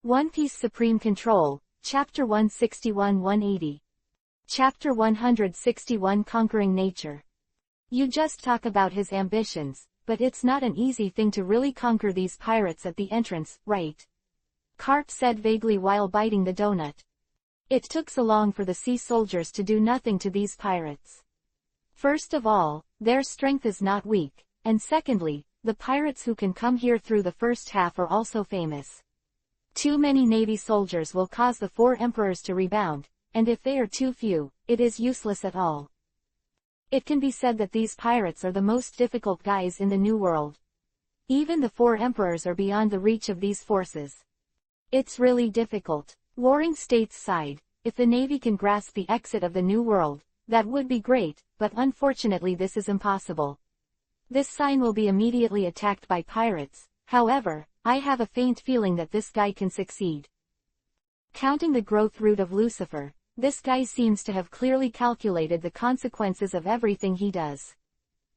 One Piece Supreme Control, Chapter 161-180. Chapter 161 Conquering Nature. You just talk about his ambitions, but it's not an easy thing to really conquer these pirates at the entrance, right? Carp said vaguely while biting the donut. It took so long for the sea soldiers to do nothing to these pirates. First of all, their strength is not weak, and secondly, the pirates who can come here through the first half are also famous. Too many Navy soldiers will cause the four emperors to rebound, and if they are too few, it is useless at all. It can be said that these pirates are the most difficult guys in the New World. Even the four emperors are beyond the reach of these forces. It's really difficult. Warring States sighed. If the Navy can grasp the exit of the New World, that would be great, but unfortunately this is impossible. This sign will be immediately attacked by pirates. However, I have a faint feeling that this guy can succeed. Counting the growth root of Lucifer, this guy seems to have clearly calculated the consequences of everything he does.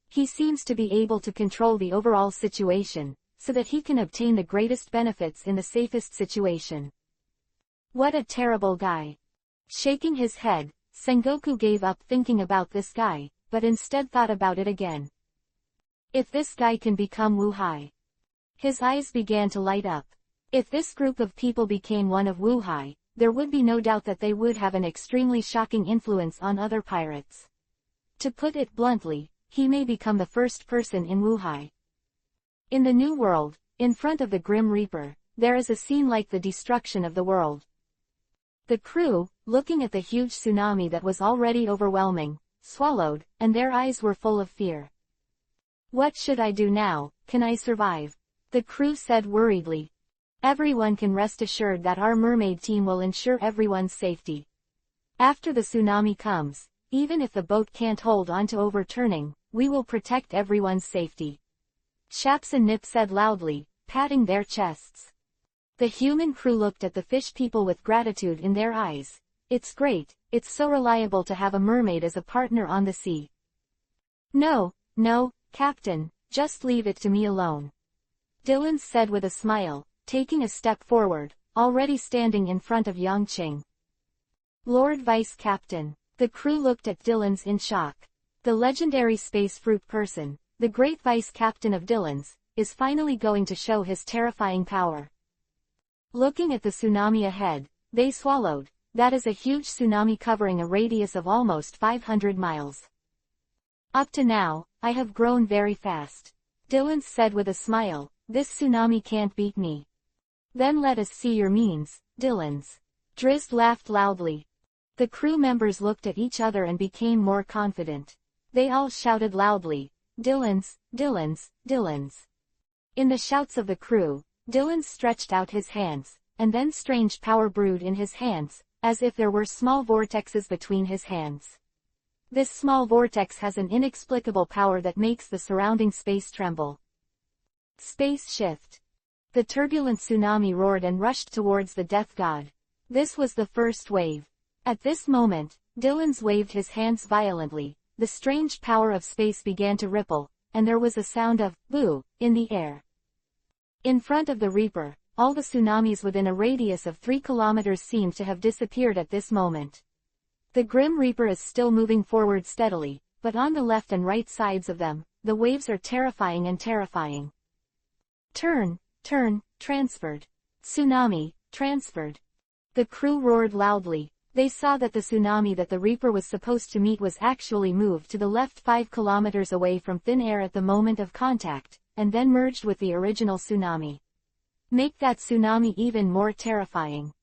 He seems to be able to control the overall situation, so that he can obtain the greatest benefits in the safest situation. What a terrible guy. Shaking his head, Sengoku gave up thinking about this guy, but instead thought about it again. If this guy can become Wuhai. His eyes began to light up. If this group of people became one of Wuhai, there would be no doubt that they would have an extremely shocking influence on other pirates. To put it bluntly, he may become the first person in Wuhai. In the New World, in front of the Grim Reaper, there is a scene like the destruction of the world. The crew, looking at the huge tsunami that was already overwhelming, swallowed, and their eyes were full of fear. What should I do now? Can I survive? The crew said worriedly. Everyone can rest assured that our mermaid team will ensure everyone's safety. After the tsunami comes, even if the boat can't hold on to overturning, we will protect everyone's safety. Shaps and Nip said loudly, patting their chests. The human crew looked at the fish people with gratitude in their eyes. It's great, it's so reliable to have a mermaid as a partner on the sea. No, Captain, just leave it to me alone. Dylan said with a smile, taking a step forward, already standing in front of Yangqing. Lord Vice Captain. The crew looked at Dylan's in shock. The legendary space fruit person, the great Vice Captain of Dylan's, is finally going to show his terrifying power. Looking at the tsunami ahead, they swallowed. That is a huge tsunami covering a radius of almost 500 miles. Up to now, I have grown very fast. Dylan said with a smile, this tsunami can't beat me. Then let us see your means, Dylan's. Drizzt laughed loudly. The crew members looked at each other and became more confident. They all shouted loudly, Dylan's. In the shouts of the crew, Dylan stretched out his hands, and then strange power brewed in his hands, as if there were small vortexes between his hands. This small vortex has an inexplicable power that makes the surrounding space tremble. Space shift. The turbulent tsunami roared and rushed towards the death god. This was the first wave. At this moment, Dylan's waved his hands violently, the strange power of space began to ripple, and there was a sound of boo in the air. In front of the Reaper, all the tsunamis within a radius of 3 kilometers seemed to have disappeared at this moment. The Grim Reaper is still moving forward steadily, but on the left and right sides of them, the waves are terrifying and terrifying. Turn, transferred. Tsunami, transferred. The crew roared loudly. They saw that the tsunami that the Reaper was supposed to meet was actually moved to the left 5 kilometers away from thin air at the moment of contact, and then merged with the original tsunami. Make that tsunami even more terrifying.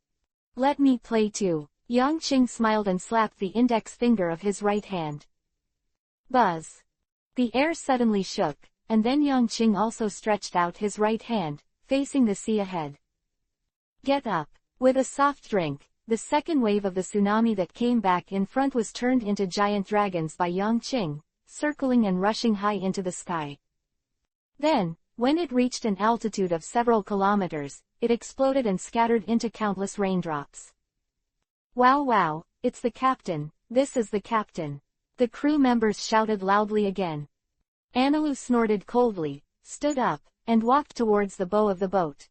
Let me play too. Yangqing smiled and slapped the index finger of his right hand. Buzz. The air suddenly shook, and then Yangqing also stretched out his right hand, facing the sea ahead. Get up. With a soft drink, the second wave of the tsunami that came back in front was turned into giant dragons by Yangqing, circling and rushing high into the sky. Then, when it reached an altitude of several kilometers, it exploded and scattered into countless raindrops. Wow, it's the captain, this is the captain. The crew members shouted loudly again. Analu snorted coldly, stood up, and walked towards the bow of the boat.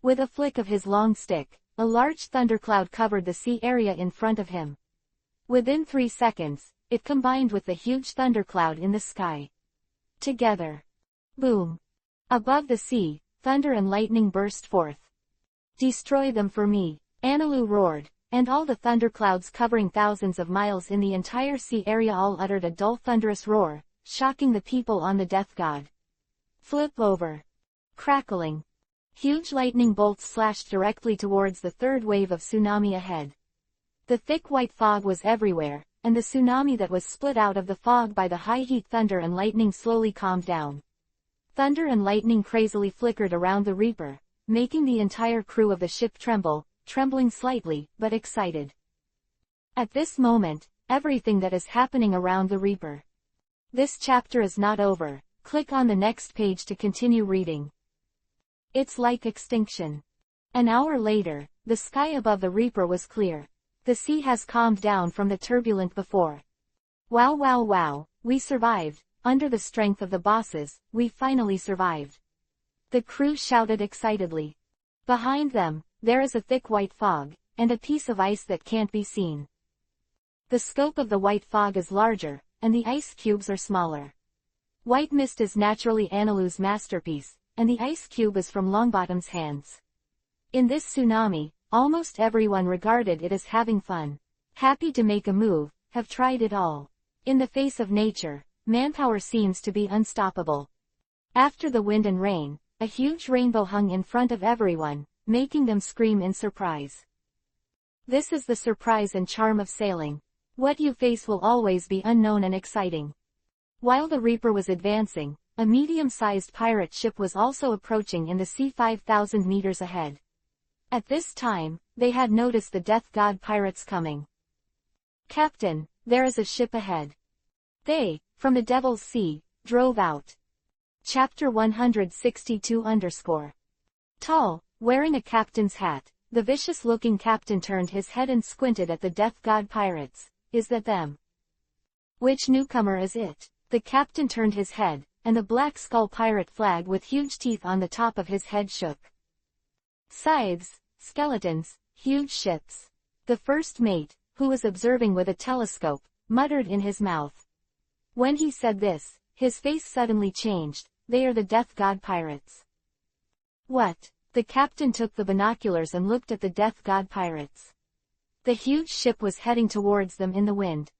With a flick of his long stick, a large thundercloud covered the sea area in front of him. Within 3 seconds, it combined with the huge thundercloud in the sky. Together. Boom. Above the sea, thunder and lightning burst forth. Destroy them for me, Anilu roared, and all the thunderclouds covering thousands of miles in the entire sea area all uttered a dull thunderous roar, shocking the people on the death god. Flip over. Crackling. Huge lightning bolts slashed directly towards the third wave of tsunami ahead. The thick white fog was everywhere, and the tsunami that was split out of the fog by the high heat thunder and lightning slowly calmed down. Thunder and lightning crazily flickered around the Reaper, making the entire crew of the ship tremble, trembling slightly, but excited. At this moment, everything that is happening around the Reaper. This chapter is not over. Click on the next page to continue reading. It's like extinction. An hour later, the sky above the Reaper was clear. The sea has calmed down from the turbulent before. Wow wow wow, we survived. Under the strength of the bosses, we finally survived. The crew shouted excitedly. Behind them, there is a thick white fog, and a piece of ice that can't be seen. The scope of the white fog is larger, and the ice cubes are smaller. White mist is naturally Anilu's masterpiece, and the ice cube is from Longbottom's hands. In this tsunami, almost everyone regarded it as having fun. Happy to make a move, have tried it all. In the face of nature, manpower seems to be unstoppable. After the wind and rain, a huge rainbow hung in front of everyone, making them scream in surprise. This is the surprise and charm of sailing. What you face will always be unknown and exciting. While the Reaper was advancing, a medium-sized pirate ship was also approaching in the sea 5,000 meters ahead. At this time, they had noticed the Death God pirates coming. Captain, there is a ship ahead. They, from the Devil's Sea, drove out. Chapter 162 _ Tall, wearing a captain's hat, the vicious-looking captain turned his head and squinted at the Death God pirates. Is that them? Which newcomer is it? The captain turned his head, and the black skull pirate flag with huge teeth on the top of his head shook. Scythes, skeletons, huge ships. The first mate, who was observing with a telescope, muttered in his mouth. When he said this, his face suddenly changed. They are the Death God pirates. What? The captain took the binoculars and looked at the Death God pirates. The huge ship was heading towards them in the wind.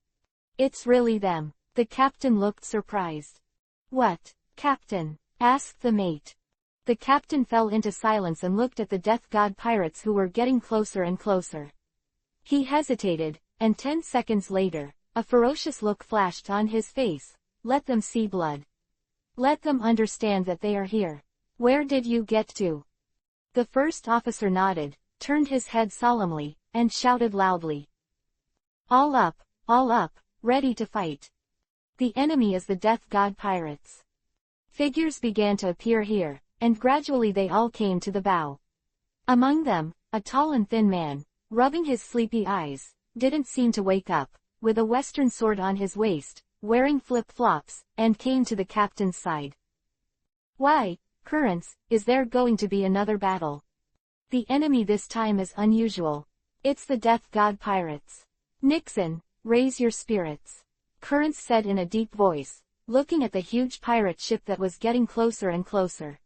It's really them. The captain looked surprised. What, Captain? Asked the mate. The captain fell into silence and looked at the Death God pirates who were getting closer and closer. He hesitated, and 10 seconds later, a ferocious look flashed on his face. Let them see blood. Let them understand that they are here. Where did you get to? The first officer nodded, turned his head solemnly, and shouted loudly. All up, ready to fight. The enemy is the Death God pirates. Figures began to appear here, and gradually they all came to the bow. Among them, a tall and thin man, rubbing his sleepy eyes, didn't seem to wake up, with a western sword on his waist, wearing flip-flops, and came to the captain's side. Why, Currents, is there going to be another battle? The enemy this time is unusual. It's the Death God pirates. Nixon, raise your spirits. Currents said in a deep voice, looking at the huge pirate ship that was getting closer and closer.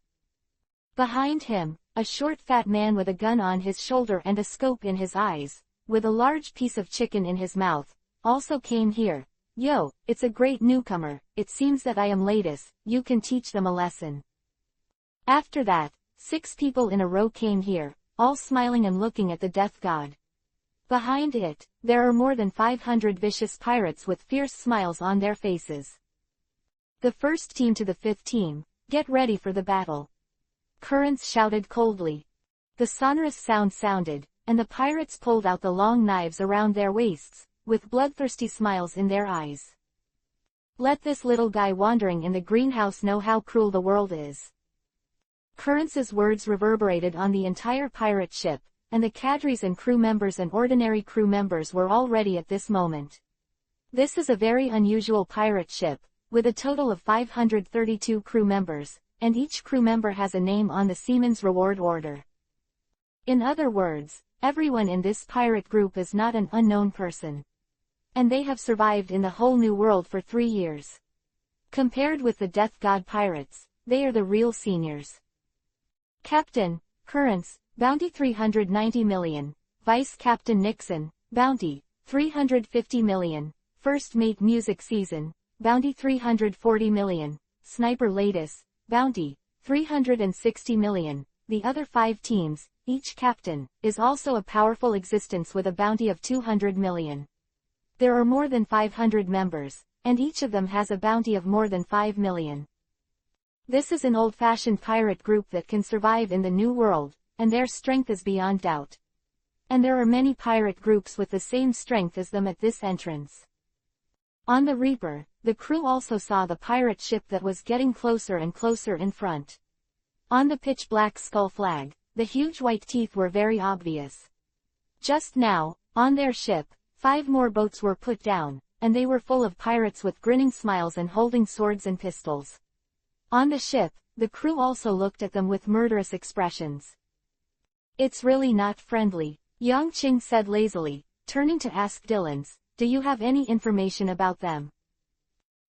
Behind him, a short fat man with a gun on his shoulder and a scope in his eyes, with a large piece of chicken in his mouth, also came here. Yo, it's a great newcomer, it seems that I am latest, you can teach them a lesson. After that, 6 people in a row came here, all smiling and looking at the Death God. Behind it, there are more than 500 vicious pirates with fierce smiles on their faces. The first team to the 5th team, get ready for the battle. Currents shouted coldly. The sonorous sound sounded, and the pirates pulled out the long knives around their waists, with bloodthirsty smiles in their eyes. Let this little guy wandering in the greenhouse know how cruel the world is. Currents's words reverberated on the entire pirate ship, and the cadres and crew members and ordinary crew members were all ready at this moment. This is a very unusual pirate ship, with a total of 532 crew members, and each crew member has a name on the Seaman's Reward Order. In other words, everyone in this pirate group is not an unknown person. And they have survived in the whole new world for 3 years. Compared with the Death God pirates, they are the real seniors. Captain, Currents, bounty 390 million. Vice Captain Nixon, bounty, 350 million. First Mate Music Season, bounty 340 million. Sniper Latest, bounty, 360 million. The other 5 teams, each captain, is also a powerful existence with a bounty of 200 million. There are more than 500 members, and each of them has a bounty of more than 5 million. This is an old-fashioned pirate group that can survive in the new world, and their strength is beyond doubt. And there are many pirate groups with the same strength as them at this entrance. On the Reaper, the crew also saw the pirate ship that was getting closer and closer in front. On the pitch-black skull flag, the huge white teeth were very obvious. Just now, on their ship, 5 more boats were put down, and they were full of pirates with grinning smiles and holding swords and pistols. On the ship, the crew also looked at them with murderous expressions. "It's really not friendly," Yang Qing said lazily, turning to ask Dylan's, "Do you have any information about them?"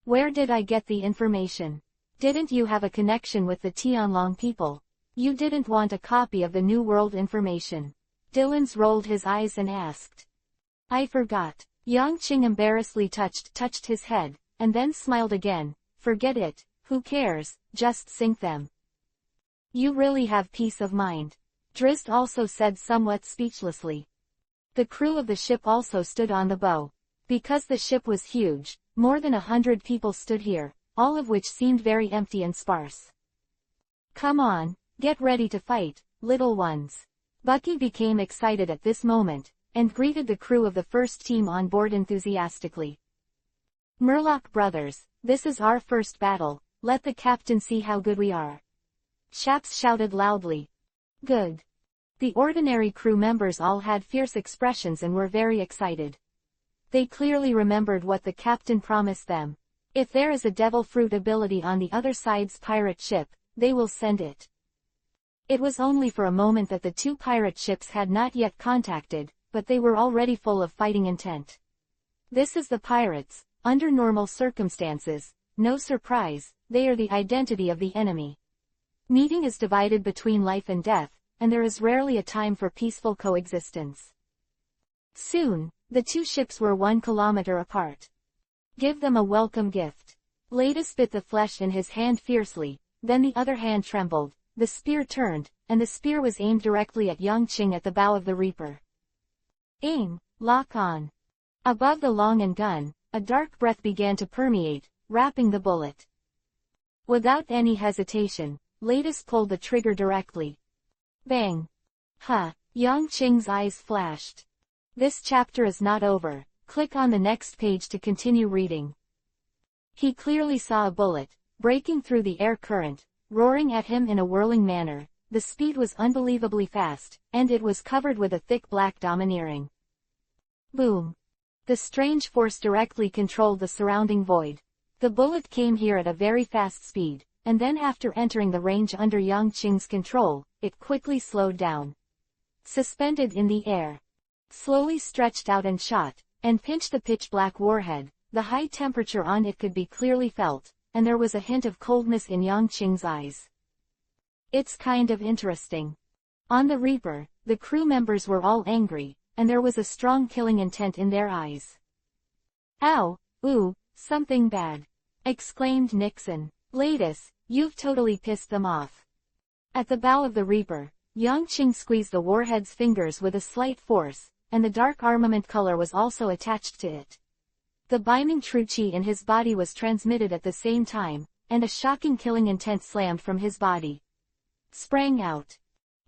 "Where did I get the information? Didn't you have a connection with the Tianlong people? You didn't want a copy of the New World information?" Dylan's rolled his eyes and asked. "I forgot." Yang Qing embarrassedly touched his head, and then smiled again. "Forget it, who cares, just sink them." "You really have peace of mind," Drizzt also said somewhat speechlessly. The crew of the ship also stood on the bow. Because the ship was huge, more than 100 people stood here, all of which seemed very empty and sparse. "Come on, get ready to fight, little ones." Bucky became excited at this moment, and greeted the crew of the first team on board enthusiastically. "Murloc brothers, this is our first battle, let the captain see how good we are." Shaps shouted loudly. "Good." The ordinary crew members all had fierce expressions and were very excited. They clearly remembered what the captain promised them. If there is a devil fruit ability on the other side's pirate ship, they will send it. It was only for a moment that the 2 pirate ships had not yet contacted, but they were already full of fighting intent. This is the pirates, under normal circumstances, no surprise, they are the identity of the enemy. Meeting is divided between life and death, and there is rarely a time for peaceful coexistence. Soon, the 2 ships were 1 kilometer apart. "Give them a welcome gift." Latest bit the flesh in his hand fiercely, then the other hand trembled, the spear turned, and the spear was aimed directly at Yang Qing at the bow of the Reaper. "Aim, lock on." Above the long and gun, a dark breath began to permeate, wrapping the bullet. Without any hesitation, Latest pulled the trigger directly. Bang! Ha! Yang Qing's eyes flashed. This chapter is not over. Click on the next page to continue reading. He clearly saw a bullet, breaking through the air current, roaring at him in a whirling manner. The speed was unbelievably fast, and it was covered with a thick black domineering. Boom! The strange force directly controlled the surrounding void. The bullet came here at a very fast speed, and then after entering the range under Yang Qing's control, it quickly slowed down. Suspended in the air, slowly stretched out and shot, and pinched the pitch-black warhead. The high temperature on it could be clearly felt, and there was a hint of coldness in Yang Qing's eyes. It's kind of interesting. On the Reaper, the crew members were all angry, and there was a strong killing intent in their eyes. "Ow, ooh, something bad," exclaimed Nixon. "Latest, you've totally pissed them off." At the bow of the Reaper, Yang Qing squeezed the warhead's fingers with a slight force, and the dark armament color was also attached to it. The binding true qi in his body was transmitted at the same time, and a shocking killing intent slammed from his body. Sprang out.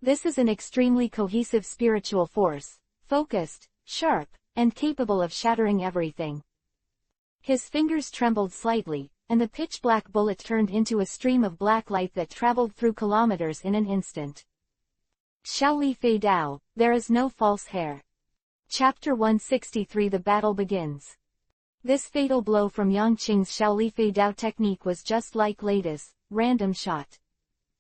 This is an extremely cohesive spiritual force, focused, sharp, and capable of shattering everything. His fingers trembled slightly, and the pitch-black bullet turned into a stream of black light that traveled through kilometers in an instant. Xiao Li Fei Dao, there is no false hair. Chapter 163 The battle begins. This fatal blow from Yang Qing's Xiao Li Fei Dao technique was just like Latest, random shot.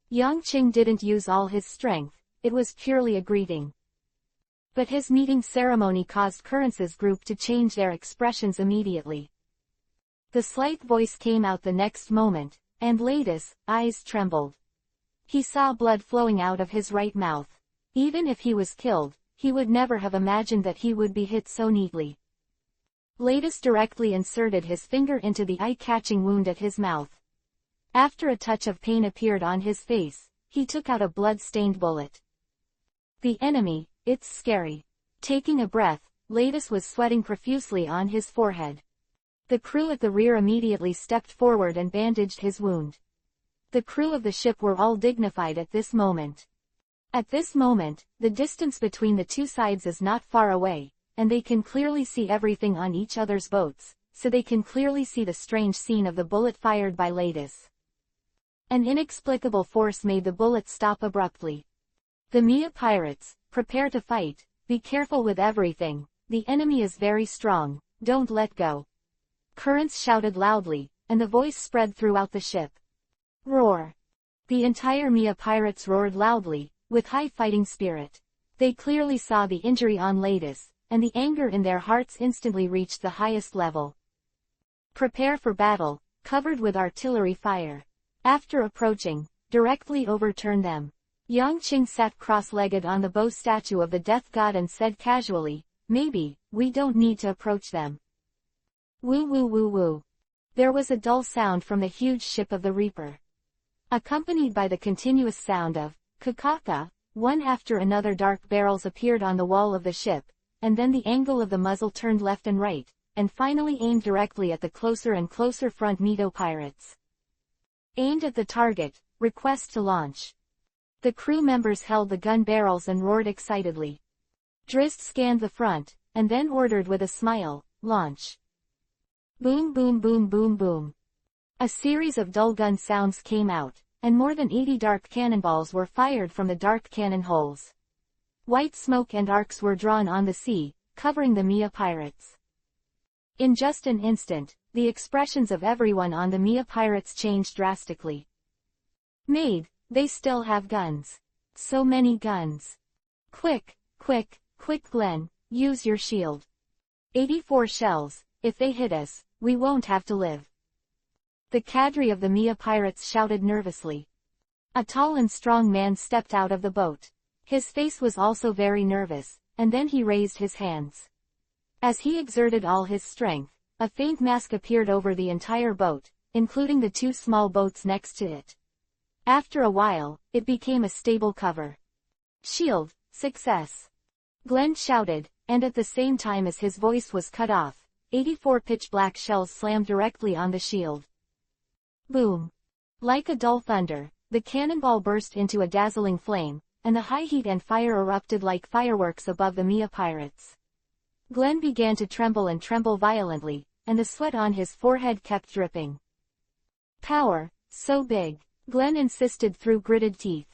Yang Qing didn't use all his strength, it was purely a greeting. But his meeting ceremony caused Currence's group to change their expressions immediately. The slight voice came out the next moment, and Ladis' eyes trembled. He saw blood flowing out of his right mouth. Even if he was killed, he would never have imagined that he would be hit so neatly. Ladis directly inserted his finger into the eye-catching wound at his mouth. After a touch of pain appeared on his face, he took out a blood-stained bullet. The enemy, it's scary. Taking a breath, Ladis was sweating profusely on his forehead. The crew at the rear immediately stepped forward and bandaged his wound. The crew of the ship were all dignified at this moment. At this moment, the distance between the two sides is not far away, and they can clearly see everything on each other's boats, so they can clearly see the strange scene of the bullet fired by Ladis. An inexplicable force made the bullet stop abruptly. The Mia pirates, prepare to fight, be careful with everything, the enemy is very strong, don't let go. Currents shouted loudly, and the voice spread throughout the ship. Roar! The entire Mia pirates roared loudly, with high fighting spirit. They clearly saw the injury on Ladis, and the anger in their hearts instantly reached the highest level. Prepare for battle, covered with artillery fire. After approaching, directly overturn them. Yang Qing sat cross-legged on the bow statue of the death god and said casually, maybe, we don't need to approach them. Woo woo woo woo. There was a dull sound from the huge ship of the Reaper. Accompanied by the continuous sound of kakaka, one after another dark barrels appeared on the wall of the ship, and then the angle of the muzzle turned left and right, and finally aimed directly at the closer and closer front Mito pirates. Aimed at the target, request to launch. The crew members held the gun barrels and roared excitedly. Drizzt scanned the front, and then ordered with a smile, launch. Boom boom boom boom boom. A series of dull gun sounds came out, and more than 80 dark cannonballs were fired from the dark cannon holes. White smoke and arcs were drawn on the sea, covering the Mia pirates. In just an instant, the expressions of everyone on the Mia pirates changed drastically. Maid, they still have guns. So many guns. Quick, quick, quick Glenn, use your shield. 84 shells, if they hit us, we won't have to live. The cadre of the Mia pirates shouted nervously. A tall and strong man stepped out of the boat. His face was also very nervous, and then he raised his hands. As he exerted all his strength, a faint mask appeared over the entire boat, including the two small boats next to it. After a while, it became a stable cover. Shield, success! Glenn shouted, and at the same time as his voice was cut off, 84 pitch-black shells slammed directly on the shield. Boom! Like a dull thunder, the cannonball burst into a dazzling flame, and the high heat and fire erupted like fireworks above the Mia pirates. Glenn began to tremble and tremble violently, and the sweat on his forehead kept dripping. Power, so big, Glenn insisted through gritted teeth.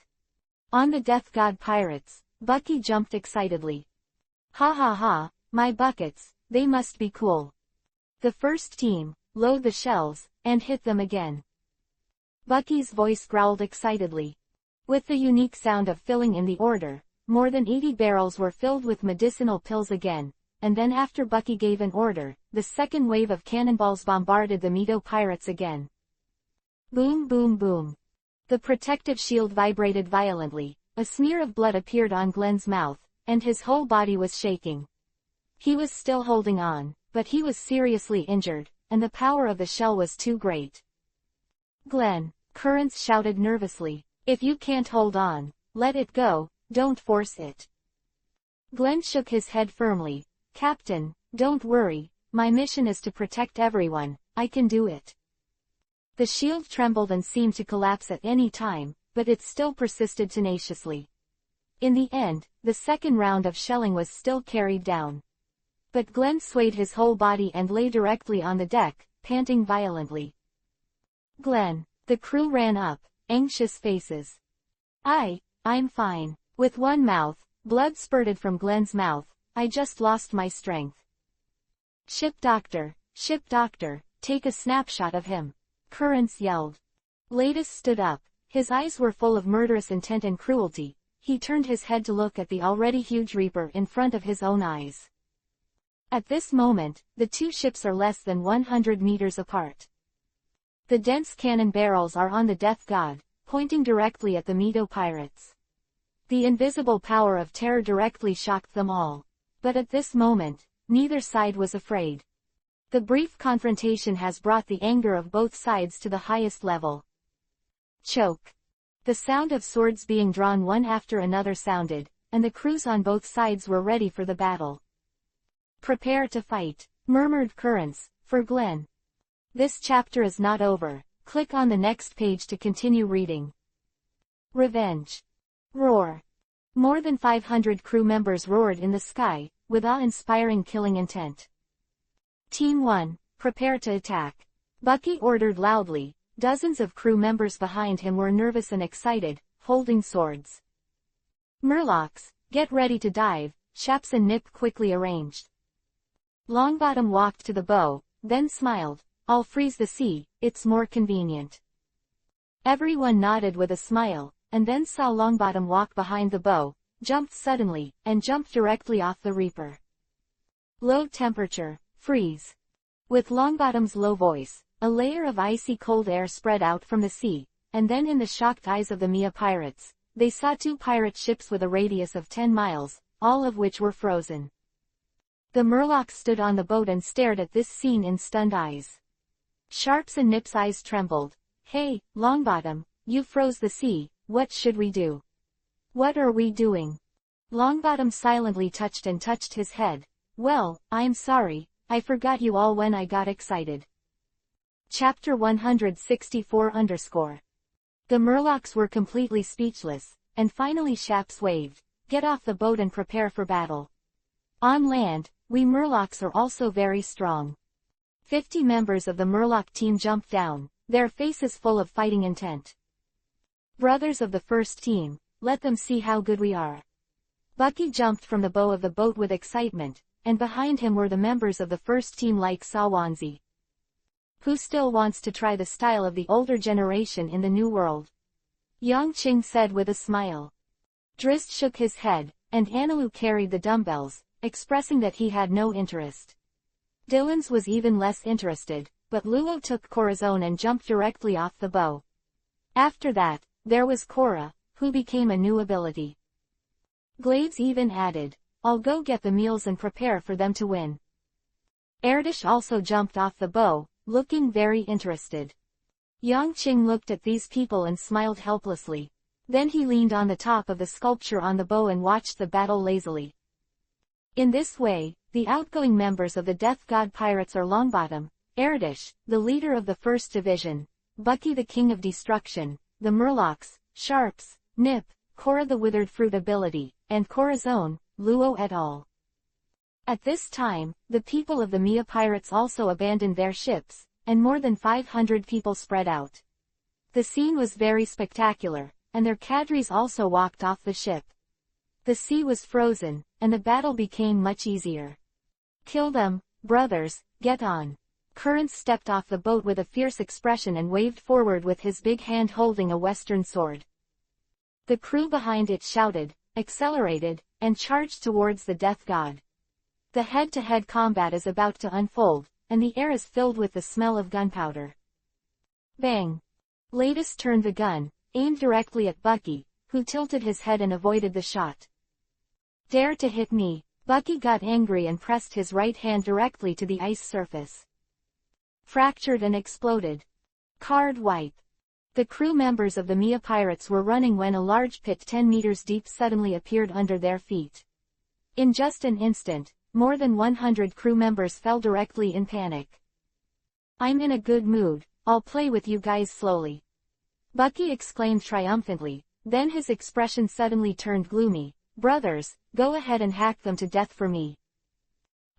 On the Death God pirates, Bucky jumped excitedly. Ha ha ha, my buckets, they must be cool. The first team, load the shells, and hit them again. Bucky's voice growled excitedly. With the unique sound of filling in the order, more than 80 barrels were filled with medicinal pills again, and then after Bucky gave an order, the second wave of cannonballs bombarded the Mito pirates again. Boom boom boom. The protective shield vibrated violently, a smear of blood appeared on Glenn's mouth, and his whole body was shaking. He was still holding on, but he was seriously injured, and the power of the shell was too great. Glenn, Currents shouted nervously, if you can't hold on, let it go, don't force it. Glenn shook his head firmly. Captain, don't worry, my mission is to protect everyone, I can do it. The shield trembled and seemed to collapse at any time, but it still persisted tenaciously. In the end, the second round of shelling was still carried down. But Glenn swayed his whole body and lay directly on the deck, panting violently. Glenn, the crew ran up, anxious faces. I'm fine. With one mouth, blood spurted from Glenn's mouth, I just lost my strength. Ship doctor, take a snapshot of him. Currents yelled. Ladis stood up, his eyes were full of murderous intent and cruelty, he turned his head to look at the already huge reaper in front of his own eyes. At this moment, the two ships are less than 100 meters apart. The dense cannon barrels are on the Death God, pointing directly at the Medo pirates. The invisible power of terror directly shocked them all. But at this moment, neither side was afraid. The brief confrontation has brought the anger of both sides to the highest level. Choke. The sound of swords being drawn one after another sounded, and the crews on both sides were ready for the battle. Prepare to fight, murmured Currents, for Glenn. This chapter is not over. Click on the next page to continue reading. Revenge. Roar. More than 500 crew members roared in the sky, with awe-inspiring killing intent. Team 1, prepare to attack. Bucky ordered loudly. Dozens of crew members behind him were nervous and excited, holding swords. Murlocs, get ready to dive, Shaps and Nip quickly arranged. Longbottom walked to the bow, then smiled. I'll freeze the sea, it's more convenient. Everyone nodded with a smile, and then saw Longbottom walk behind the bow, jumped suddenly, and jumped directly off the Reaper. Low temperature, freeze. With Longbottom's low voice, a layer of icy cold air spread out from the sea, and then in the shocked eyes of the Mia pirates, they saw two pirate ships with a radius of 10 miles, all of which were frozen. The Murlocs stood on the boat and stared at this scene in stunned eyes. Sharp's and Nip's eyes trembled. Hey, Longbottom, you froze the sea, what should we do? What are we doing? Longbottom silently touched his head. Well, I'm sorry, I forgot you all when I got excited. Chapter 164 The Murlocs were completely speechless, and finally Shaps waved. Get off the boat and prepare for battle. On land, we Murlocs are also very strong. 50 members of the Murloc team jumped down, their faces full of fighting intent. Brothers of the first team, let them see how good we are. Bucky jumped from the bow of the boat with excitement, and behind him were the members of the first team like Sawanzi. Who still wants to try the style of the older generation in the new world? Yongqing said with a smile. Drizzt shook his head, and Analu carried the dumbbells, expressing that he had no interest. Dylan's was even less interested, but Luo took Corazon and jumped directly off the bow. After that, there was Cora, who became a new ability. Glaives even added, I'll go get the meals and prepare for them to win. Erdish also jumped off the bow, looking very interested. Yongqing looked at these people and smiled helplessly. Then he leaned on the top of the sculpture on the bow and watched the battle lazily. In this way, the outgoing members of the Death God Pirates are Longbottom, Erdish, the leader of the First Division, Bucky the King of Destruction, the Murlocs, Sharps, Nip, Cora the Withered Fruit ability, and Corazon, Luo et al. At this time, the people of the Mia pirates also abandoned their ships, and more than 500 people spread out. The scene was very spectacular, and their cadres also walked off the ship. The sea was frozen, and the battle became much easier. Kill them, brothers, get on. Currents stepped off the boat with a fierce expression and waved forward with his big hand holding a western sword. The crew behind it shouted, accelerated, and charged towards the Death God. The head-to-head combat is about to unfold, and the air is filled with the smell of gunpowder. Bang! Ladus turned the gun, aimed directly at Bucky, who tilted his head and avoided the shot. Dare to hit me! Bucky got angry and pressed his right hand directly to the ice surface. Fractured and exploded. Card wipe. The crew members of the Mia pirates were running when a large pit 10 meters deep suddenly appeared under their feet. In just an instant, more than 100 crew members fell directly in panic. I'm in a good mood, I'll play with you guys slowly. Bucky exclaimed triumphantly, then his expression suddenly turned gloomy. Brothers, go ahead and hack them to death for me.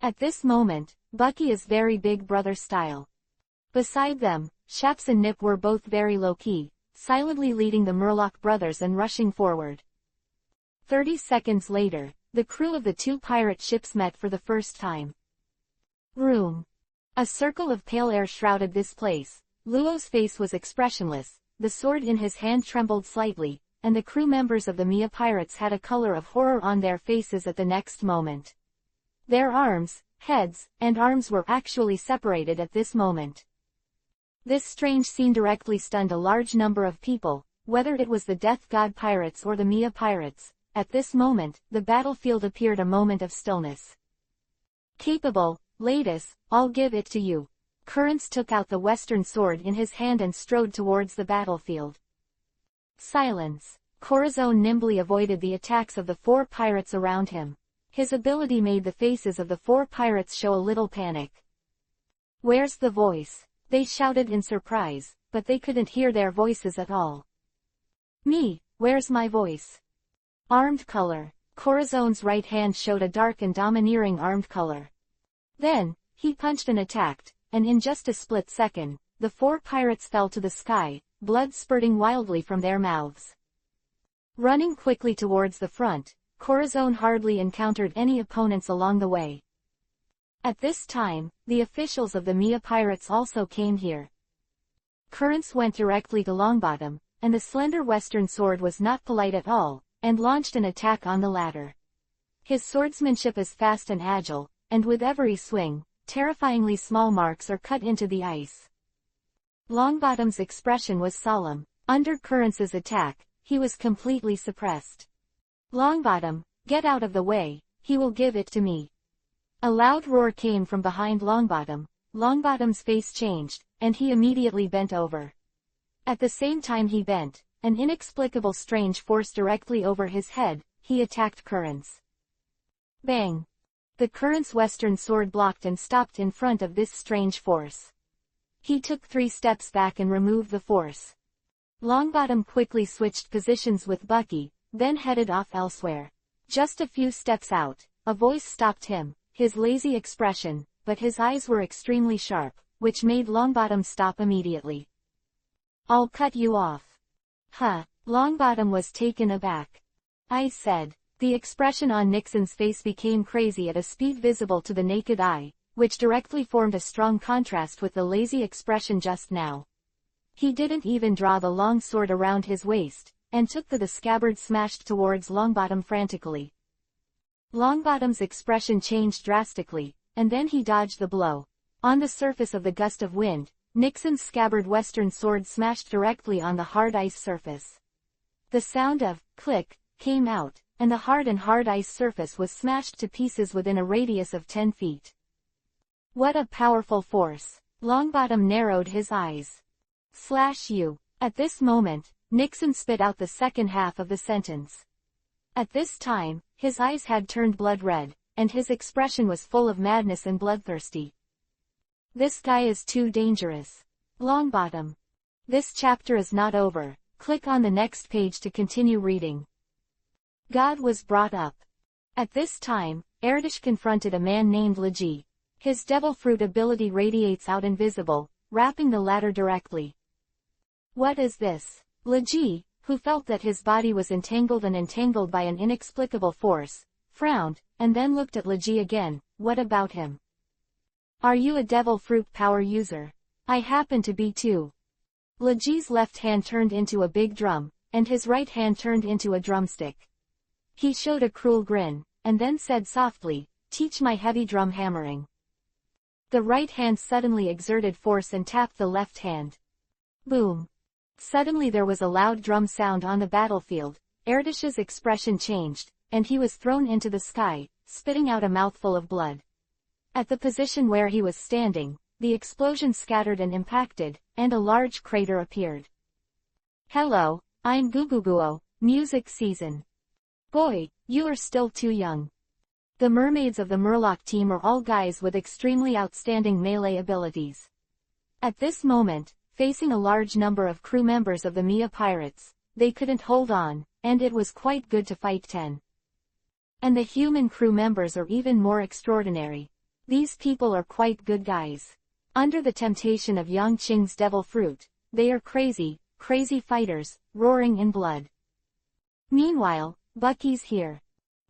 At this moment, Bucky is very big brother style. Beside them, Shaps and Nip were both very low-key, silently leading the Murloc brothers and rushing forward. 30 seconds later, the crew of the two pirate ships met for the first time. Room. A circle of pale air shrouded this place. Luo's face was expressionless, the sword in his hand trembled slightly, and the crew members of the Mia pirates had a color of horror on their faces at the next moment. Their arms, heads, and arms were actually separated at this moment. This strange scene directly stunned a large number of people, whether it was the Death God pirates or the Mia pirates. At this moment, the battlefield appeared a moment of stillness. Capable, Ladis, I'll give it to you. Currents took out the western sword in his hand and strode towards the battlefield. Silence. Corazon nimbly avoided the attacks of the 4 pirates around him. His ability made the faces of the 4 pirates show a little panic. Where's the voice? They shouted in surprise, but they couldn't hear their voices at all. Me, where's my voice? Armed color. Corazon's right hand showed a dark and domineering armed color. Then, he punched and attacked, and in just a split second, the 4 pirates fell to the sky, blood spurting wildly from their mouths. Running quickly towards the front, Corazon hardly encountered any opponents along the way. At this time, the officials of the Mia pirates also came here. Currents went directly to Longbottom, and the slender western sword was not polite at all, and launched an attack on the latter. His swordsmanship is fast and agile, and with every swing, terrifyingly small marks are cut into the ice. Longbottom's expression was solemn. Under Currents's attack, he was completely suppressed. Longbottom, get out of the way, he will give it to me. A loud roar came from behind Longbottom. Longbottom's face changed, and he immediately bent over. At the same time he bent, an inexplicable strange force directly over his head, he attacked Currents. Bang! The Currents' western sword blocked and stopped in front of this strange force. He took 3 steps back and removed the force. Longbottom quickly switched positions with Bucky, then headed off elsewhere. Just a few steps out, a voice stopped him, his lazy expression, but his eyes were extremely sharp, which made Longbottom stop immediately. I'll cut you off. Huh. Longbottom was taken aback. I said. The expression on Nixon's face became crazy at a speed visible to the naked eye, which directly formed a strong contrast with the lazy expression just now. He didn't even draw the long sword around his waist, and took the scabbard smashed towards Longbottom frantically. Longbottom's expression changed drastically, and then he dodged the blow. On the surface of the gust of wind, Nixon's scabbard western sword smashed directly on the hard ice surface. The sound of click came out, and the hard ice surface was smashed to pieces within a radius of 10 feet. What a powerful force! Longbottom narrowed his eyes. /U. At this moment, Nixon spit out the second half of the sentence. At this time, his eyes had turned blood red, and his expression was full of madness and bloodthirsty. This guy is too dangerous. Longbottom. This chapter is not over. Click on the next page to continue reading. God was brought up. At this time, Erdish confronted a man named Liji. His devil fruit ability radiates out invisible, wrapping the latter directly. What is this? Liji, who felt that his body was entangled by an inexplicable force, frowned, and then looked at Liji again. What about him? Are you a devil fruit power user? I happen to be too. Liji's left hand turned into a big drum, and his right hand turned into a drumstick. He showed a cruel grin, and then said softly, "Teach my heavy drum hammering." The right hand suddenly exerted force and tapped the left hand. Boom! Suddenly there was a loud drum sound on the battlefield. Erdish's expression changed, and he was thrown into the sky, spitting out a mouthful of blood. At the position where he was standing, the explosion scattered and impacted, and a large crater appeared. Hello, I'm Guguguo, music season. Boy, you are still too young. The mermaids of the Murloc team are all guys with extremely outstanding melee abilities. At this moment, facing a large number of crew members of the Mia pirates, they couldn't hold on, and it was quite good to fight 10. And the human crew members are even more extraordinary. These people are quite good guys. Under the temptation of Yang Qing's devil fruit, they are crazy fighters, roaring in blood. Meanwhile, Bucky's here.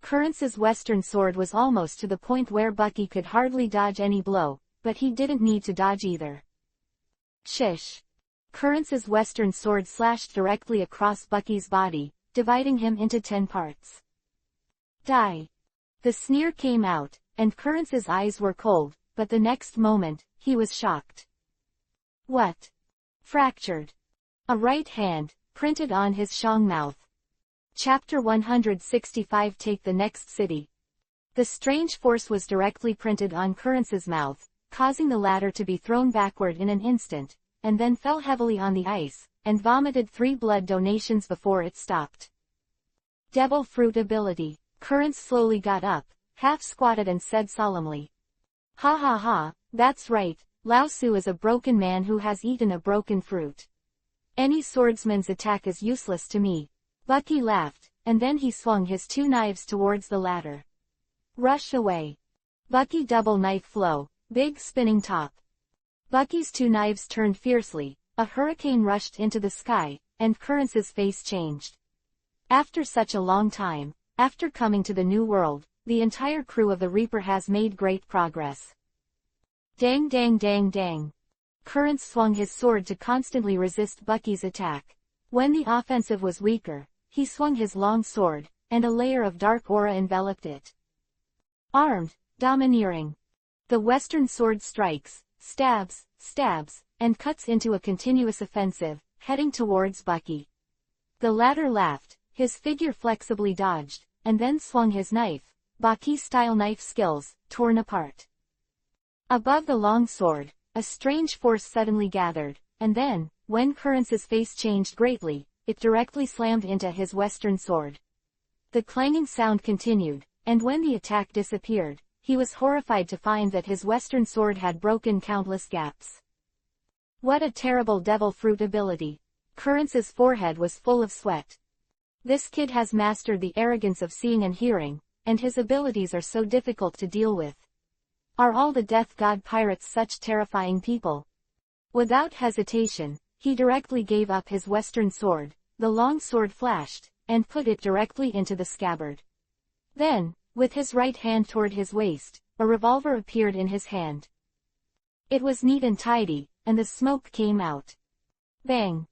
Currents's western sword was almost to the point where Bucky could hardly dodge any blow, but he didn't need to dodge either. Shish. Currents's western sword slashed directly across Bucky's body, dividing him into 10 parts. Die. The sneer came out, and Currence's eyes were cold, but the next moment, he was shocked. What? Fractured. A right hand, printed on his Shang mouth. Chapter 165 Take the Next City. The strange force was directly printed on Currence's mouth, causing the latter to be thrown backward in an instant, and then fell heavily on the ice, and vomited 3 blood donations before it stopped. Devil Fruit Ability. Currence slowly got up, half-squatted and said solemnly. Ha ha ha, that's right, Lao Su is a broken man who has eaten a broken fruit. Any swordsman's attack is useless to me. Bucky laughed, and then he swung his 2 knives towards the latter. Rush away. Bucky double knife flow, big spinning top. Bucky's 2 knives turned fiercely, a hurricane rushed into the sky, and Currence's face changed. After such a long time, after coming to the New World, the entire crew of the Reaper has made great progress. Dang dang dang dang. Currence swung his sword to constantly resist Bucky's attack. When the offensive was weaker, he swung his long sword, and a layer of dark aura enveloped it. Armed, domineering. The Western sword strikes, stabs, and cuts into a continuous offensive, heading towards Bucky. The latter laughed, his figure flexibly dodged, and then swung his knife, Bucky-style knife skills, torn apart. Above the long sword, a strange force suddenly gathered, and then, when Currence's face changed greatly, it directly slammed into his Western sword. The clanging sound continued, and when the attack disappeared, he was horrified to find that his Western sword had broken countless gaps. What a terrible devil fruit ability. Currence's forehead was full of sweat. This kid has mastered the arrogance of seeing and hearing, and his abilities are so difficult to deal with. Are all the Death God pirates such terrifying people? Without hesitation, he directly gave up his Western sword, the long sword flashed, and put it directly into the scabbard. Then, with his right hand toward his waist, a revolver appeared in his hand. It was neat and tidy, and the smoke came out. Bang!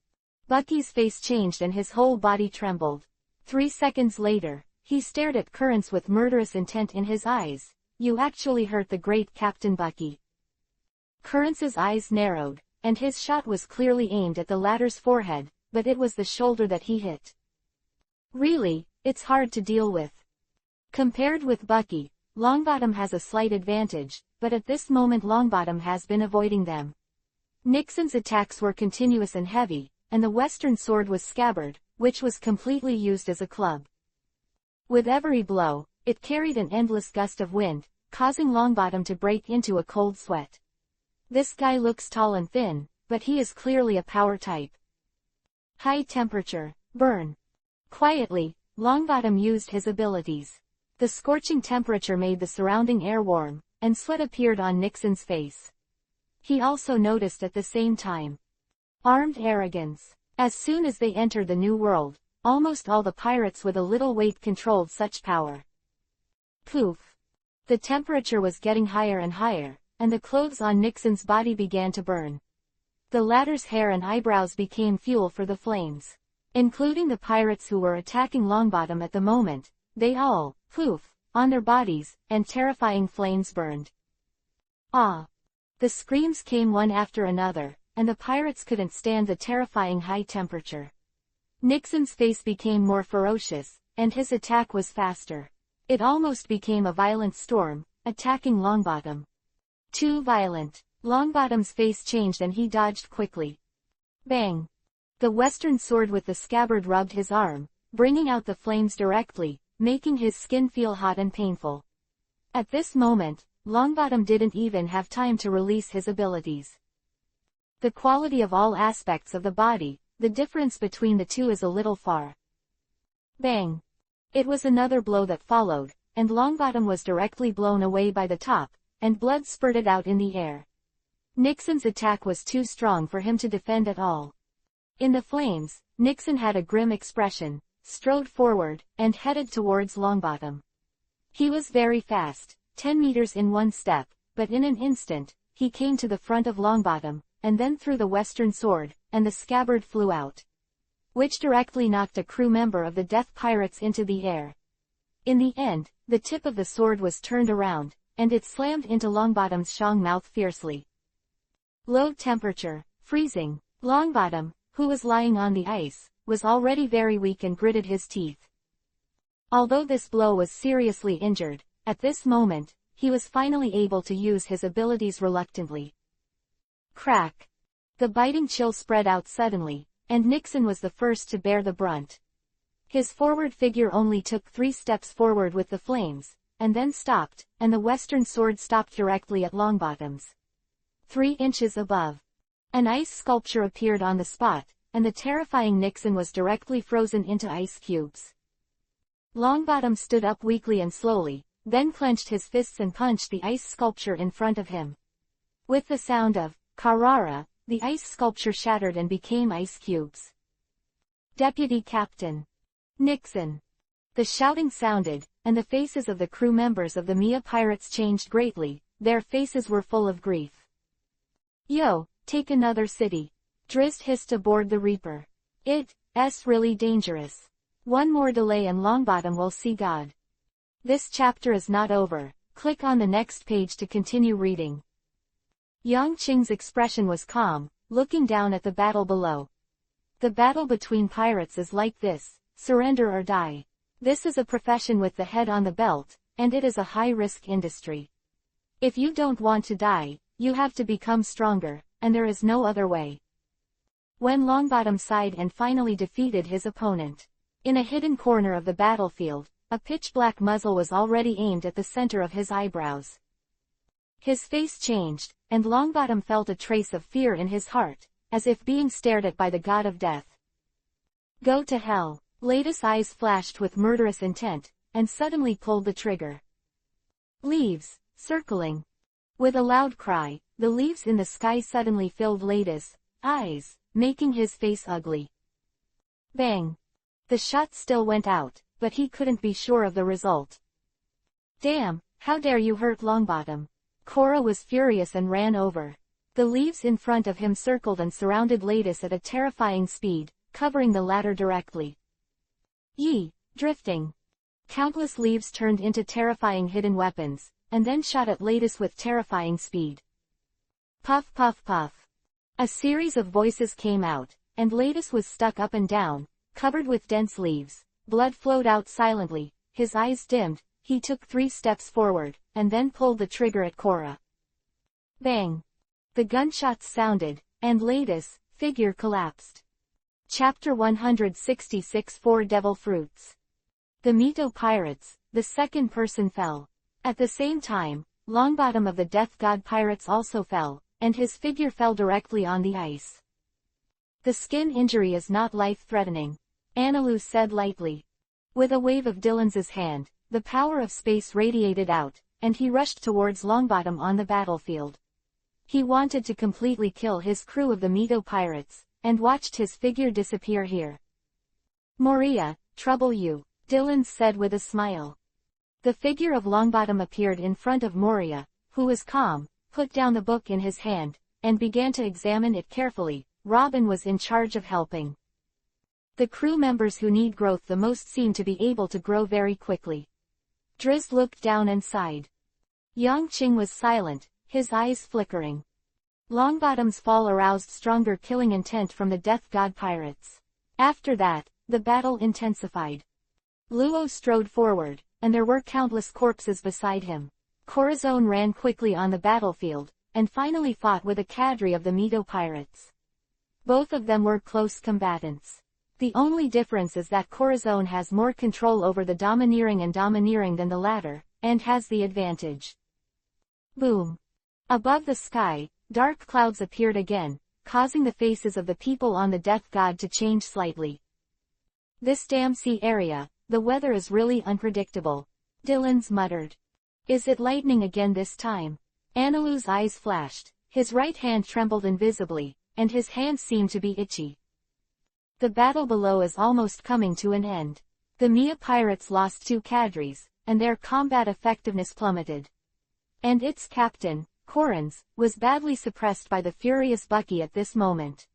Bucky's face changed and his whole body trembled. 3 seconds later, he stared at Currence with murderous intent in his eyes. You actually hurt the great Captain Bucky. Currence's eyes narrowed, and his shot was clearly aimed at the latter's forehead, but it was the shoulder that he hit. Really, it's hard to deal with. Compared with Bucky, Longbottom has a slight advantage, but at this moment Longbottom has been avoiding them. Nixon's attacks were continuous and heavy, and the Western sword was scabbard, which was completely used as a club. With every blow, it carried an endless gust of wind, causing Longbottom to break into a cold sweat. This guy looks tall and thin, but he is clearly a power type. High temperature, burn. Quietly, Longbottom used his abilities. The scorching temperature made the surrounding air warm, and sweat appeared on Nixon's face. He also noticed at the same time. Armed arrogance. As soon as they entered the New World, almost all the pirates with a little weight controlled such power. Poof. The temperature was getting higher and higher, and the clothes on Nixon's body began to burn. The latter's hair and eyebrows became fuel for the flames. Including the pirates who were attacking Longbottom at the moment, they all, poof, on their bodies, and terrifying flames burned. Ah! The screams came one after another, and the pirates couldn't stand the terrifying high temperature. Nixon's face became more ferocious, and his attack was faster. It almost became a violent storm, attacking Longbottom. Too violent. Longbottom's face changed and he dodged quickly. Bang! The Western sword with the scabbard rubbed his arm, bringing out the flames directly, making his skin feel hot and painful. At this moment, Longbottom didn't even have time to release his abilities. The quality of all aspects of the body, the difference between the two is a little far. Bang! It was another blow that followed, and Longbottom was directly blown away by the top, and blood spurted out in the air. Nixon's attack was too strong for him to defend at all. In the flames, Nixon had a grim expression, strode forward, and headed towards Longbottom. He was very fast, 10 meters in one step, but in an instant, he came to the front of Longbottom, and then threw the Western sword, and the scabbard flew out. which directly knocked a crew member of the Death Pirates into the air. In the end, the tip of the sword was turned around, and it slammed into Longbottom's Shang mouth fiercely. Low temperature, freezing. Longbottom, who was lying on the ice, was already very weak and gritted his teeth. Although this blow was seriously injured, at this moment, he was finally able to use his abilities reluctantly. Crack! The biting chill spread out suddenly, and Nixon was the first to bear the brunt. His forward figure only took 3 steps forward with the flames, and then stopped, and the western sword stopped directly at Longbottom's. 3 inches above. An ice sculpture appeared on the spot, and the terrifying Nixon was directly frozen into ice cubes. Longbottom stood up weakly and slowly, then clenched his fists and punched the ice sculpture in front of him. With the sound of "Carrara," the ice sculpture shattered and became ice cubes. Deputy Captain Nixon. The shouting sounded, and the faces of the crew members of the Mia pirates changed greatly. Their faces were full of grief. "Yo, take another city." Drizzt hissed aboard the Reaper. "It's really dangerous. One more delay and Longbottom will see God." This chapter is not over. Click on the next page to continue reading. Yang Qing's expression was calm, looking down at the battle below. The battle between pirates is like this: surrender or die. This is a profession with the head on the belt, and it is a high-risk industry. If you don't want to die, you have to become stronger, and there is no other way. When Longbottom sighed and finally defeated his opponent. In a hidden corner of the battlefield, a pitch-black muzzle was already aimed at the center of his eyebrows. His face changed, and Longbottom felt a trace of fear in his heart, as if being stared at by the god of death. "Go to hell." Lada's eyes flashed with murderous intent, and suddenly pulled the trigger. Leaves, circling. With a loud cry, the leaves in the sky suddenly filled Lada's eyes, making his face ugly. Bang! The shot still went out, but he couldn't be sure of the result. "Damn, how dare you hurt Longbottom!" Korra was furious and ran over. The leaves in front of him circled and surrounded Ladis at a terrifying speed, covering the latter directly. Yee! Drifting! Countless leaves turned into terrifying hidden weapons, and then shot at Ladis with terrifying speed. Puff puff puff. A series of voices came out, and Ladis was stuck up and down, covered with dense leaves. Blood flowed out silently, his eyes dimmed. He took 3 steps forward, and then pulled the trigger at Korra. Bang! The gunshots sounded, and Ladis' figure collapsed. Chapter 166 4 Devil Fruits. The Mito Pirates, the second person fell. At the same time, Longbottom of the Death God Pirates also fell, and his figure fell directly on the ice. "The skin injury is not life-threatening," Annalise said lightly. With a wave of Dylan's hand, the power of space radiated out, and he rushed towards Longbottom on the battlefield. He wanted to completely kill his crew of the Mito Pirates, and watched his figure disappear here. "Moria, trouble you," Dylan said with a smile. The figure of Longbottom appeared in front of Moria, who was calm, put down the book in his hand, and began to examine it carefully. Robin was in charge of helping. The crew members who need growth the most seem to be able to grow very quickly. Drizzt looked down and sighed. Yang Qing was silent, his eyes flickering. Longbottom's fall aroused stronger killing intent from the Death God Pirates. After that, the battle intensified. Luo strode forward, and there were countless corpses beside him. Corazon ran quickly on the battlefield, and finally fought with a cadre of the Mito Pirates. Both of them were close combatants. The only difference is that Corazon has more control over the domineering than the latter, and has the advantage. Boom! Above the sky, dark clouds appeared again, causing the faces of the people on the Death God to change slightly. "This damn sea area, the weather is really unpredictable," Dylan's muttered. "Is it lightning again this time?" Analu's eyes flashed, his right hand trembled invisibly, and his hands seemed to be itchy. The battle below is almost coming to an end. The Mia pirates lost 2 cadres, and their combat effectiveness plummeted. And its captain, Corrins, was badly suppressed by the furious Bucky at this moment.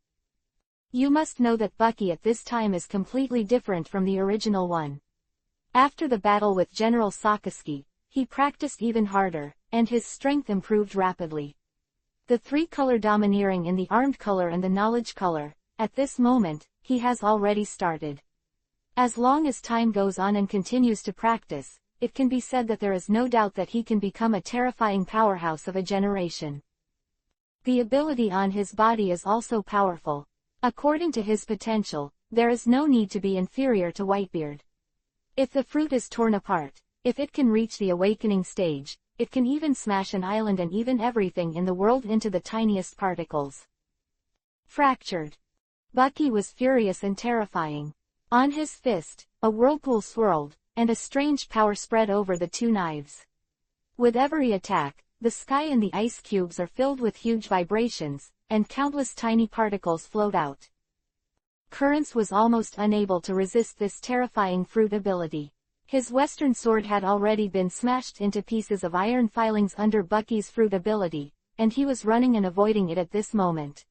You must know that Bucky at this time is completely different from the original one. After the battle with General Sakaski, he practiced even harder, and his strength improved rapidly. The three-color domineering in the armed color and the knowledge color, at this moment, he has already started. As long as time goes on and continues to practice, it can be said that there is no doubt that he can become a terrifying powerhouse of a generation. The ability on his body is also powerful. According to his potential, there is no need to be inferior to Whitebeard. If the fruit is torn apart, if it can reach the awakening stage, it can even smash an island and even everything in the world into the tiniest particles. Fractured. Bucky was furious and terrifying. On his fist, a whirlpool swirled, and a strange power spread over the two knives. With every attack, the sky and the ice cubes are filled with huge vibrations, and countless tiny particles float out. Currents was almost unable to resist this terrifying fruit ability. His western sword had already been smashed into pieces of iron filings under Bucky's fruit ability, and he was running and avoiding it at this moment.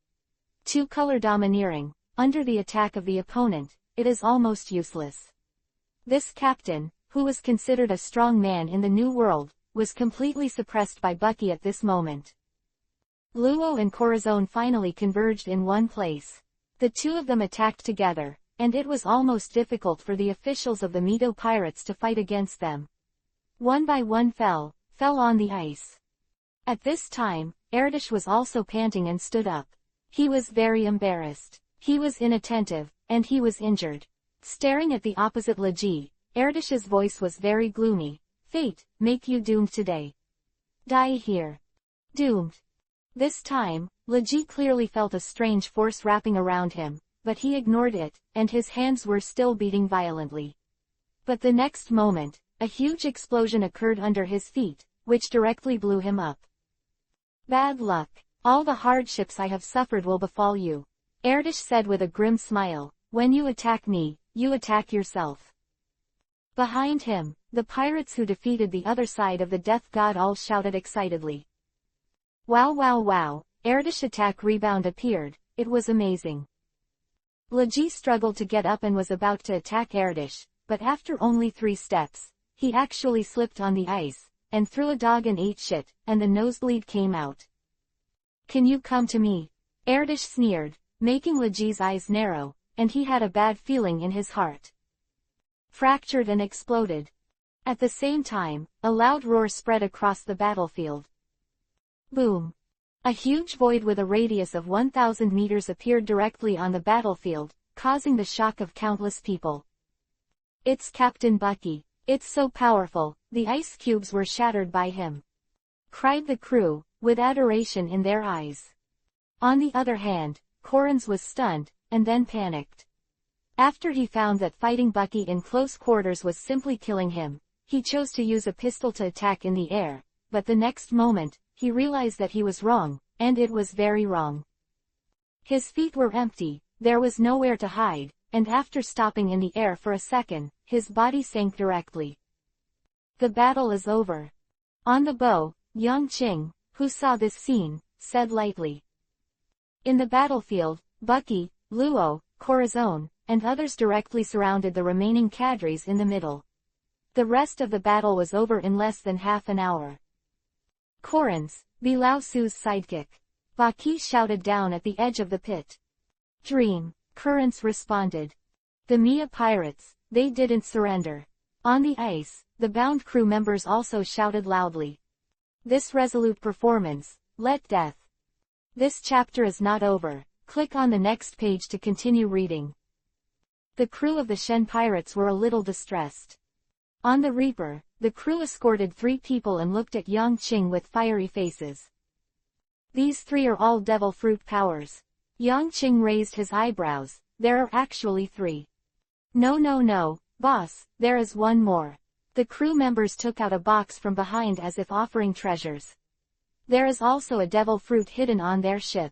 Two-color domineering, under the attack of the opponent, it is almost useless. This captain, who was considered a strong man in the New World, was completely suppressed by Bucky at this moment. Luo and Corazon finally converged in one place. The two of them attacked together, and it was almost difficult for the officials of the Mito pirates to fight against them. One by one fell on the ice. At this time, Erdish was also panting and stood up. He was very embarrassed. He was inattentive, and he was injured. Staring at the opposite Leji, Erdish's voice was very gloomy. Fate, make you doomed today. Die here. Doomed. This time, Leji clearly felt a strange force wrapping around him, but he ignored it, and his hands were still beating violently. But the next moment, a huge explosion occurred under his feet, which directly blew him up. Bad luck. All the hardships I have suffered will befall you. Erdish said with a grim smile, when you attack me, you attack yourself. Behind him, the pirates who defeated the other side of the death god all shouted excitedly. Wow wow wow, Erdish attack rebound appeared, it was amazing. Leji struggled to get up and was about to attack Erdish, but after only 3 steps, he actually slipped on the ice, and threw a dog and ate shit, and the nosebleed came out. Can you come to me? Erdish sneered, making Leji's eyes narrow, and he had a bad feeling in his heart. Fractured and exploded. At the same time, a loud roar spread across the battlefield. Boom. A huge void with a radius of 1,000 meters appeared directly on the battlefield, causing the shock of countless people. It's Captain Bucky. It's so powerful, the ice cubes were shattered by him. Cried the crew, with adoration in their eyes. On the other hand, Corins was stunned, and then panicked. After he found that fighting Bucky in close quarters was simply killing him, he chose to use a pistol to attack in the air, but the next moment, he realized that he was wrong, and it was very wrong. His feet were empty, there was nowhere to hide, and after stopping in the air for a second, his body sank directly. The battle is over. On the bow, Yang Qing, who saw this scene, said lightly. In the battlefield, Bucky, Luo, Corazon, and others directly surrounded the remaining cadres in the middle. The rest of the battle was over in less than half an hour. Corins, Bilao Su's sidekick. Baki shouted down at the edge of the pit. Dream, Currents responded. The Mia pirates, they didn't surrender. On the ice, the bound crew members also shouted loudly. This resolute performance, let death. This chapter is not over. Click on the next page to continue reading. The crew of the Shen pirates were a little distressed. On the Reaper, the crew escorted 3 people and looked at Yang Qing with fiery faces. These 3 are all devil fruit powers. Yang Qing raised his eyebrows. There are actually 3. No, boss, there is one more. The crew members took out a box from behind as if offering treasures. There is also a devil fruit hidden on their ship.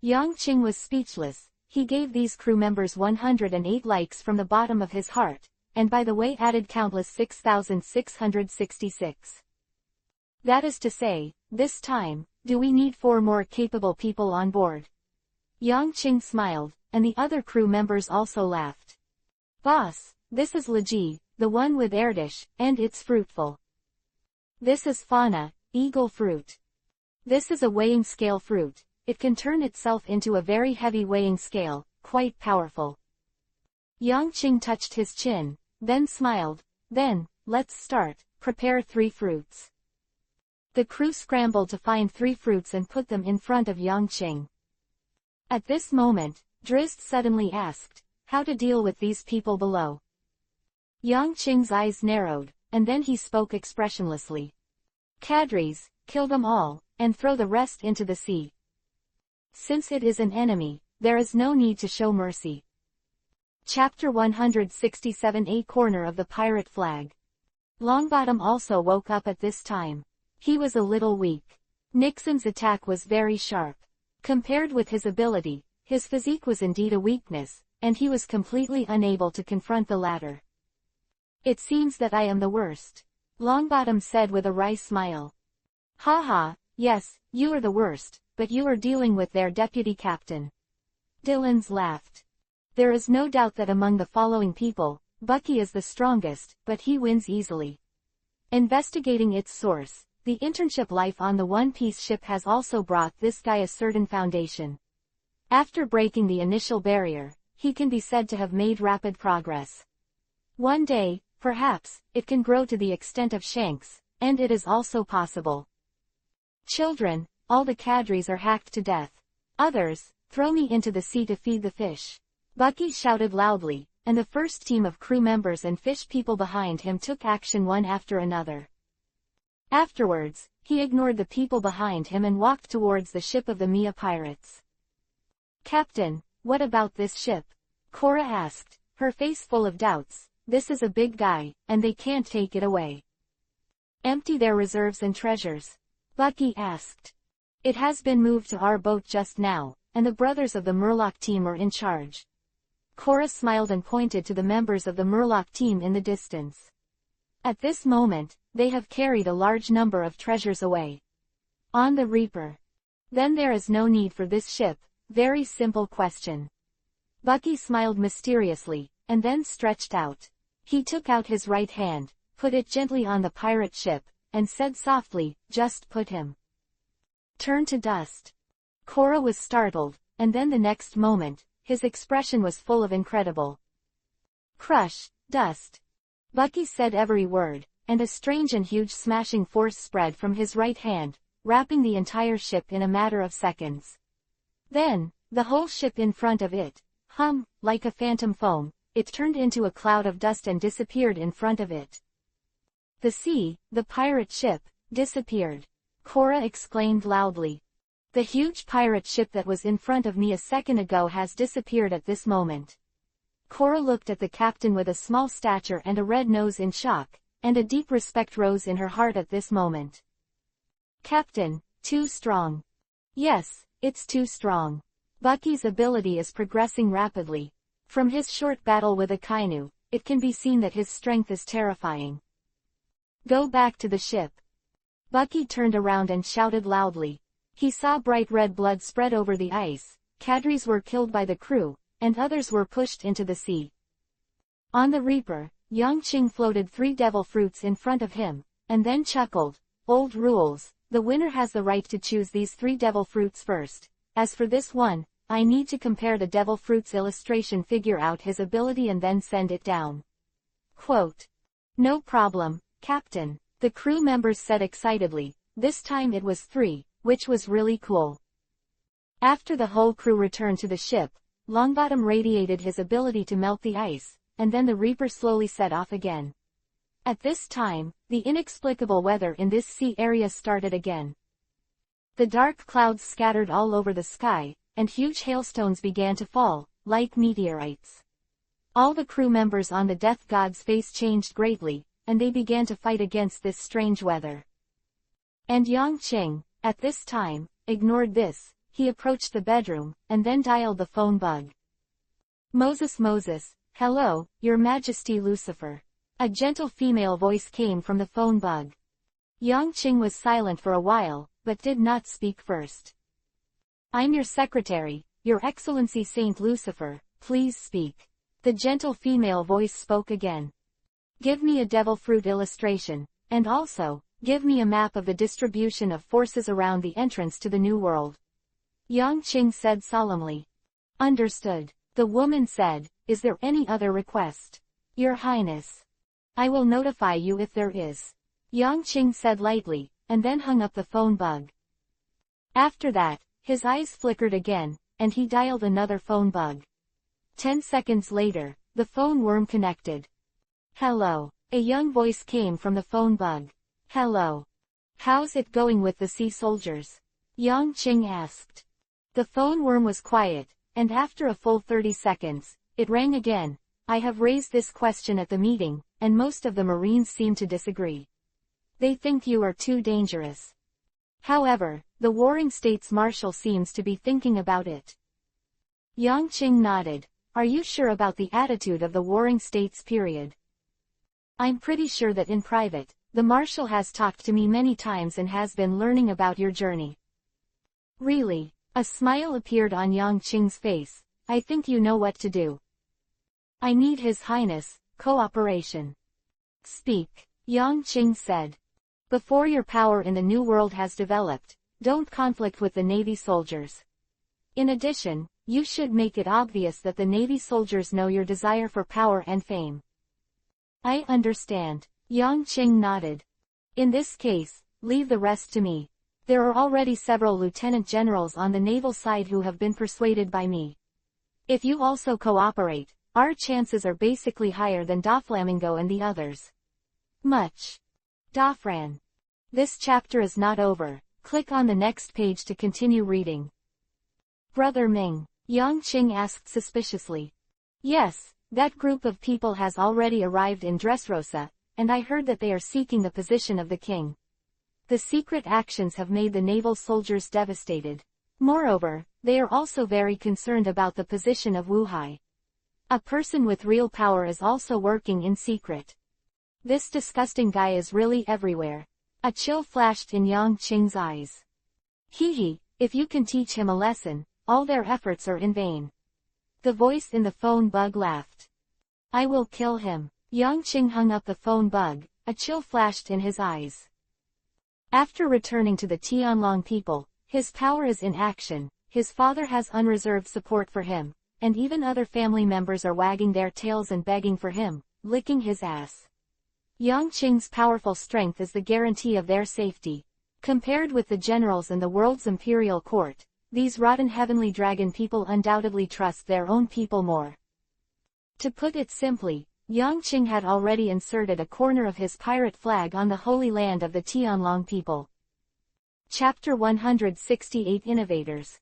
Yang Qing was speechless. He gave these crew members 108 likes from the bottom of his heart, and by the way added countless 6,666. That is to say, this time, do we need 4 more capable people on board? Yang Qing smiled, and the other crew members also laughed. "Boss, this is Laji, the one with Erdish, and it's fruitful. This is Fauna, eagle fruit. This is a weighing scale fruit. It can turn itself into a very heavy weighing scale, quite powerful." Yang Qing touched his chin, then smiled. "Then, let's start. Prepare 3 fruits." The crew scrambled to find 3 fruits and put them in front of Yang Qing. At this moment, Drizzt suddenly asked, "How to deal with these people below?" Yang Qing's eyes narrowed, and then he spoke expressionlessly. "Cadres, kill them all, and throw the rest into the sea. Since it is an enemy, there is no need to show mercy." Chapter 167. A corner of the pirate flag. Longbottom also woke up at this time. He was a little weak. Nixon's attack was very sharp. Compared with his ability, his physique was indeed a weakness, and he was completely unable to confront the latter. "It seems that I am the worst," Longbottom said with a wry smile. "Ha ha, yes, you are the worst, but you are dealing with their deputy captain." Dillons laughed. "There is no doubt that among the following people, Bucky is the strongest, but he wins easily." Investigating its source, the internship life on the One Piece ship has also brought this guy a certain foundation. After breaking the initial barrier, he can be said to have made rapid progress. One day, perhaps, it can grow to the extent of Shanks, and it is also possible. "Children, all the cadres are hacked to death. Others, throw me into the sea to feed the fish." Bucky shouted loudly, and the first team of crew members and fish people behind him took action one after another. Afterwards, he ignored the people behind him and walked towards the ship of the Mia pirates. "Captain, what about this ship?" Korra asked, her face full of doubts. "This is a big guy, and they can't take it away." "Empty their reserves and treasures?" Bucky asked. "It has been moved to our boat just now, and the brothers of the Murloc team are in charge." Korra smiled and pointed to the members of the Murloc team in the distance. "At this moment, they have carried a large number of treasures away. On the Reaper. Then there is no need for this ship." Very simple question. Bucky smiled mysteriously, and then stretched out. He took out his right hand, put it gently on the pirate ship, and said softly, "Just put him. Turn to dust." Korra was startled, and then the next moment, his expression was full of incredible. "Crush, dust." Bucky said every word, and a strange and huge smashing force spread from his right hand, wrapping the entire ship in a matter of seconds. Then, the whole ship in front of it, like a phantom foam, it turned into a cloud of dust and disappeared in front of it. The sea, the pirate ship, disappeared. Korra exclaimed loudly. "The huge pirate ship that was in front of me a second ago has disappeared at this moment." Korra looked at the captain with a small stature and a red nose in shock, and a deep respect rose in her heart at this moment. "Captain, too strong." "Yes, it's too strong. Bucky's ability is progressing rapidly. From his short battle with Akainu, it can be seen that his strength is terrifying. Go back to the ship." Bucky turned around and shouted loudly. He saw bright red blood spread over the ice, cadres were killed by the crew, and others were pushed into the sea. On the Reaper, Yang Qing floated 3 devil fruits in front of him, and then chuckled. "Old rules, the winner has the right to choose these 3 devil fruits first. As for this one, I need to compare the devil fruits illustration, figure out his ability and then send it down." Quote. "No problem, Captain," the crew members said excitedly. This time it was 3, which was really cool. After the whole crew returned to the ship, Longbottom radiated his ability to melt the ice, and then the Reaper slowly set off again. At this time, the inexplicable weather in this sea area started again. The dark clouds scattered all over the sky, and huge hailstones began to fall, like meteorites. All the crew members on the Death God's face changed greatly, and they began to fight against this strange weather. And Yang Qing, at this time, ignored this. He approached the bedroom, and then dialed the phone bug. "Moses, Moses, hello, Your Majesty Lucifer." A gentle female voice came from the phone bug. Yang Qing was silent for a while, but did not speak first. "I'm your secretary, Your Excellency Saint Lucifer, please speak. The gentle female voice spoke again. Give me a devil fruit illustration, and also, give me a map of the distribution of forces around the entrance to the New World. Yang Qing said solemnly. Understood. The woman said, is there any other request? Your Highness. I will notify you if there is. Yang Qing said lightly, and then hung up the phone bug. After that, his eyes flickered again, and he dialed another phone bug. 10 seconds later, the phone worm connected. Hello. A young voice came from the phone bug. Hello. How's it going with the sea soldiers? Yang Qing asked. The phone worm was quiet, and after a full 30 seconds, it rang again. I have raised this question at the meeting, and most of the Marines seem to disagree. They think you are too dangerous. However, the Warring States Marshal seems to be thinking about it. Yang Qing nodded. Are you sure about the attitude of the Warring States period? I'm pretty sure that in private, the Marshal has talked to me many times and has been learning about your journey. Really? A smile appeared on Yang Qing's face. I think you know what to do. I need His Highness, cooperation. Speak, Yang Qing said. Before your power in the New World has developed, don't conflict with the Navy soldiers. In addition, you should make it obvious that the Navy soldiers know your desire for power and fame. I understand. Yang Qing nodded. In this case, leave the rest to me. There are already several lieutenant generals on the naval side who have been persuaded by me. If you also cooperate, our chances are basically higher than Doflamingo and the others. Much. Dofran. This chapter is not over. Click on the next page to continue reading. Brother Ming, Yang Qing asked suspiciously. Yes, that group of people has already arrived in Dressrosa, and I heard that they are seeking the position of the king. The secret actions have made the naval soldiers devastated. Moreover, they are also very concerned about the position of Wuhai. A person with real power is also working in secret. This disgusting guy is really everywhere. A chill flashed in Yang Qing's eyes. Hee, if you can teach him a lesson, all their efforts are in vain. The voice in the phone bug laughed. I will kill him. Yang Qing hung up the phone bug, a chill flashed in his eyes. After returning to the Tianlong people, his power is in action, his father has unreserved support for him, and even other family members are wagging their tails and begging for him, licking his ass. Yang Qing's powerful strength is the guarantee of their safety. Compared with the generals in the world's imperial court, these rotten heavenly dragon people undoubtedly trust their own people more. To put it simply, Yang Qing had already inserted a corner of his pirate flag on the holy land of the Tianlong people. Chapter 168 Innovators.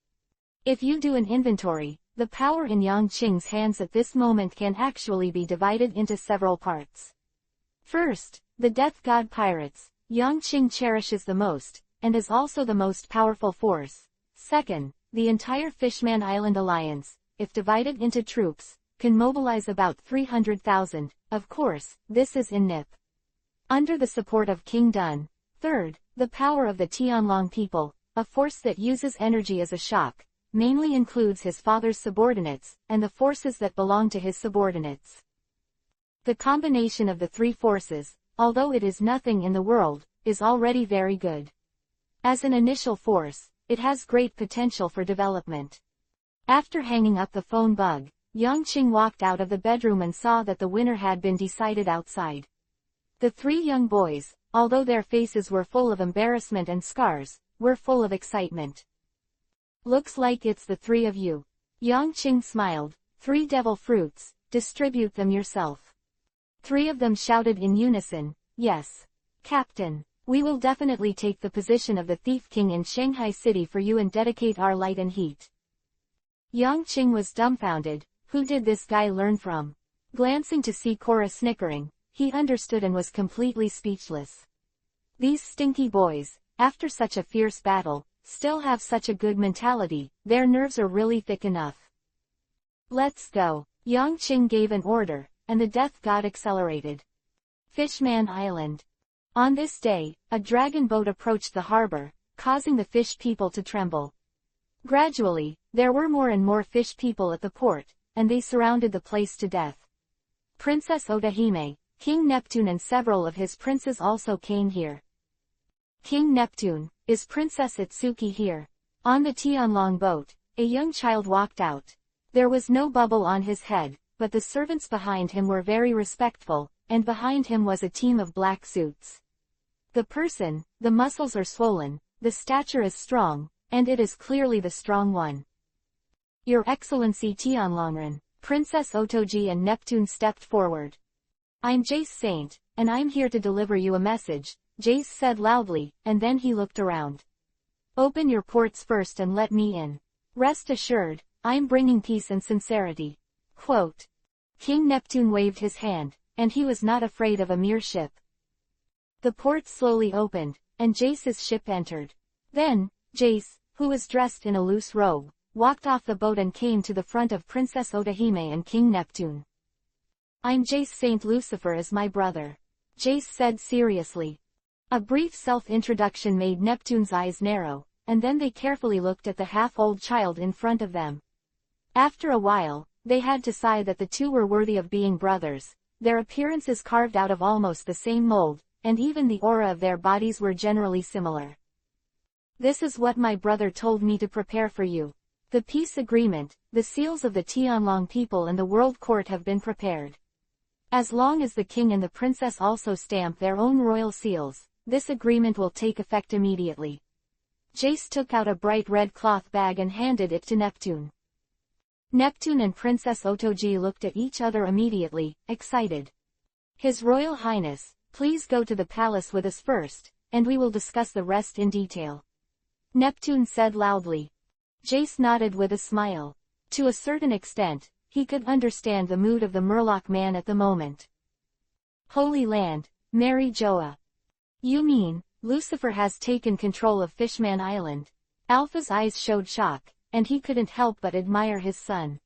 If you do an inventory, the power in Yang Qing's hands at this moment can actually be divided into several parts. First, the Death God Pirates, Yang Qing cherishes the most, and is also the most powerful force. Second, the entire Fishman Island Alliance, if divided into troops, can mobilize about 300,000, of course, this is in NIP. Under the support of King Dun. Third, the power of the Tianlong people, a force that uses energy as a shock, mainly includes his father's subordinates, and the forces that belong to his subordinates. The combination of the three forces, although it is nothing in the world, is already very good. As an initial force, it has great potential for development. After hanging up the phone bug, Yang Qing walked out of the bedroom and saw that the winner had been decided outside. The three young boys, although their faces were full of embarrassment and scars, were full of excitement. Looks like it's the three of you. Yang Qing smiled. 3 devil fruits, distribute them yourself. 3 of them shouted in unison, yes. Captain, we will definitely take the position of the Thief King in Shanghai City for you and dedicate our light and heat. Yang Qing was dumbfounded. Who did this guy learn from? Glancing to see Cora snickering, he understood and was completely speechless. These stinky boys, after such a fierce battle, still have such a good mentality, their nerves are really thick enough. Let's go. Yang Qing gave an order, and the death god accelerated. Fishman Island. On this day, a dragon boat approached the harbor, causing the fish people to tremble. Gradually, There were more and more fish people at the port, and they surrounded the place to death. Princess Otahime, King Neptune and several of his princes also came here. King Neptune, is Princess Itsuki here? On the Tianlong boat, a young child walked out. There was no bubble on his head, but the servants behind him were very respectful, and behind him was a team of black suits. The muscles are swollen, the stature is strong, and it is clearly the strong one. Your Excellency Tianlongren, Princess Otoji and Neptune stepped forward. I'm Jace Saint, and I'm here to deliver you a message, Jace said loudly, and then he looked around. Open your ports first and let me in. Rest assured, I'm bringing peace and sincerity. Quote. King Neptune waved his hand, and he was not afraid of a mere ship. The ports slowly opened, and Jace's ship entered. Then, Jace, who was dressed in a loose robe, walked off the boat and came to the front of Princess Otahime and King Neptune. I'm Jace Saint Lucifer is my brother. Jace said seriously. A brief self-introduction made Neptune's eyes narrow, and then they carefully looked at the half-old child in front of them. After a while, they had to sigh that the two were worthy of being brothers. Their appearances carved out of almost the same mold, and even the aura of their bodies were generally similar. This is what my brother told me to prepare for you. The peace agreement, the seals of the Tianlong people and the world court have been prepared. As long as the king and the princess also stamp their own royal seals, this agreement will take effect immediately. Jace took out a bright red cloth bag and handed it to Neptune. Neptune and Princess Otoji looked at each other immediately, excited. His Royal Highness, please go to the palace with us first, and we will discuss the rest in detail. Neptune said loudly. Jace nodded with a smile. To a certain extent, he could understand the mood of the Murloc man at the moment. Holy Land, Mary Joa. You mean, Lucifer has taken control of Fishman Island? Alpha's eyes showed shock, and he couldn't help but admire his son.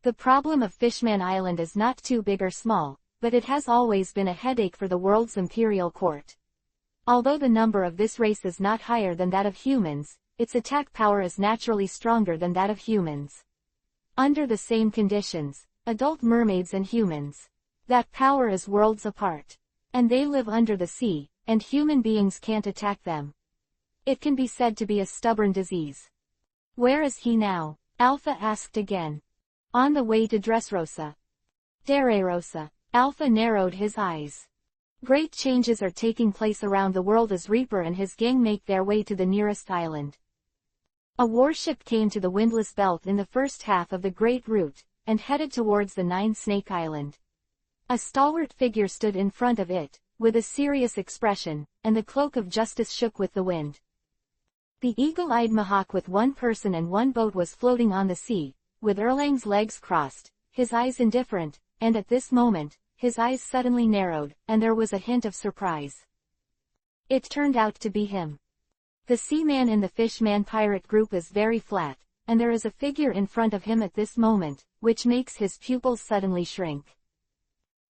The problem of Fishman Island is not too big or small, but it has always been a headache for the world's imperial court. Although the number of this race is not higher than that of humans, its attack power is naturally stronger than that of humans. Under the same conditions, adult mermaids and humans. That power is worlds apart. And they live under the sea, and human beings can't attack them. It can be said to be a stubborn disease. Where is he now? Alpha asked again. On the way to Dressrosa. Dressrosa. Alpha narrowed his eyes. Great changes are taking place around the world as Reaper and his gang make their way to the nearest island. A warship came to the Windless Belt in the first half of the Great Route, and headed towards the Nine-Snake Island. A stalwart figure stood in front of it, with a serious expression, and the cloak of justice shook with the wind. The eagle-eyed Mohawk with one person and one boat was floating on the sea, with Erlang's legs crossed, his eyes indifferent, and at this moment, his eyes suddenly narrowed, and there was a hint of surprise. It turned out to be him. The seaman in the Fishman pirate group is very flat, and there is a figure in front of him at this moment, which makes his pupils suddenly shrink.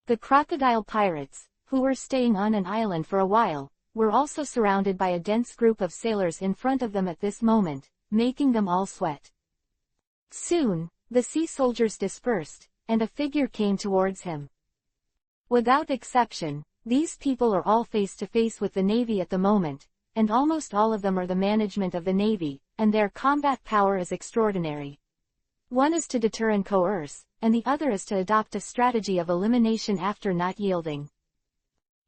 The crocodile pirates, who were staying on an island for a while, were also surrounded by a dense group of sailors in front of them at this moment, making them all sweat. Soon, the sea soldiers dispersed, and a figure came towards him. Without exception, these people are all face to face with the Navy at the moment, and almost all of them are the management of the Navy, and their combat power is extraordinary. One is to deter and coerce, and the other is to adopt a strategy of elimination after not yielding.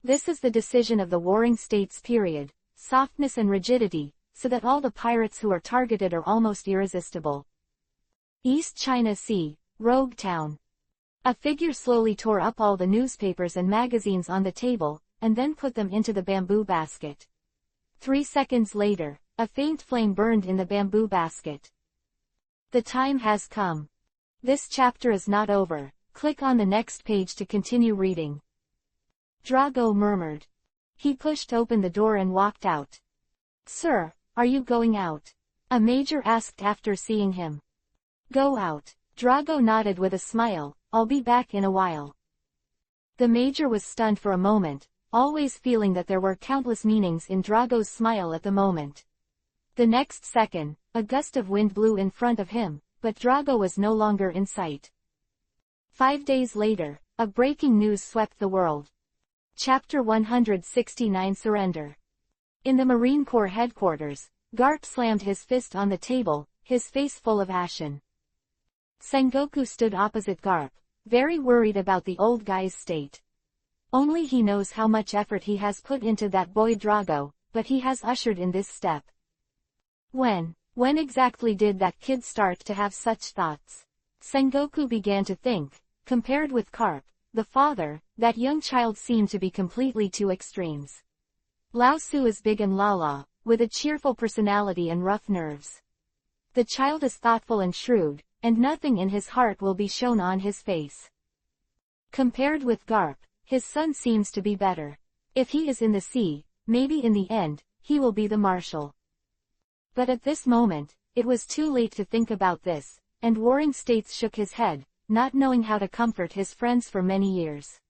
This is the decision of the Warring States period, softness and rigidity, so that all the pirates who are targeted are almost irresistible. East China Sea, Rogue Town. A figure slowly tore up all the newspapers and magazines on the table, and then put them into the bamboo basket. 3 seconds later, a faint flame burned in the bamboo basket. The time has come. This chapter is not over. Click on the next page to continue reading. Drago murmured. He pushed open the door and walked out. Sir, are you going out? A major asked after seeing him. Go out. Drago nodded with a smile. I'll be back in a while. The major was stunned for a moment, always feeling that there were countless meanings in Drago's smile at the moment. The next second, a gust of wind blew in front of him, but Drago was no longer in sight. 5 days later, a breaking news swept the world. Chapter 169 Surrender. In the Marine Corps headquarters, Garp slammed his fist on the table, his face full of ashen. Sengoku stood opposite Garp, very worried about the old guy's state. Only he knows how much effort he has put into that boy Drago, but he has ushered in this step. When exactly did that kid start to have such thoughts? Sengoku began to think. Compared with Garp, the father, that young child seemed to be completely two extremes. Lao Su is big and la-la, with a cheerful personality and rough nerves. The child is thoughtful and shrewd, and nothing in his heart will be shown on his face. Compared with Garp, his son seems to be better. If he is in the sea, maybe in the end, he will be the marshal. But at this moment, it was too late to think about this, and Warring States shook his head, not knowing how to comfort his friends for many years.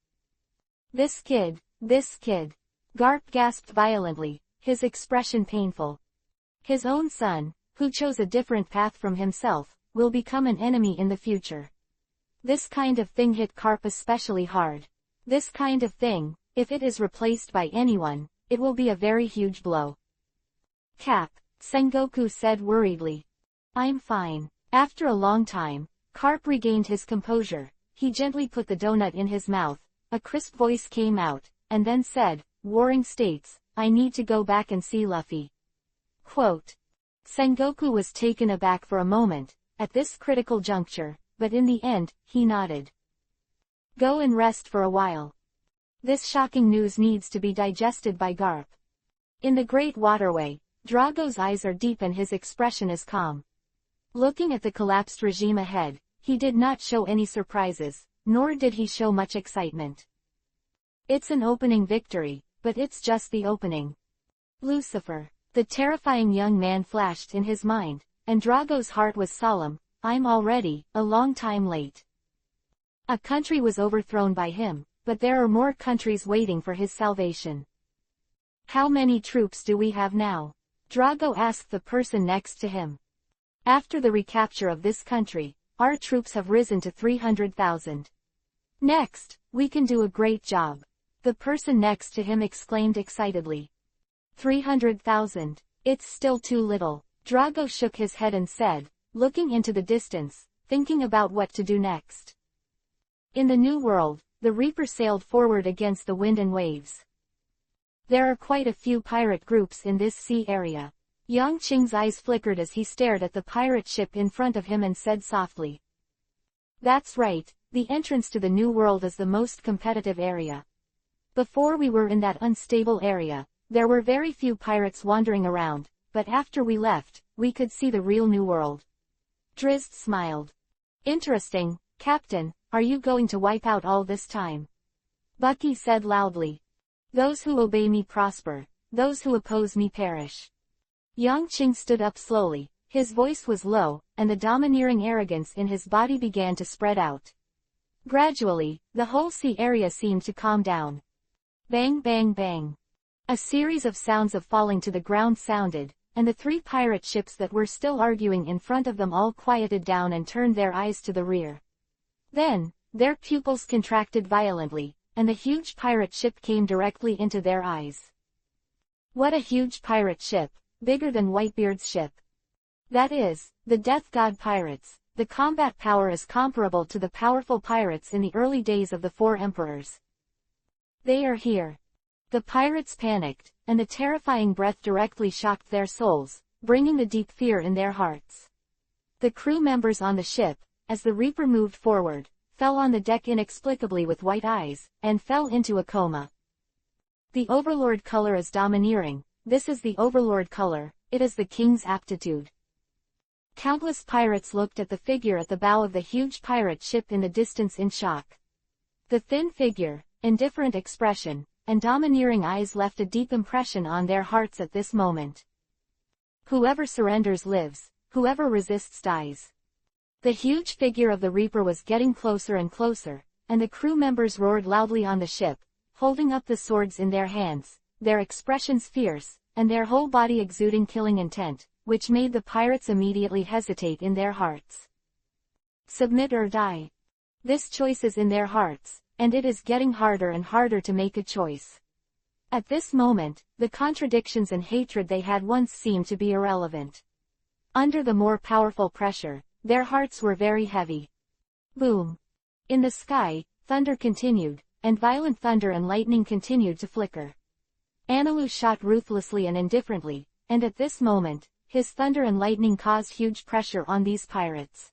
This kid. Garp gasped violently, his expression painful. His own son, who chose a different path from himself, will become an enemy in the future. This kind of thing hit Garp especially hard. This kind of thing, if it is replaced by anyone, it will be a very huge blow. Cap, Sengoku said worriedly. I'm fine. After a long time, Garp regained his composure. He gently put the donut in his mouth, a crisp voice came out, and then said, Warring States, I need to go back and see Luffy. Quote. Sengoku was taken aback for a moment, at this critical juncture, but in the end, he nodded. Go and rest for a while. This shocking news needs to be digested by Garp. In the Great Waterway, Drago's eyes are deep and his expression is calm. Looking at the collapsed regime ahead, he did not show any surprises, nor did he show much excitement. It's an opening victory, but it's just the opening. Lucifer, the terrifying young man flashed in his mind, and Drago's heart was solemn. I'm already a long time late. A country was overthrown by him, but there are more countries waiting for his salvation. How many troops do we have now? Drago asked the person next to him. After the recapture of this country, our troops have risen to 300,000. Next, we can do a great job. The person next to him exclaimed excitedly. 300,000. It's still too little. Drago shook his head and said, looking into the distance, thinking about what to do next. In the New World, the Reaper sailed forward against the wind and waves. There are quite a few pirate groups in this sea area. Yang Qing's eyes flickered as he stared at the pirate ship in front of him and said softly. That's right, the entrance to the New World is the most competitive area. Before we were in that unstable area, there were very few pirates wandering around, but after we left, we could see the real New World. Drizzt smiled. Interesting, Captain, are you going to wipe out all this time? Bucky said loudly. Those who obey me prosper, those who oppose me perish. Yang Qing stood up slowly, his voice was low, and the domineering arrogance in his body began to spread out. Gradually, the whole sea area seemed to calm down. Bang bang bang. A series of sounds of falling to the ground sounded, and the 3 pirate ships that were still arguing in front of them all quieted down and turned their eyes to the rear. Then, their pupils contracted violently, and the huge pirate ship came directly into their eyes. What a huge pirate ship, bigger than Whitebeard's ship. That is, the Death God pirates. The combat power is comparable to the powerful pirates in the early days of the 4 emperors. They are here. The pirates panicked, and the terrifying breath directly shocked their souls, bringing the deep fear in their hearts. The crew members on the ship, as the Reaper moved forward, fell on the deck inexplicably with white eyes, and fell into a coma. The Overlord color is domineering. This is the Overlord color, it is the king's aptitude. Countless pirates looked at the figure at the bow of the huge pirate ship in the distance in shock. The thin figure, indifferent expression, and domineering eyes left a deep impression on their hearts at this moment. Whoever surrenders lives, whoever resists dies. The huge figure of the Reaper was getting closer and closer, and the crew members roared loudly on the ship, holding up the swords in their hands, their expressions fierce, and their whole body exuding killing intent, which made the pirates immediately hesitate in their hearts. Submit or die. This choice is in their hearts, and it is getting harder and harder to make a choice. At this moment, the contradictions and hatred they had once seemed to be irrelevant. Under the more powerful pressure, their hearts were very heavy. Boom! In the sky, thunder continued, and violent thunder and lightning continued to flicker. Anilu shot ruthlessly and indifferently, and at this moment, his thunder and lightning caused huge pressure on these pirates.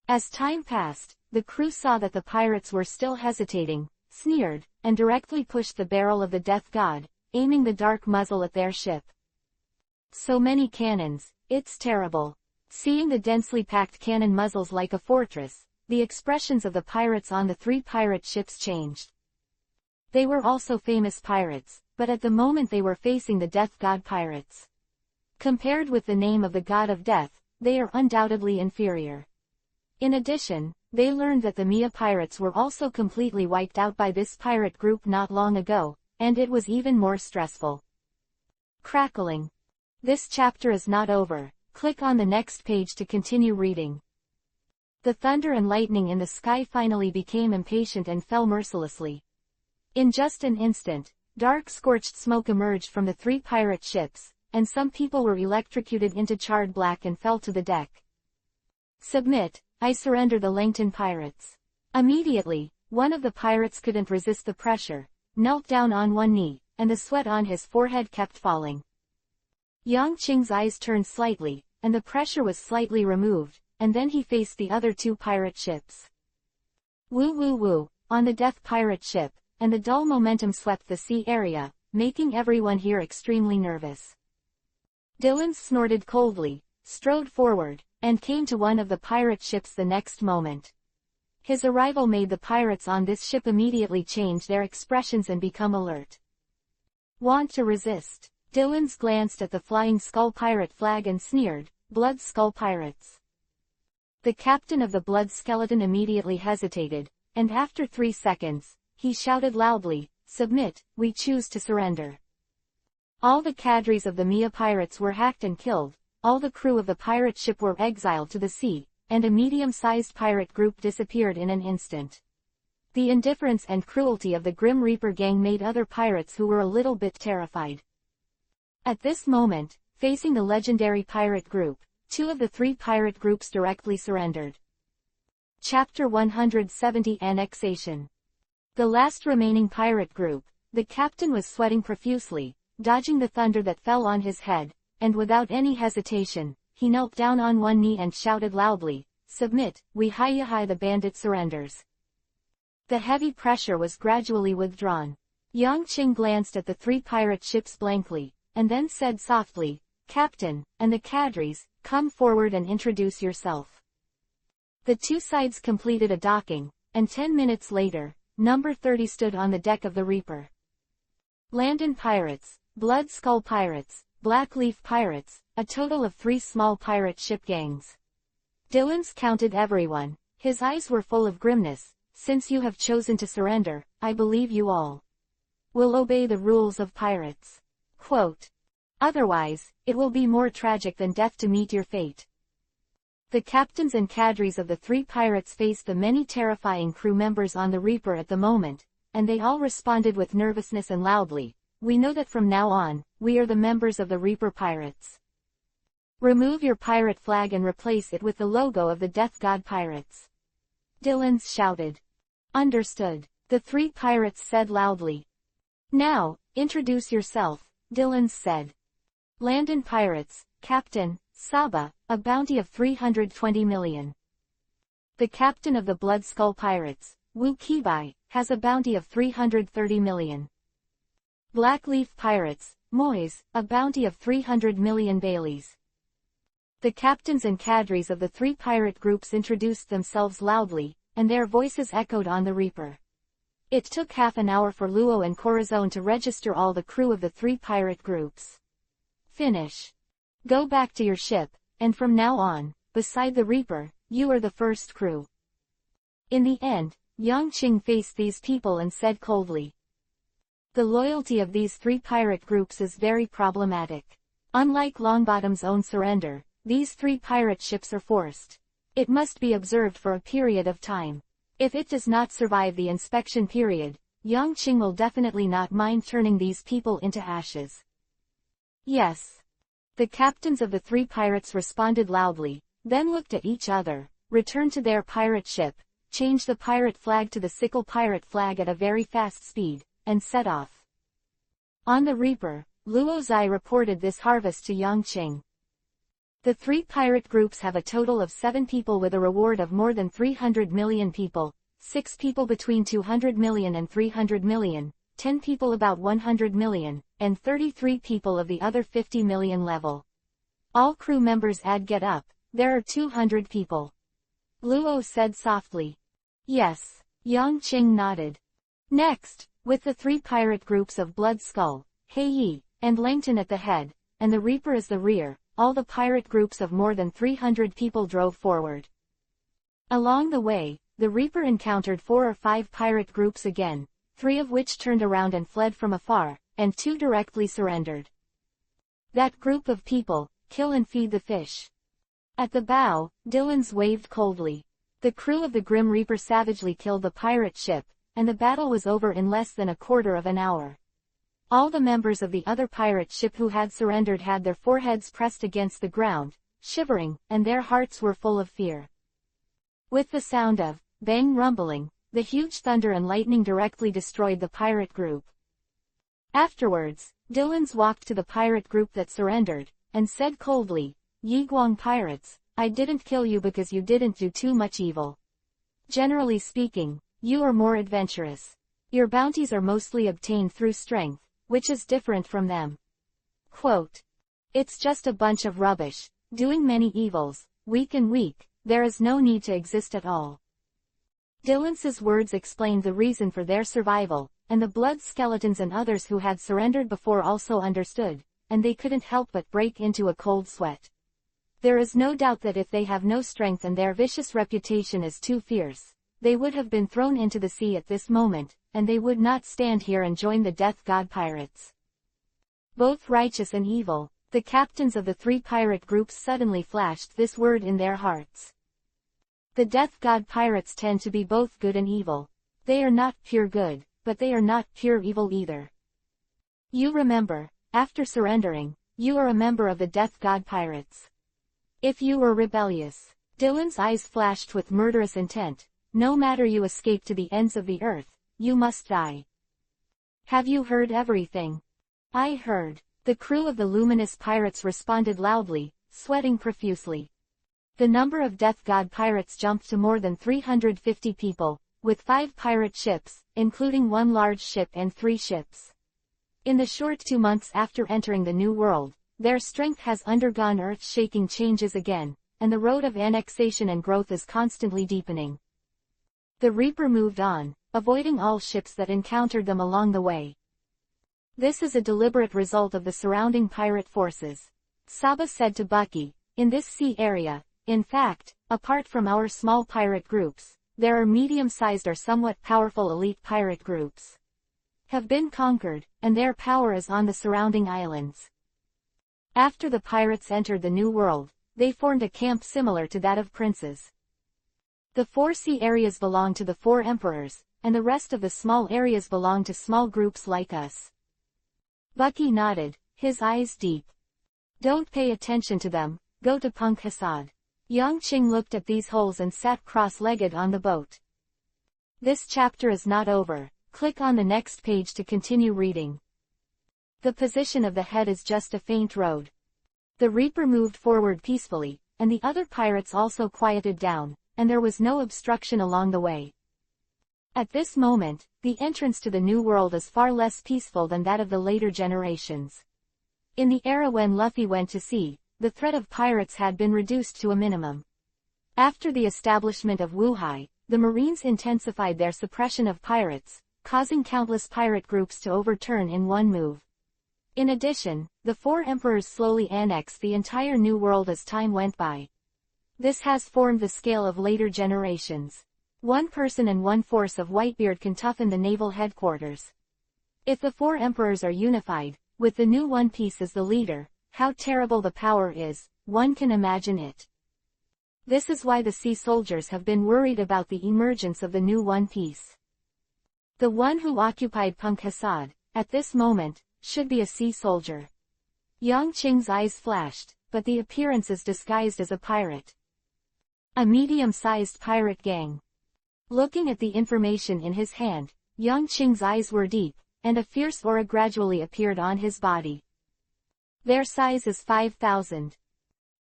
As time passed, the crew saw that the pirates were still hesitating, sneered, and directly pushed the barrel of the death god, aiming the dark muzzle at their ship. So many cannons, it's terrible. Seeing the densely packed cannon muzzles like a fortress, the expressions of the pirates on the 3 pirate ships changed. They were also famous pirates, but at the moment they were facing the death god pirates. Compared with the name of the god of death, they are undoubtedly inferior. In addition, they learned that the Mia pirates were also completely wiped out by this pirate group not long ago, and it was even more stressful. Crackling. This chapter is not over. Click on the next page to continue reading. The thunder and lightning in the sky finally became impatient and fell mercilessly. In just an instant, dark scorched smoke emerged from the 3 pirate ships, and some people were electrocuted into charred black and fell to the deck. Submit, I surrender the Langton pirates. Immediately, one of the pirates couldn't resist the pressure, knelt down on one knee, and the sweat on his forehead kept falling. Yang Qing's eyes turned slightly, and the pressure was slightly removed, and then he faced the other 2 pirate ships. Woo woo woo, on the death pirate ship, and the dull momentum swept the sea area, making everyone here extremely nervous. Dylan snorted coldly, strode forward, and came to one of the pirate ships the next moment. His arrival made the pirates on this ship immediately change their expressions and become alert. Want to resist? Dylan's glanced at the flying skull pirate flag and sneered, Blood Skull Pirates. The captain of the Blood Skeleton immediately hesitated, and after 3 seconds, he shouted loudly, Submit, we choose to surrender. All the cadres of the Mia pirates were hacked and killed, all the crew of the pirate ship were exiled to the sea, and a medium-sized pirate group disappeared in an instant. The indifference and cruelty of the Grim Reaper gang made other pirates who were a little bit terrified. At this moment, facing the legendary pirate group, 2 of the 3 pirate groups directly surrendered. Chapter 170 Annexation. The last remaining pirate group, the captain was sweating profusely, dodging the thunder that fell on his head, and without any hesitation, he knelt down on one knee and shouted loudly, Submit, we hi the bandit surrenders. The heavy pressure was gradually withdrawn. Yang Qing glanced at the 3 pirate ships blankly, and then said softly, Captain, and the cadres, come forward and introduce yourself. The 2 sides completed a docking, and 10 minutes later, number 30 stood on the deck of the Reaper. Landon Pirates, Blood Skull Pirates, Black Leaf Pirates, a total of 3 small pirate ship gangs. Dylan's counted everyone. His eyes were full of grimness. Since you have chosen to surrender, I believe you all will obey the rules of pirates. Quote. Otherwise, it will be more tragic than death to meet your fate. The captains and cadres of the 3 pirates faced the many terrifying crew members on the Reaper at the moment, and they all responded with nervousness and loudly, We know that from now on, we are the members of the Reaper Pirates. Remove your pirate flag and replace it with the logo of the Death God Pirates. Dylan's shouted. Understood. The 3 pirates said loudly. Now, introduce yourself, Dylan's said. Landon Pirates, Captain, Saba, a bounty of 320 million. The captain of the Blood Skull Pirates, Wu Kibai, has a bounty of 330 million. Blackleaf Pirates, Moise, a bounty of 300 million Baileys. The captains and cadres of the 3 pirate groups introduced themselves loudly, and their voices echoed on the Reaper. It took half an hour for Luo and Corazon to register all the crew of the 3 pirate groups. Finish. Go back to your ship, and from now on, beside the Reaper, you are the first crew. In the end, Yang Qing faced these people and said coldly. The loyalty of these 3 pirate groups is very problematic. Unlike Longbottom's own surrender, these 3 pirate ships are forced. It must be observed for a period of time. If it does not survive the inspection period, Yongqing will definitely not mind turning these people into ashes. Yes. The captains of the 3 pirates responded loudly, then looked at each other, returned to their pirate ship, changed the pirate flag to the sickle pirate flag at a very fast speed, and set off. On the Reaper, Luo Zai reported this harvest to Yongqing. The 3 pirate groups have a total of 7 people with a reward of more than 300 million people, 6 people between 200 million and 300 million, 10 people about 100 million, and 33 people of the other 50 million level. All crew members get up, there are 200 people. Luo said softly. Yes. Yongqing nodded. Next, with the 3 pirate groups of Blood Skull, Heiyi, and Langton at the head, and the Reaper as the rear, all the pirate groups of more than 300 people drove forward. Along the way, the Reaper encountered 4 or 5 pirate groups again, 3 of which turned around and fled from afar, and 2 directly surrendered. That group of people, kill and feed the fish. At the bow, Dillons waved coldly. The crew of the Grim Reaper savagely killed the pirate ship, and the battle was over in less than a quarter of an hour. All the members of the other pirate ship who had surrendered had their foreheads pressed against the ground, shivering, and their hearts were full of fear. With the sound of bang rumbling, the huge thunder and lightning directly destroyed the pirate group. Afterwards, Dillons walked to the pirate group that surrendered, and said coldly, "Yiguang pirates, I didn't kill you because you didn't do too much evil. Generally speaking, you are more adventurous. Your bounties are mostly obtained through strength, which is different from them. Quote, it's just a bunch of rubbish, doing many evils, weak and weak, there is no need to exist at all." Dillons's words explained the reason for their survival, and the blood skeletons and others who had surrendered before also understood, and they couldn't help but break into a cold sweat. There is no doubt that if they have no strength and their vicious reputation is too fierce, they would have been thrown into the sea at this moment, and they would not stand here and join the Death God pirates. Both righteous and evil, the captains of the 3 pirate groups suddenly flashed this word in their hearts. The Death God pirates tend to be both good and evil. They are not pure good, but they are not pure evil either. You remember, after surrendering, you are a member of the Death God pirates. If you were rebellious, Dillon's eyes flashed with murderous intent, no matter you escape to the ends of the earth, you must die. Have you heard everything? I heard. The crew of the luminous pirates responded loudly, sweating profusely. The number of Death God pirates jumped to more than 350 people, with 5 pirate ships, including 1 large ship and 3 ships. In the short 2 months after entering the New World, their strength has undergone earth-shaking changes again, and the road of annexation and growth is constantly deepening. The Reaper moved on, avoiding all ships that encountered them along the way. This is a deliberate result of the surrounding pirate forces. Saba said to Bucky, in this sea area, in fact, apart from our small pirate groups, there are medium-sized or somewhat powerful elite pirate groups. Have been conquered, and their power is on the surrounding islands. After the pirates entered the New World, they formed a camp similar to that of princes. The 4 sea areas belong to the 4 emperors, and the rest of the small areas belong to small groups like us. Bucky nodded, his eyes deep. Don't pay attention to them, go to Punk Hassad. Yongqing looked at these holes and sat cross-legged on the boat. This chapter is not over, click on the next page to continue reading. The position of the head is just a faint road. The Reaper moved forward peacefully, and the other pirates also quieted down, and there was no obstruction along the way. At this moment, the entrance to the New World is far less peaceful than that of the later generations. In the era when Luffy went to sea, the threat of pirates had been reduced to a minimum. After the establishment of Wuhai, the Marines intensified their suppression of pirates, causing countless pirate groups to overturn in one move. In addition, the 4 emperors slowly annexed the entire New World as time went by. This has formed the scale of later generations. 1 person and 1 force of Whitebeard can toughen the naval headquarters. If the 4 emperors are unified, with the new One Piece as the leader, how terrible the power is, one can imagine it. This is why the sea soldiers have been worried about the emergence of the new One Piece. The one who occupied Punk Hassad, at this moment, should be a sea soldier. Yang Qing's eyes flashed, but the appearance is disguised as a pirate. A medium-sized pirate gang. Looking at the information in his hand, Yang Qing's eyes were deep, and a fierce aura gradually appeared on his body. Their size is 5,000.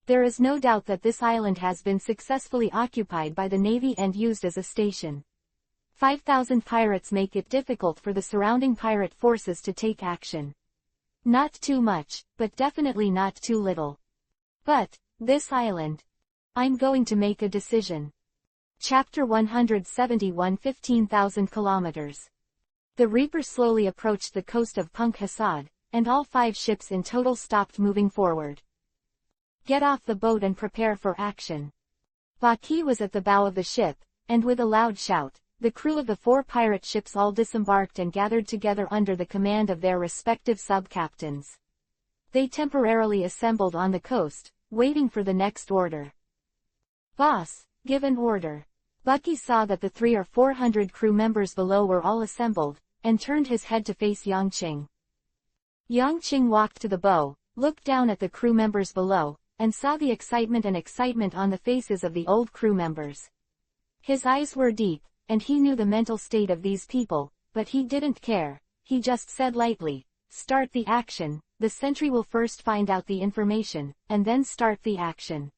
There is no doubt that this island has been successfully occupied by the Navy and used as a station. 5,000 pirates make it difficult for the surrounding pirate forces to take action. Not too much, but definitely not too little. But, this island. I'm going to make a decision. Chapter 171 15,000 kilometers. The Reaper slowly approached the coast of Punk Hassad, and all 5 ships in total stopped moving forward. Get off the boat and prepare for action. Baki was at the bow of the ship, and with a loud shout, the crew of the 4 pirate ships all disembarked and gathered together under the command of their respective sub-captains. They temporarily assembled on the coast, waiting for the next order. Boss, give an order. Bucky saw that the 300 or 400 crew members below were all assembled, and turned his head to face Yang Qing. Yang Qing walked to the bow, looked down at the crew members below, and saw the excitement on the faces of the old crew members. His eyes were deep, and he knew the mental state of these people, but he didn't care. He just said lightly, "Start the action. The sentry will first find out the information, and then start the action.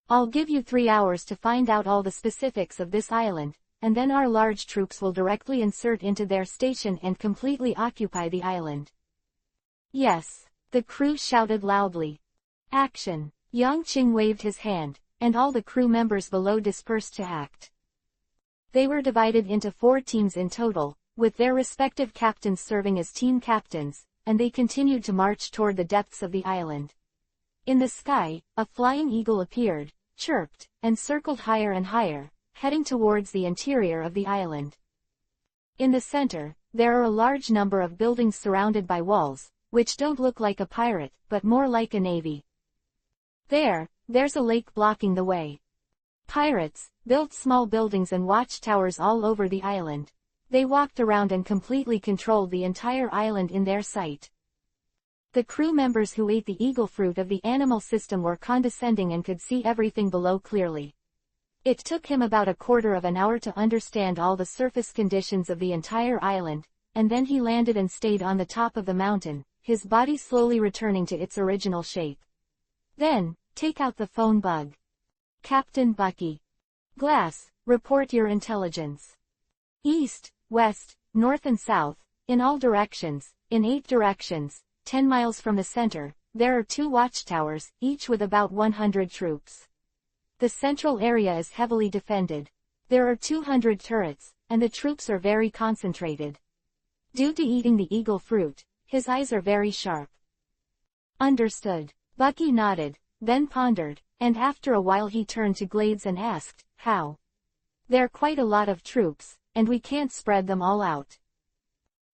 I'll give you 3 hours to find out all the specifics of this island, and then our large troops will directly insert into their station and completely occupy the island." "Yes," the crew shouted loudly. "Action!" Yang Qing waved his hand, and all the crew members below dispersed to act. They were divided into 4 teams in total, with their respective captains serving as team captains, and they continued to march toward the depths of the island. In the sky, a flying eagle appeared, chirped, and circled higher and higher, heading towards the interior of the island. In the center, there are a large number of buildings surrounded by walls, which don't look like a pirate, but more like a navy. There's a lake blocking the way. Pirates built small buildings and watchtowers all over the island. They walked around and completely controlled the entire island in their sight. The crew members who ate the eagle fruit of the animal system were condescending and could see everything below clearly. It took him about a quarter of an hour to understand all the surface conditions of the entire island, and then he landed and stayed on the top of the mountain, his body slowly returning to its original shape. Then, take out the phone bug. Captain Bucky. Glass, report your intelligence. East, west, north and south, in all directions, in 8 directions, 10 miles from the center, there are 2 watchtowers, each with about 100 troops. The central area is heavily defended. There are 200 turrets, and the troops are very concentrated. Due to eating the eagle fruit, his eyes are very sharp. Understood. Bucky nodded, then pondered, and after a while he turned to Glades and asked, "How?" "They're quite a lot of troops, and we can't spread them all out.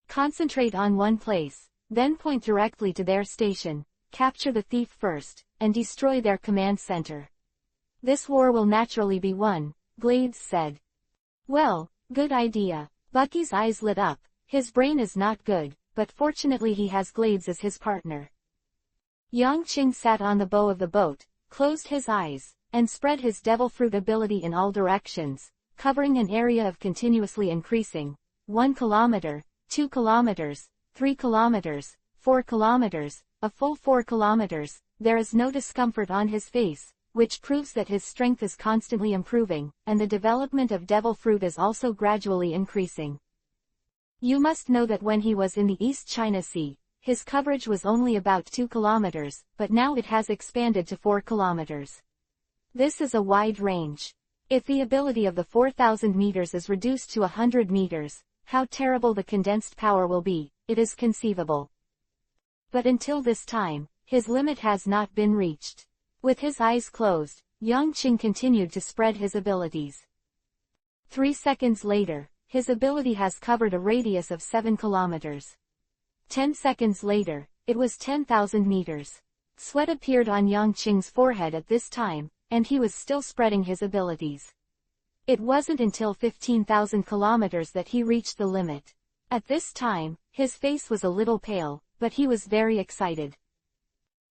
Concentrate on one place, then point directly to their station, capture the thief first, and destroy their command center. This war will naturally be won," Glades said. "Well, good idea." Bucky's eyes lit up. His brain is not good, but fortunately he has Glades as his partner. Yang Qing sat on the bow of the boat, closed his eyes, and spread his devil fruit ability in all directions, covering an area of continuously increasing 1 kilometer, 2 kilometers, 3 kilometers, 4 kilometers, a full 4 kilometers. There is no discomfort on his face, which proves that his strength is constantly improving, and the development of devil fruit is also gradually increasing. You must know that when he was in the East China Sea, his coverage was only about 2 kilometers, but now it has expanded to 4 kilometers. This is a wide range. If the ability of the 4,000 meters is reduced to 100 meters, how terrible the condensed power will be, it is conceivable. But until this time, his limit has not been reached. With his eyes closed, Yang Qing continued to spread his abilities. 3 seconds later, his ability has covered a radius of 7 kilometers. 10 seconds later, it was 10,000 meters. Sweat appeared on Yangqing's forehead at this time, and he was still spreading his abilities. It wasn't until 15,000 kilometers that he reached the limit. At this time, his face was a little pale, but he was very excited.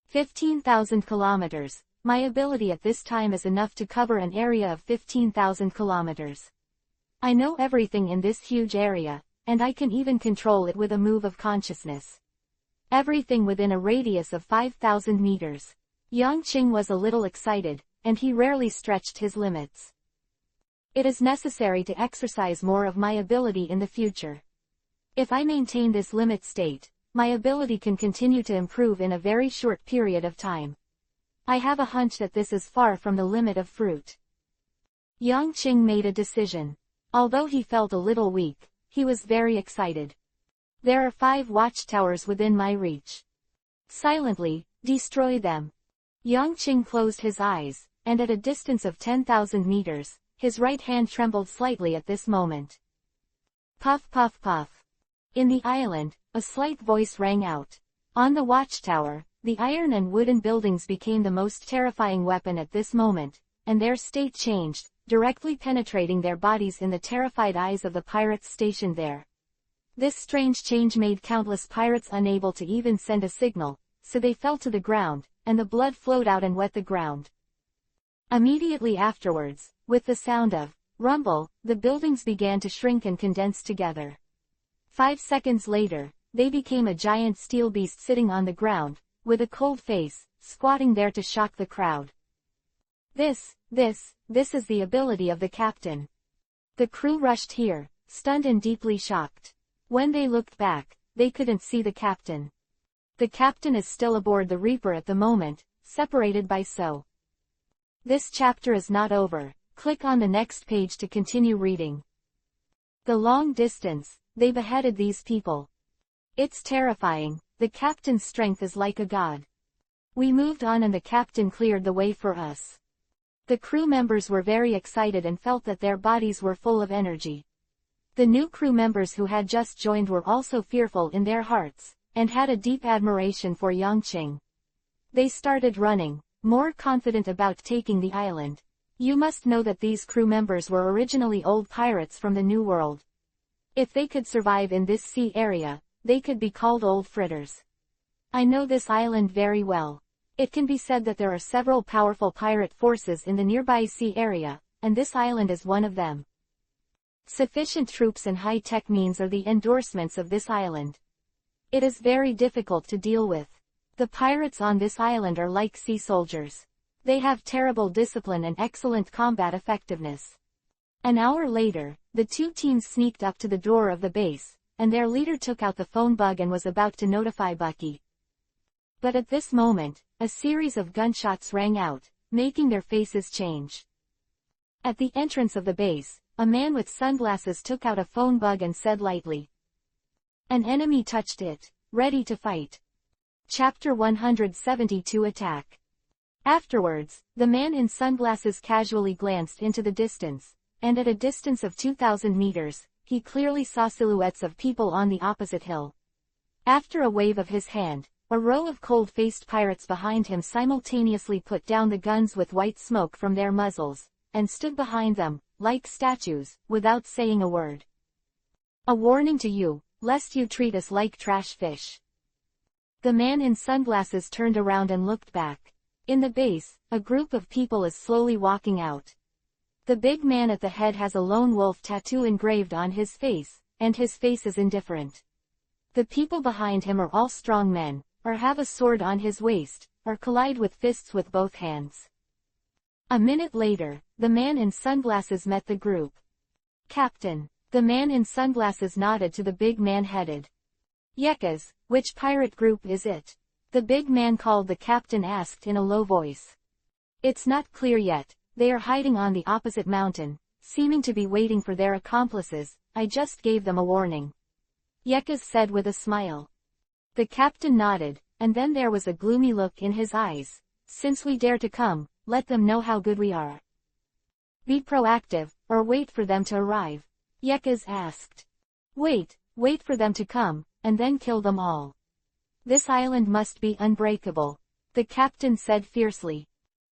15,000 kilometers. My ability at this time is enough to cover an area of 15,000 kilometers. I know everything in this huge area, and I can even control it with a move of consciousness. Everything within a radius of 5,000 meters. Yangqing was a little excited, and he rarely stretched his limits. It is necessary to exercise more of my ability in the future. If I maintain this limit state, my ability can continue to improve in a very short period of time. I have a hunch that this is far from the limit of fruit. Yangqing made a decision. Although he felt a little weak, he was very excited. There are 5 watchtowers within my reach. Silently, destroy them. Yangqing closed his eyes, and at a distance of 10,000 meters, his right hand trembled slightly at this moment. Puff puff puff. In the island, a slight voice rang out. On the watchtower, the iron and wooden buildings became the most terrifying weapon at this moment, and their state changed, directly penetrating their bodies in the terrified eyes of the pirates stationed there. This strange change made countless pirates unable to even send a signal, so they fell to the ground, and the blood flowed out and wet the ground. Immediately afterwards, with the sound of rumble, the buildings began to shrink and condense together. 5 seconds later, they became a giant steel beast sitting on the ground, with a cold face, squatting there to shock the crowd. This is the ability of the captain. The crew rushed here, stunned and deeply shocked. When they looked back, they couldn't see the captain. The captain is still aboard the Reaper at the moment, separated by so. This chapter is not over. Click on the next page to continue reading. The long distance, they beheaded these people. It's terrifying. The captain's strength is like a god. We moved on and the captain cleared the way for us. The crew members were very excited and felt that their bodies were full of energy. The new crew members who had just joined were also fearful in their hearts, and had a deep admiration for Yangqing. They started running, more confident about taking the island. You must know that these crew members were originally old pirates from the New World. If they could survive in this sea area, they could be called old fritters. I know this island very well. It can be said that there are several powerful pirate forces in the nearby sea area, and this island is one of them. Sufficient troops and high-tech means are the endorsements of this island. It is very difficult to deal with. The pirates on this island are like sea soldiers. They have terrible discipline and excellent combat effectiveness. An hour later, the 2 teams sneaked up to the door of the base, and their leader took out the phone bug and was about to notify Bucky. But at this moment, a series of gunshots rang out, making their faces change. At the entrance of the base, a man with sunglasses took out a phone bug and said lightly. An enemy touched it, ready to fight. Chapter 172 Attack. Afterwards, the man in sunglasses casually glanced into the distance, and at a distance of 2,000 meters, he clearly saw silhouettes of people on the opposite hill. After a wave of his hand, a row of cold-faced pirates behind him simultaneously put down the guns with white smoke from their muzzles, and stood behind them, like statues, without saying a word. A warning to you, lest you treat us like trash fish. The man in sunglasses turned around and looked back. In the base, a group of people is slowly walking out. The big man at the head has a lone wolf tattoo engraved on his face, and his face is indifferent. The people behind him are all strong men, or have a sword on his waist, or collide with fists with both hands. A minute later, the man in sunglasses met the group. Captain. The man in sunglasses nodded to the big man headed. Yekas, which pirate group is it? The big man called the captain asked in a low voice. It's not clear yet. They are hiding on the opposite mountain, seeming to be waiting for their accomplices. I just gave them a warning. Yekas said with a smile. The captain nodded, and then there was a gloomy look in his eyes. Since we dare to come, let them know how good we are. Be proactive, or wait for them to arrive. Yekas asked. Wait for them to come, and then kill them all. This island must be unbreakable. the captain said fiercely.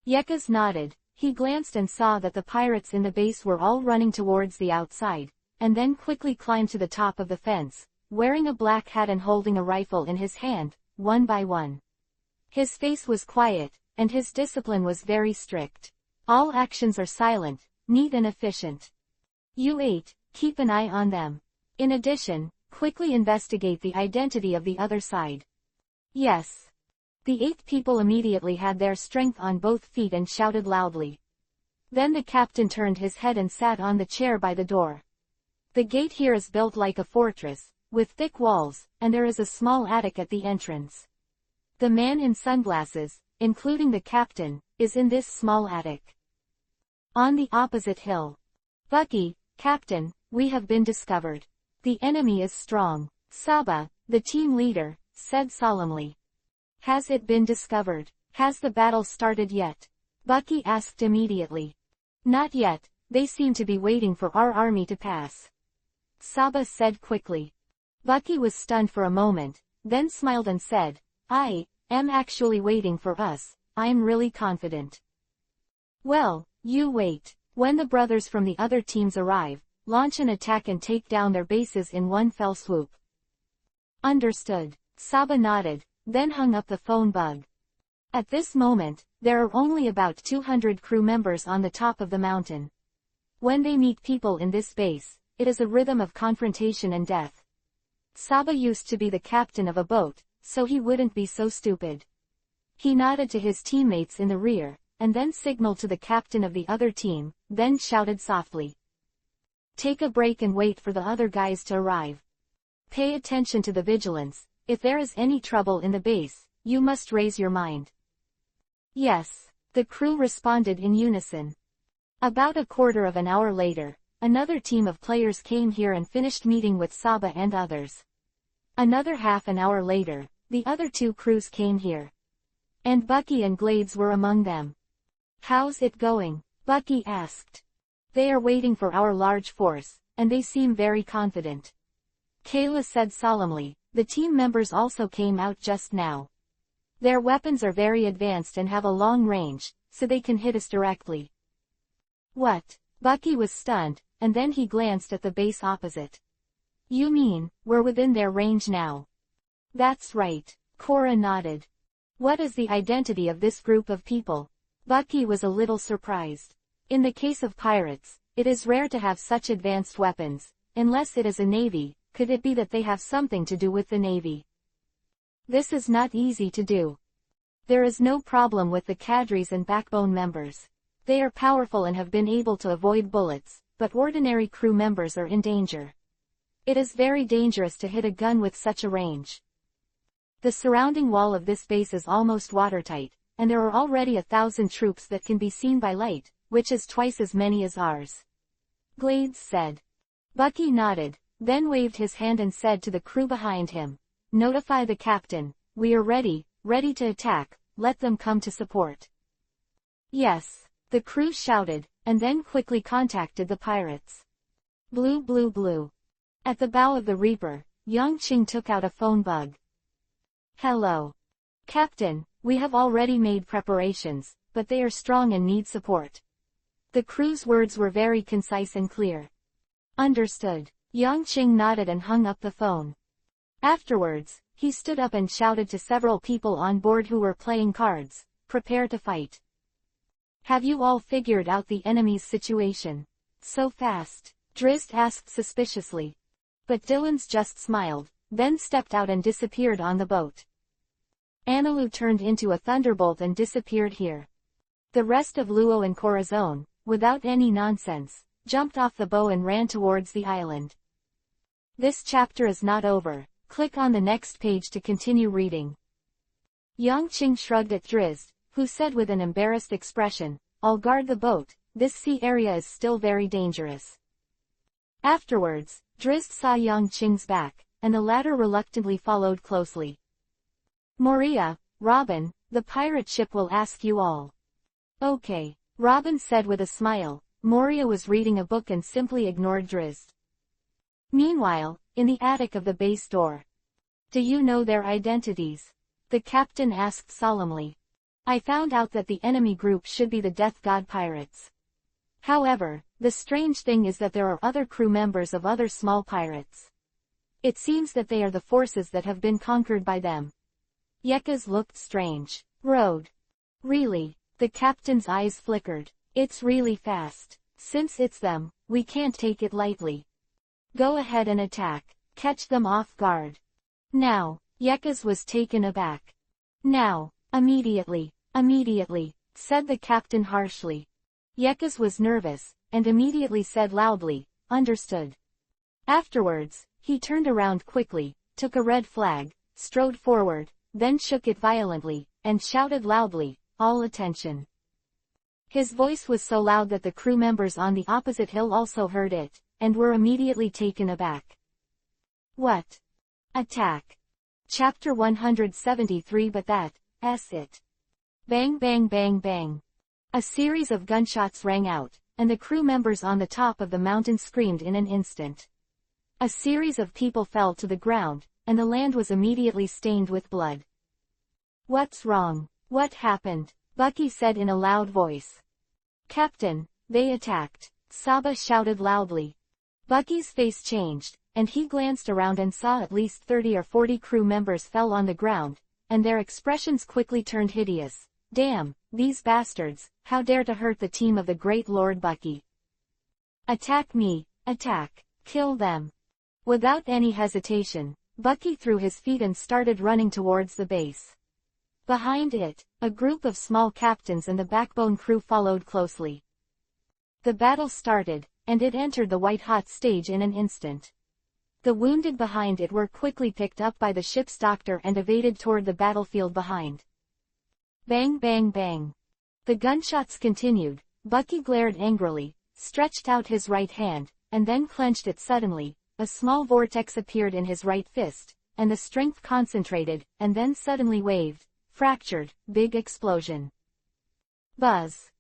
Yekas nodded. He glanced and saw that the pirates in the base were all running towards the outside, and then quickly climbed to the top of the fence, wearing a black hat and holding a rifle in his hand, one by one. His face was quiet, and his discipline was very strict. All actions are silent, neat and efficient. You 8, keep an eye on them. In addition, quickly investigate the identity of the other side. Yes. The 8 people immediately had their strength on both feet and shouted loudly. Then the captain turned his head and sat on the chair by the door. The gate here is built like a fortress, with thick walls, and there is a small attic at the entrance. The man in sunglasses, including the captain, is in this small attic. On the opposite hill. Bucky, Captain, we have been discovered. The enemy is strong. Saba, the team leader, said solemnly. Has it been discovered? Has the battle started yet? Bucky asked immediately. Not yet, they seem to be waiting for our army to pass. Saba said quickly. Bucky was stunned for a moment, then smiled and said, I am actually waiting for us, I'm really confident. Well, you wait. When the brothers from the other teams arrive, launch an attack and take down their bases in one fell swoop. Understood. Saba nodded, then hung up the phone bug. At this moment, there are only about 200 crew members on the top of the mountain. When they meet people in this base, it is a rhythm of confrontation and death. Saba used to be the captain of a boat, so he wouldn't be so stupid. He nodded to his teammates in the rear, and then signaled to the captain of the other team, then shouted softly. Take a break and wait for the other guys to arrive. Pay attention to the vigilance. If there is any trouble in the base, you must raise your mind. Yes, the crew responded in unison. About a quarter of an hour later, another team of players came here and finished meeting with Saba and others. Another half an hour later, the other 2 crews came here. And Bucky and Glades were among them. How's it going? Bucky asked. They are waiting for our large force, and they seem very confident. Kayla said solemnly. The team members also came out just now. Their weapons are very advanced and have a long range, so they can hit us directly. What? Bucky was stunned, and then he glanced at the base opposite. You mean, we're within their range now? That's right. Cora nodded. What is the identity of this group of people? Bucky was a little surprised. In the case of pirates, it is rare to have such advanced weapons, unless it is a navy. Could it be that they have something to do with the Navy? This is not easy to do. There is no problem with the cadres and backbone members. They are powerful and have been able to avoid bullets, but ordinary crew members are in danger. It is very dangerous to hit a gun with such a range. The surrounding wall of this base is almost watertight, and there are already 1,000 troops that can be seen by light, which is twice as many as ours. Glades said. Bucky nodded. Then waved his hand and said to the crew behind him, Notify the captain, we are ready to attack, let them come to support. Yes, the crew shouted, and then quickly contacted the pirates. Blue blue blue. At the bow of the Reaper, Yang Qing took out a phone bug. Hello. Captain, we have already made preparations, but they are strong and need support. The crew's words were very concise and clear. Understood. Yang Qing nodded and hung up the phone. Afterwards, he stood up and shouted to several people on board who were playing cards, prepare to fight. Have you all figured out the enemy's situation? So fast? Drizzt asked suspiciously. But Dylan's just smiled, then stepped out and disappeared on the boat. Analu turned into a thunderbolt and disappeared here. The rest of Luo and Corazon, without any nonsense, jumped off the bow and ran towards the island. This chapter is not over. Click on the next page to continue reading. Yang Qing shrugged at Drizzt, who said with an embarrassed expression, I'll guard the boat, this sea area is still very dangerous. Afterwards, Drizzt saw Yang Qing's back, and the latter reluctantly followed closely. Moria, Robin, the pirate ship will ask you all. Okay, Robin said with a smile. Moria was reading a book and simply ignored Drizzt. Meanwhile, in the attic of the base door. Do you know their identities? The captain asked solemnly. I found out that the enemy group should be the Death God pirates. However, the strange thing is that there are other crew members of other small pirates. It seems that they are the forces that have been conquered by them. Yekka's looked strange. Road. Really? The captain's eyes flickered. It's really fast. Since it's them, we can't take it lightly. Go ahead and attack. Catch them off guard. Now. Yekka's was taken aback. Now. Immediately, said the captain harshly. Yekka's was nervous, and immediately said loudly, understood. Afterwards, he turned around quickly, took a red flag, strode forward, then shook it violently, and shouted loudly, all attention. His voice was so loud that the crew members on the opposite hill also heard it, and were immediately taken aback. What? Attack. Chapter 173. But that's it. Bang bang bang bang. A series of gunshots rang out, and the crew members on the top of the mountain screamed in an instant. A series of people fell to the ground, and the land was immediately stained with blood. What's wrong? What happened? Bucky said in a loud voice. Captain, they attacked, Saba shouted loudly. Bucky's face changed, and he glanced around and saw at least 30 or 40 crew members fell on the ground, and their expressions quickly turned hideous. Damn, these bastards, how dare to hurt the team of the great Lord Bucky. Attack me, attack, kill them. Without any hesitation, Bucky threw his feet and started running towards the base. Behind it, a group of small captains and the backbone crew followed closely. The battle started, and it entered the white-hot stage in an instant. The wounded behind it were quickly picked up by the ship's doctor and evaded toward the battlefield behind. Bang bang bang. The gunshots continued. Bucky glared angrily, stretched out his right hand, and then clenched it suddenly. A small vortex appeared in his right fist, and the strength concentrated, and then suddenly waved, fractured, big explosion. Buzz.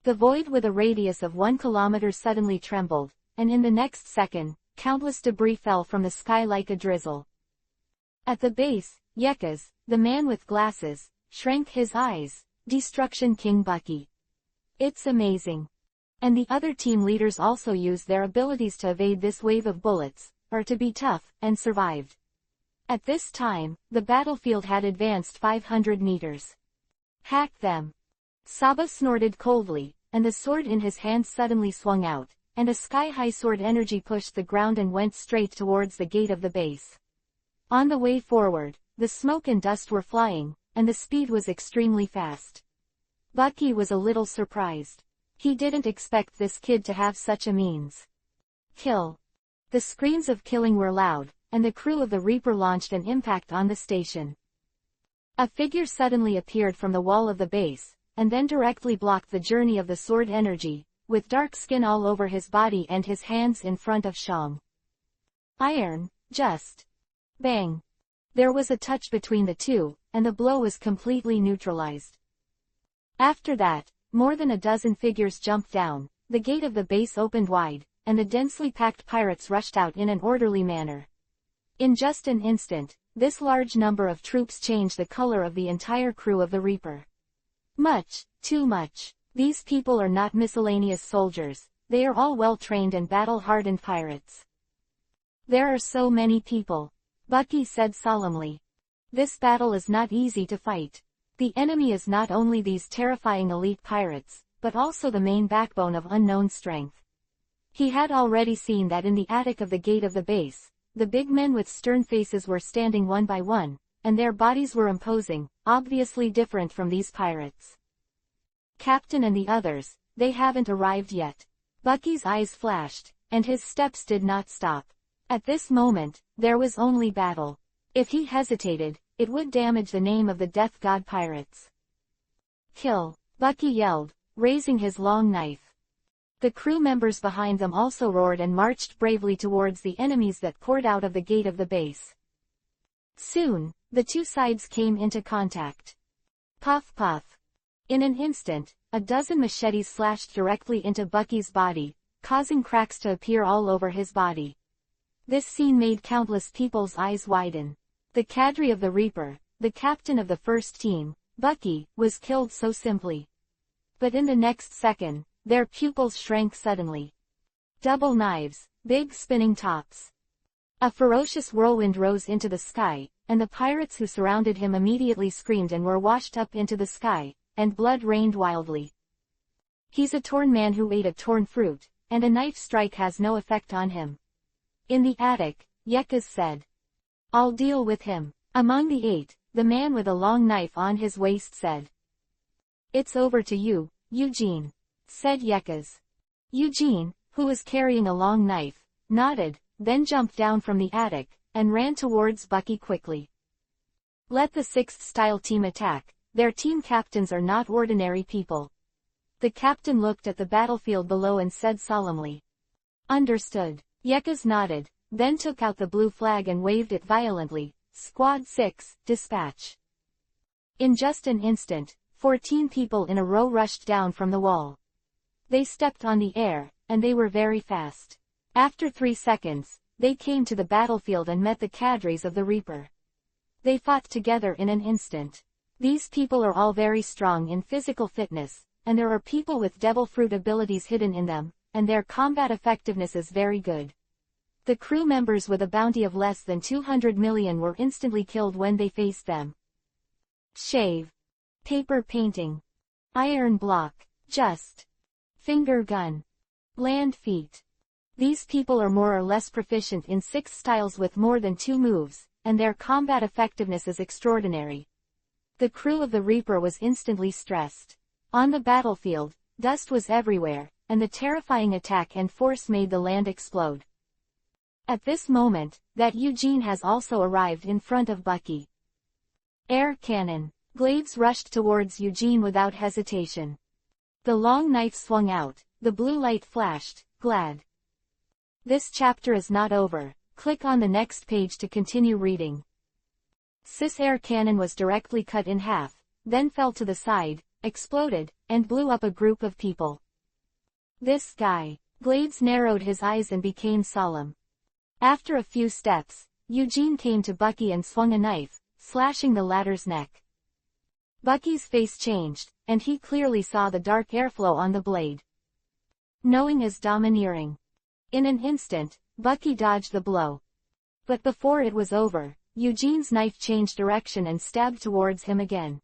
The void with a radius of 1 kilometer suddenly trembled, and in the next second, countless debris fell from the sky like a drizzle. At the base, Yekka's, the man with glasses, shrank his eyes. Destruction King Bucky. It's amazing. And the other team leaders also used their abilities to evade this wave of bullets, or to be tough, and survived. At this time, the battlefield had advanced 500 meters. Hack them. Saba snorted coldly, and the sword in his hand suddenly swung out, and a sky-high sword energy pushed the ground and went straight towards the gate of the base. On the way forward, the smoke and dust were flying, and the speed was extremely fast. Bucky was a little surprised. He didn't expect this kid to have such a means. Kill. The screams of killing were loud, and the crew of the Reaper launched an impact on the station. A figure suddenly appeared from the wall of the base, and then directly blocked the journey of the sword energy, with dark skin all over his body and his hands in front of Shang. Iron, just. Bang. There was a touch between the two, and the blow was completely neutralized. After that, more than a dozen figures jumped down, the gate of the base opened wide, and the densely packed pirates rushed out in an orderly manner. In just an instant, this large number of troops changed the color of the entire crew of the Reaper. Much, too much. These people are not miscellaneous soldiers, they are all well-trained and battle-hardened pirates. There are so many people, Bucky said solemnly. This battle is not easy to fight. The enemy is not only these terrifying elite pirates, but also the main backbone of unknown strength. He had already seen that in the attic of the gate of the base, the big men with stern faces were standing one by one, and their bodies were imposing, obviously different from these pirates. Captain and the others, they haven't arrived yet. Bucky's eyes flashed, and his steps did not stop. At this moment, there was only battle. If he hesitated, it would damage the name of the Death God pirates. Kill, Bucky yelled, raising his long knife. The crew members behind them also roared and marched bravely towards the enemies that poured out of the gate of the base. Soon, the two sides came into contact. Puff puff. In an instant, a dozen machetes slashed directly into Bucky's body, causing cracks to appear all over his body. This scene made countless people's eyes widen. The cadre of the Reaper, the captain of the first team, Bucky was killed so simply. But in the next second, their pupils shrank suddenly. Double knives, big spinning tops. A ferocious whirlwind rose into the sky, and the pirates who surrounded him immediately screamed and were washed up into the sky, and blood rained wildly. He's a torn man who ate a torn fruit, and a knife strike has no effect on him. In the attic, Yekas said. I'll deal with him. Among the 8, the man with a long knife on his waist said. It's over to you, Eugene, said Yekas. Eugene, who was carrying a long knife, nodded, then jumped down from the attic, and ran towards Bucky quickly. Let the 6th style team attack. Their team captains are not ordinary people. The captain looked at the battlefield below and said solemnly. Understood. Yekas nodded, then took out the blue flag and waved it violently. Squad 6, dispatch. In just an instant, 14 people in a row rushed down from the wall. They stepped on the air, and they were very fast. After 3 seconds, they came to the battlefield and met the cadres of the Reaper. They fought together in an instant. These people are all very strong in physical fitness, and there are people with devil fruit abilities hidden in them, and their combat effectiveness is very good. The crew members with a bounty of less than 200 million were instantly killed when they faced them. Shave. Paper painting. Iron block. Just. Finger gun. Land feet. These people are more or less proficient in 6 styles with more than 2 moves, and their combat effectiveness is extraordinary. The crew of the Reaper was instantly stressed. On the battlefield, dust was everywhere, and the terrifying attack and force made the land explode. At this moment, that Eugene has also arrived in front of Bucky. Air cannon. Glaives rushed towards Eugene without hesitation. The long knife swung out, the blue light flashed, glad. This chapter is not over. Click on the next page to continue reading. Cis air cannon was directly cut in half, then fell to the side, exploded, and blew up a group of people. This guy. Glaives narrowed his eyes and became solemn. After a few steps, Eugene came to Bucky and swung a knife, slashing the latter's neck. Bucky's face changed, and he clearly saw the dark airflow on the blade. Knowing is domineering. In an instant, Bucky dodged the blow. But before it was over, Eugene's knife changed direction and stabbed towards him again.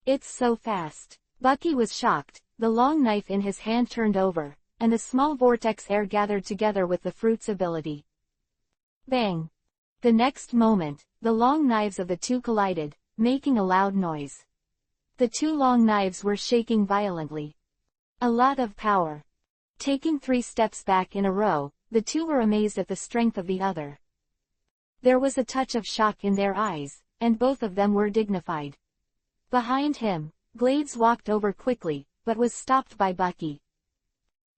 It's so fast. Bucky was shocked, the long knife in his hand turned over, and the small vortex air gathered together with the fruit's ability. Bang! The next moment, the long knives of the two collided, making a loud noise. The 2 long knives were shaking violently. A lot of power. Taking 3 steps back in a row, the 2 were amazed at the strength of the other. There was a touch of shock in their eyes, and both of them were dignified. Behind him, Glaives walked over quickly, but was stopped by Bucky.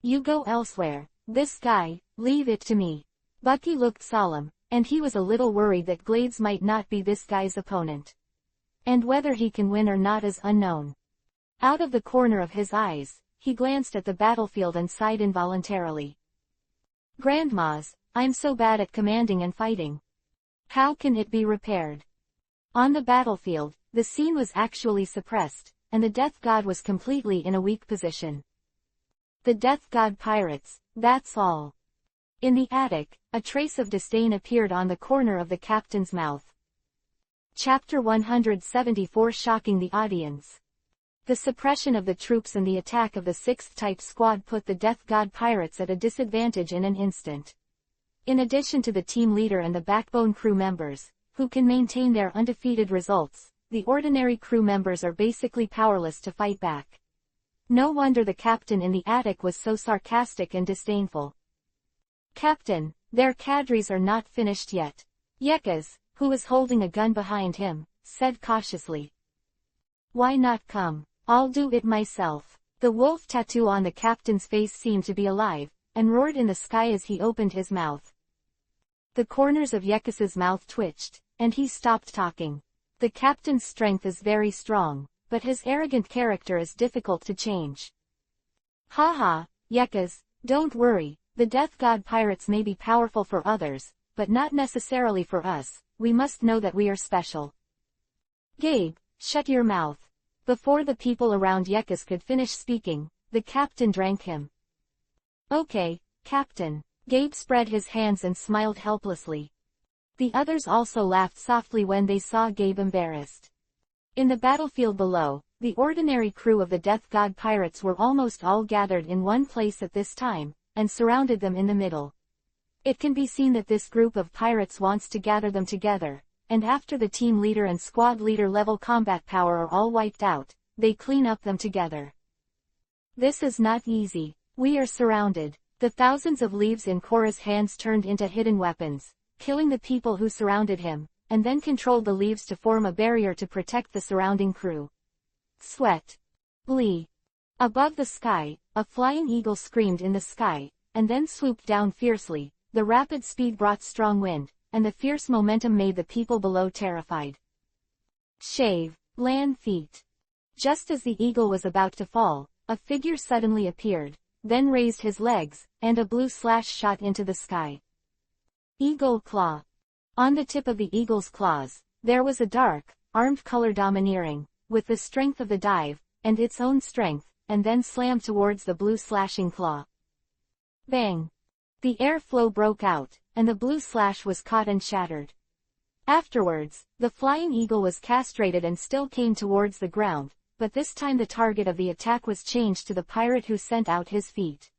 You go elsewhere. This guy, leave it to me. Bucky looked solemn, and he was a little worried that Glaives might not be this guy's opponent. And whether he can win or not is unknown. Out of the corner of his eyes, he glanced at the battlefield and sighed involuntarily. Grandmas, I'm so bad at commanding and fighting. How can it be repaired? On the battlefield, the scene was actually suppressed, and the Death God was completely in a weak position. The Death God pirates, that's all. In the attic, a trace of disdain appeared on the corner of the captain's mouth. Chapter 174 Shocking the Audience. The suppression of the troops and the attack of the 6th type squad put the Death God pirates at a disadvantage in an instant. In addition to the team leader and the backbone crew members, who can maintain their undefeated results, the ordinary crew members are basically powerless to fight back. No wonder the captain in the attic was so sarcastic and disdainful. Captain, their cadres are not finished yet. Yekas, who was holding a gun behind him, said cautiously. Why not come? I'll do it myself. The wolf tattoo on the captain's face seemed to be alive, and roared in the sky as he opened his mouth. The corners of Yekas's mouth twitched, and he stopped talking. The captain's strength is very strong, but his arrogant character is difficult to change. Haha, Yekas, don't worry, the Death God pirates may be powerful for others, but not necessarily for us. We must know that we are special. Gabe, Shut your mouth. Before the people around Yekas could finish speaking, the captain drank him. Okay, Captain. Gabe spread his hands and smiled helplessly. The others also laughed softly when they saw Gabe embarrassed. In the battlefield below, the ordinary crew of the Death God pirates were almost all gathered in one place at this time, and surrounded them in the middle. It can be seen that this group of pirates wants to gather them together, and after the team leader and squad leader level combat power are all wiped out, they clean up them together. This is not easy. We are surrounded. The thousands of leaves in Korra's hands turned into hidden weapons, killing the people who surrounded him, and then controlled the leaves to form a barrier to protect the surrounding crew. Sweat. Lee. Above the sky, a flying eagle screamed in the sky, and then swooped down fiercely. The rapid speed brought strong wind, and the fierce momentum made the people below terrified. Shave. Land feet. Just as the eagle was about to fall, a figure suddenly appeared, then raised his legs, and a blue slash shot into the sky. Eagle claw. On the tip of the eagle's claws, there was a dark, armed color domineering, with the strength of the dive, and its own strength, and then slammed towards the blue slashing claw. Bang! The airflow broke out, and the blue slash was caught and shattered. Afterwards, the flying eagle was castrated and still came towards the ground, but this time the target of the attack was changed to the pirate who sent out his feet.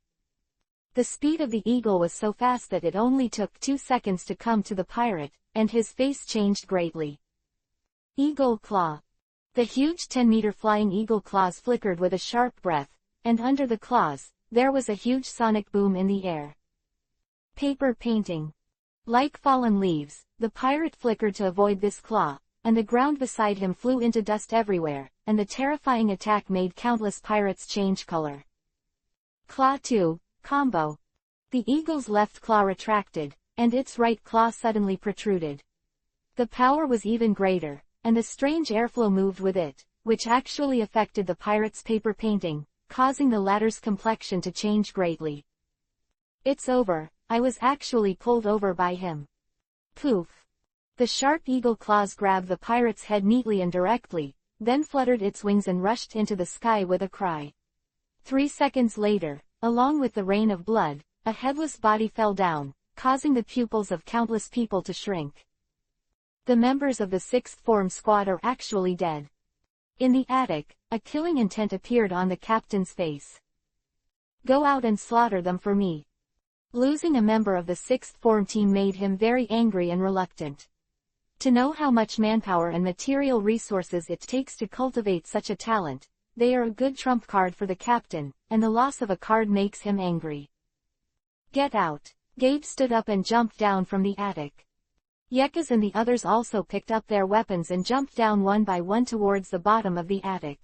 The speed of the eagle was so fast that it only took 2 seconds to come to the pirate, and his face changed greatly. Eagle claw. The huge 10-meter flying eagle claws flickered with a sharp breath, and under the claws, there was a huge sonic boom in the air. Paper painting. Like fallen leaves, the pirate flickered to avoid this claw, and the ground beside him flew into dust everywhere, and the terrifying attack made countless pirates change color. Claw 2, combo. The eagle's left claw retracted, and its right claw suddenly protruded. The power was even greater, and the strange airflow moved with it, which actually affected the pirate's paper painting, causing the latter's complexion to change greatly. It's over. I was actually pulled over by him. Poof. The sharp eagle claws grabbed the pirate's head neatly and directly, then fluttered its wings and rushed into the sky with a cry. 3 seconds later, along with the rain of blood, a headless body fell down, causing the pupils of countless people to shrink. The members of the 6th Form Squad are actually dead. In the attic, a killing intent appeared on the captain's face. Go out and slaughter them for me. Losing a member of the 6th Form team made him very angry and reluctant. To know how much manpower and material resources it takes to cultivate such a talent, they are a good trump card for the captain, and the loss of a card makes him angry. Get out. Gabe stood up and jumped down from the attic. Yekas and the others also picked up their weapons and jumped down one by one towards the bottom of the attic.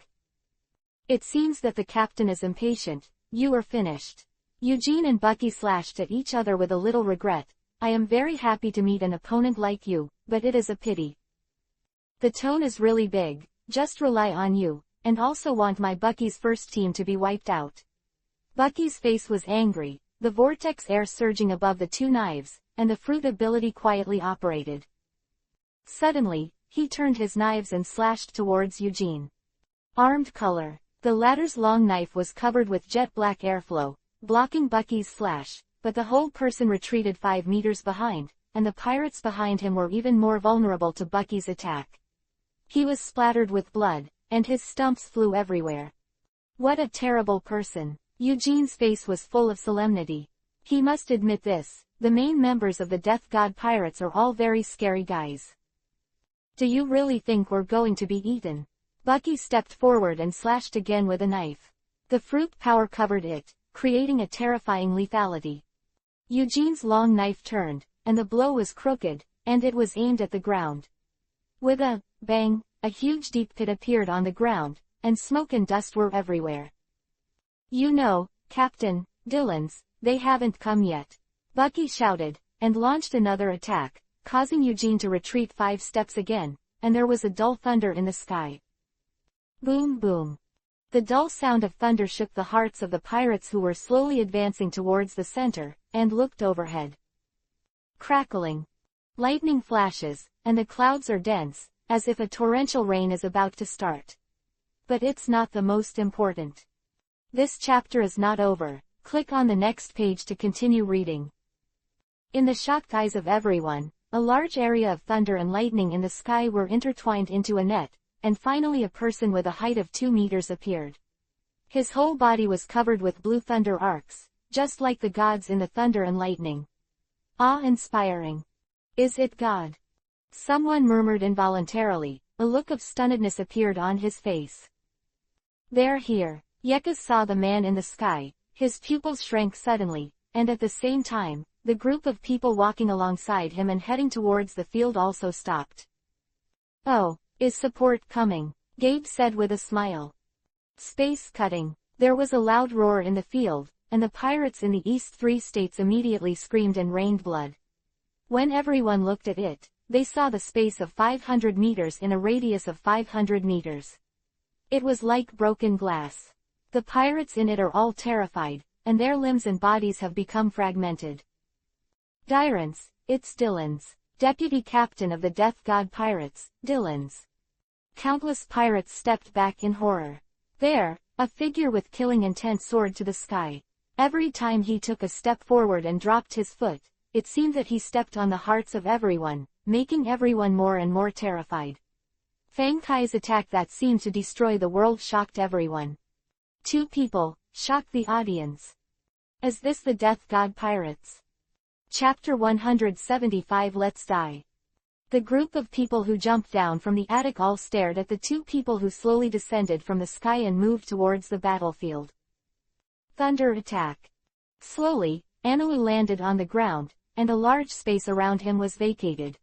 It seems that the captain is impatient. You are finished. Eugene and Bucky slashed at each other with a little regret. I am very happy to meet an opponent like you, but it is a pity. The tone is really big. Just rely on you, and also want my Bucky's first team to be wiped out. Bucky's face was angry, the vortex air surging above the two knives, and the fruit ability quietly operated. Suddenly, he turned his knives and slashed towards Eugene. Armed color. The latter's long knife was covered with jet black airflow, blocking Bucky's slash, but the whole person retreated 5 meters behind, and the pirates behind him were even more vulnerable to Bucky's attack. He was splattered with blood, and his stumps flew everywhere. What a terrible person. Eugene's face was full of solemnity. He must admit this, the main members of the Death God pirates are all very scary guys. Do you really think we're going to be eaten? Bucky stepped forward and slashed again with a knife. The fruit power covered it, creating a terrifying lethality. Eugene's long knife turned, and the blow was crooked, and it was aimed at the ground. With a bang, a huge deep pit appeared on the ground, and smoke and dust were everywhere. You know, Captain, Dillons, they haven't come yet. Bucky shouted, and launched another attack, causing Eugene to retreat 5 steps again, and there was a dull thunder in the sky. Boom boom. The dull sound of thunder shook the hearts of the pirates who were slowly advancing towards the center, and looked overhead. Crackling. Lightning flashes, and the clouds are dense, as if a torrential rain is about to start. But it's not the most important. This chapter is not over. Click on the next page to continue reading. In the shocked eyes of everyone, a large area of thunder and lightning in the sky were intertwined into a net, and finally a person with a height of 2 meters appeared. His whole body was covered with blue thunder arcs, just like the gods in the thunder and lightning. Awe-inspiring. Is it God? Someone murmured involuntarily. A look of stunnedness appeared on his face. They're here. Yekas saw the man in the sky. His pupils shrank suddenly, and at the same time, the group of people walking alongside him and heading towards the field also stopped. Oh, is support coming? Gabe said with a smile. Space cutting. There was a loud roar in the field, and the pirates in the East 3 states immediately screamed and rained blood. When everyone looked at it, they saw the space of 500 meters in a radius of 500 meters. It was like broken glass. The pirates in it are all terrified, and their limbs and bodies have become fragmented. Dyrance, it's Dylan's, deputy captain of the Death God Pirates, Dylan's. Countless pirates stepped back in horror. There, a figure with killing intent soared to the sky. Every time he took a step forward and dropped his foot, it seemed that he stepped on the hearts of everyone, making everyone more and more terrified. Fang Kai's attack that seemed to destroy the world shocked everyone. 2 people, shocked the audience. Is this the Death God Pirates? Chapter 175 Let's Die. The group of people who jumped down from the attic all stared at the 2 people who slowly descended from the sky and moved towards the battlefield. Thunder attack. Slowly, Anu landed on the ground, and a large space around him was vacated.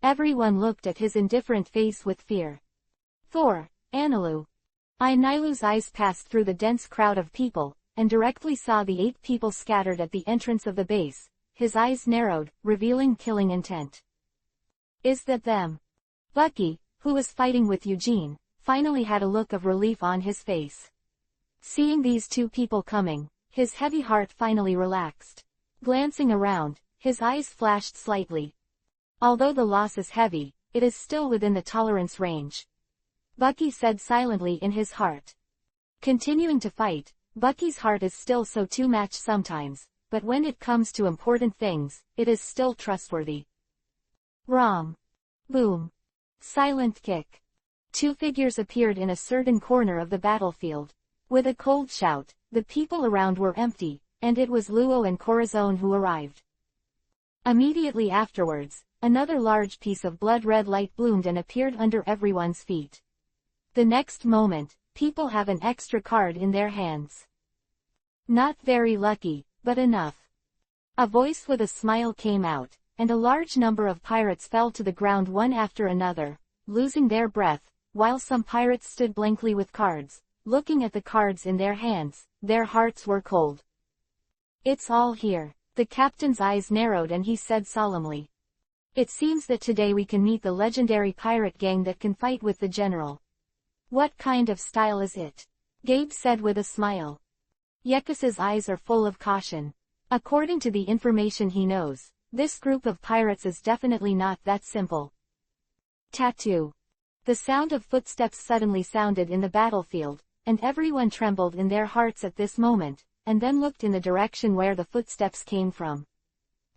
Everyone looked at his indifferent face with fear. Thor, Anilu. Ainilu's eyes passed through the dense crowd of people, and directly saw the 8 people scattered at the entrance of the base. His eyes narrowed, revealing killing intent. Is that them? Bucky, who was fighting with Eugene, finally had a look of relief on his face. Seeing these 2 people coming, his heavy heart finally relaxed. Glancing around, his eyes flashed slightly. Although the loss is heavy, it is still within the tolerance range. Bucky said silently in his heart. Continuing to fight, Bucky's heart is still so too much sometimes, but when it comes to important things, it is still trustworthy. Rom. Boom. Silent kick. 2 figures appeared in a certain corner of the battlefield. With a cold shout, the people around were empty, and it was Luo and Corazon who arrived. Immediately afterwards, another large piece of blood-red light bloomed and appeared under everyone's feet. The next moment, people have an extra card in their hands. Not very lucky, but enough. A voice with a smile came out, and a large number of pirates fell to the ground one after another, losing their breath, while some pirates stood blankly with cards, looking at the cards in their hands. Their hearts were cold. It's all here. The captain's eyes narrowed and he said solemnly. It seems that today we can meet the legendary pirate gang that can fight with the general. What kind of style is it? Gabe said with a smile. Yekas's eyes are full of caution. According to the information he knows, this group of pirates is definitely not that simple. Tattoo. The sound of footsteps suddenly sounded in the battlefield, and everyone trembled in their hearts at this moment, and then looked in the direction where the footsteps came from.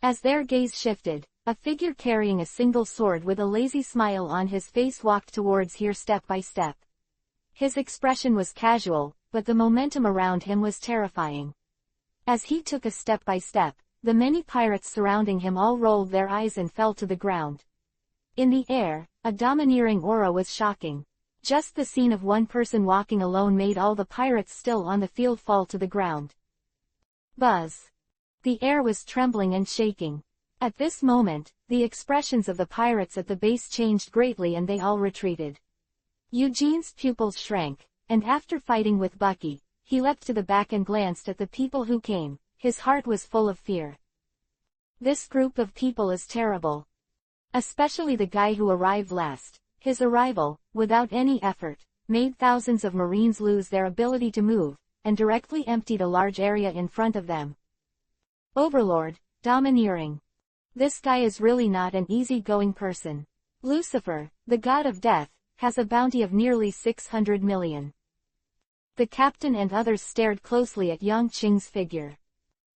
As their gaze shifted, a figure carrying a single sword with a lazy smile on his face walked towards here step by step. His expression was casual, but the momentum around him was terrifying. As he took a step by step, the many pirates surrounding him all rolled their eyes and fell to the ground. In the air, a domineering aura was shocking. Just the scene of one person walking alone made all the pirates still on the field fall to the ground. Buzz. The air was trembling and shaking. At this moment, the expressions of the pirates at the base changed greatly and they all retreated. Eugene's pupils shrank, and after fighting with Bucky, he leapt to the back and glanced at the people who came. His heart was full of fear. This group of people is terrible. Especially the guy who arrived last. His arrival, without any effort, made thousands of Marines lose their ability to move, and directly emptied a large area in front of them. Overlord, domineering. This guy is really not an easy-going person. Lucifer, the god of death, has a bounty of nearly 600 million. The captain and others stared closely at Yang Qing's figure.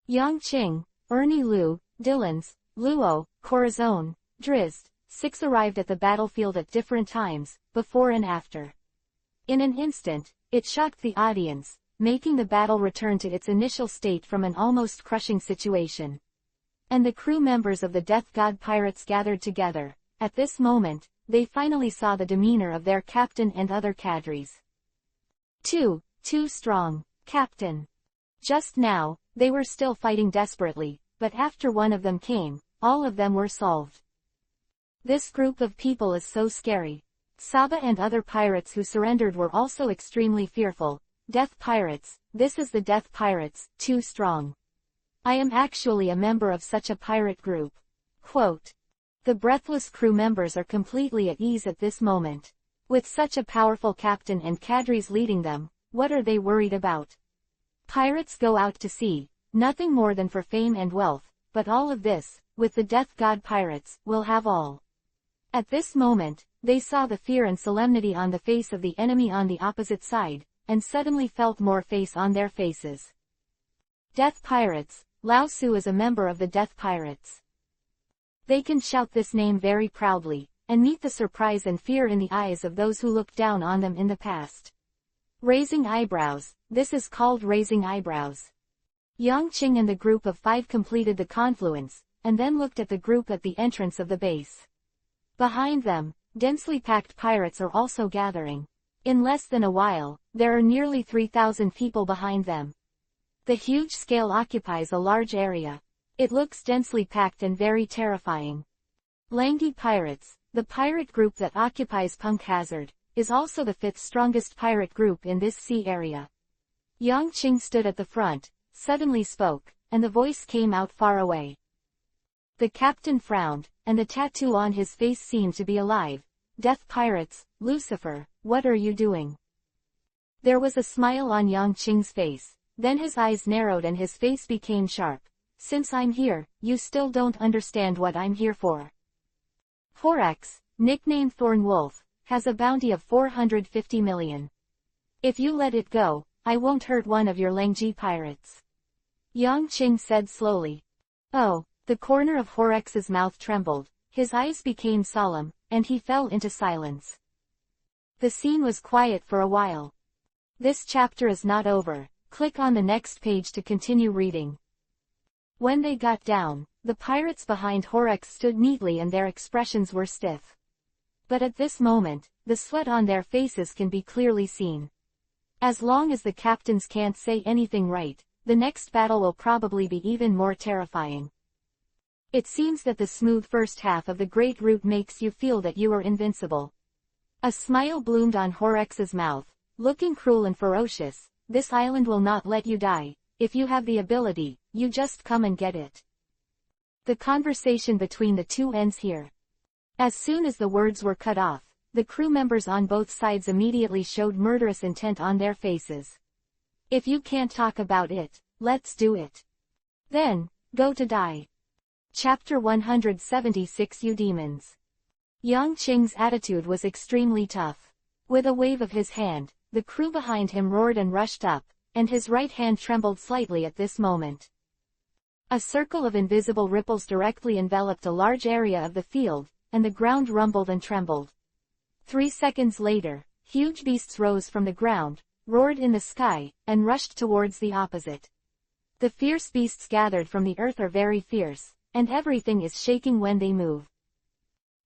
Yang Qing, Ernie Liu, Dillons, Luo, Corazon, Drizzt, 6 arrived at the battlefield at different times, before and after. In an instant, it shocked the audience, making the battle return to its initial state from an almost crushing situation. And the crew members of the Death God pirates gathered together. At this moment, they finally saw the demeanor of their captain and other cadres. Too strong, Captain. Just now, they were still fighting desperately, but after one of them came, all of them were solved. This group of people is so scary. Saba and other pirates who surrendered were also extremely fearful. Death Pirates, this is the Death Pirates, too strong. I am actually a member of such a pirate group. Quote. The breathless crew members are completely at ease at this moment. With such a powerful captain and cadres leading them, what are they worried about? Pirates go out to sea, nothing more than for fame and wealth, but all of this, with the Death God pirates, will have all. At this moment, they saw the fear and solemnity on the face of the enemy on the opposite side, and suddenly felt more face on their faces. Death Pirates, Lao Su is a member of the Death Pirates. They can shout this name very proudly, and meet the surprise and fear in the eyes of those who looked down on them in the past. Raising eyebrows, this is called raising eyebrows. Yang Qing and the group of 5 completed the confluence, and then looked at the group at the entrance of the base. Behind them, densely packed pirates are also gathering. In less than a while, there are nearly 3,000 people behind them. The huge scale occupies a large area. It looks densely packed and very terrifying. Langi Pirates, the pirate group that occupies Punk Hazard, is also the 5th strongest pirate group in this sea area. Yang Qing stood at the front, suddenly spoke, and the voice came out far away. The captain frowned, and the tattoo on his face seemed to be alive. Death Pirates, Lucifer, what are you doing? There was a smile on Yang Qing's face, then his eyes narrowed and his face became sharp. Since I'm here, you still don't understand what I'm here for. Horax, nicknamed Thorn Wolf, has a bounty of 450 million. If you let it go, I won't hurt one of your Langji pirates. Yang Qing said slowly. Oh, the corner of Horax's mouth trembled, his eyes became solemn, and he fell into silence. The scene was quiet for a while. This chapter is not over. Click on the next page to continue reading. When they got down, the pirates behind Horax stood neatly and their expressions were stiff. But at this moment, the sweat on their faces can be clearly seen. As long as the captains can't say anything right, the next battle will probably be even more terrifying. It seems that the smooth first half of the great route makes you feel that you are invincible. A smile bloomed on Horax's mouth, looking cruel and ferocious. This island will not let you die. If you have the ability, you just come and get it. The conversation between the two ends here. As soon as the words were cut off, the crew members on both sides immediately showed murderous intent on their faces. If you can't talk about it, let's do it. Then, go to die. Chapter 176 You Demons. Yang Qing's attitude was extremely tough. With a wave of his hand, the crew behind him roared and rushed up, and his right hand trembled slightly at this moment. A circle of invisible ripples directly enveloped a large area of the field, and the ground rumbled and trembled. 3 seconds later, huge beasts rose from the ground, roared in the sky, and rushed towards the opposite. The fierce beasts gathered from the earth are very fierce, and everything is shaking when they move.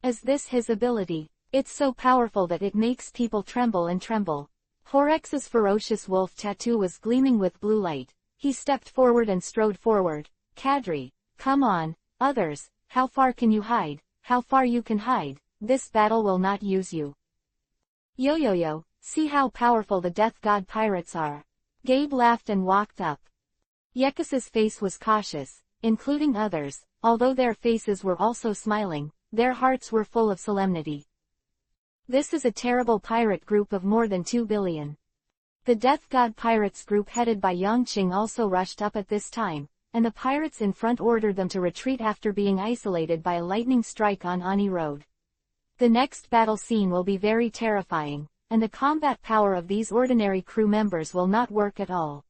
Is this his ability? It's so powerful that it makes people tremble and tremble. Horax's ferocious wolf tattoo was gleaming with blue light. He stepped forward and strode forward. Cadre, come on, others, how far can you hide? How far you can hide? This battle will not use you. Yo, see how powerful the Death God pirates are. Gabe laughed and walked up. Yekis's face was cautious, including others, although their faces were also smiling, their hearts were full of solemnity. This is a terrible pirate group of more than 2 billion. The Death God Pirates group headed by Yang Qing also rushed up at this time, and the pirates in front ordered them to retreat after being isolated by a lightning strike on Ani Road. The next battle scene will be very terrifying, and the combat power of these ordinary crew members will not work at all.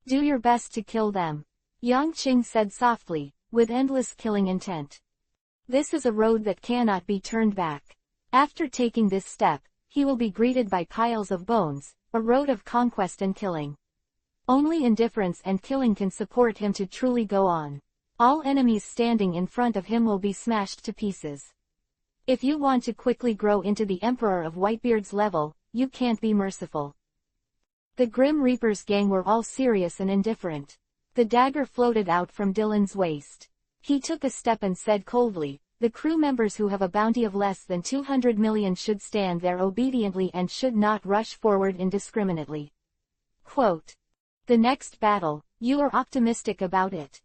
Do your best to kill them. Yang Qing said softly, with endless killing intent. This is a road that cannot be turned back. After taking this step, he will be greeted by piles of bones, a road of conquest and killing. Only indifference and killing can support him to truly go on. All enemies standing in front of him will be smashed to pieces. If you want to quickly grow into the Emperor of Whitebeard's level, you can't be merciful. The Grim Reaper's gang were all serious and indifferent. The dagger floated out from Dylan's waist. He took a step and said coldly, the crew members who have a bounty of less than 200 million should stand there obediently and should not rush forward indiscriminately. Quote. The next battle, you are optimistic about it.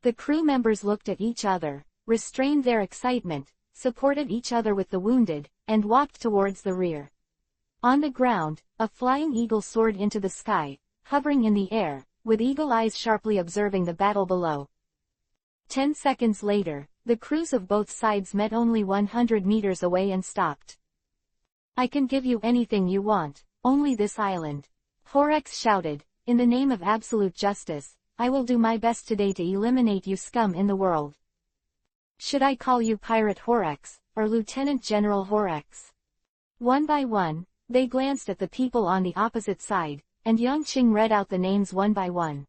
The crew members looked at each other, restrained their excitement, supported each other with the wounded, and walked towards the rear. On the ground, a flying eagle soared into the sky, hovering in the air, with eagle eyes sharply observing the battle below. 10 seconds later, the crews of both sides met only 100 meters away and stopped. I can give you anything you want, only this island. Horax shouted, in the name of absolute justice, I will do my best today to eliminate you scum in the world. Should I call you Pirate Horax, or Lieutenant General Horax? One by one, they glanced at the people on the opposite side, and Yang Qing read out the names one by one.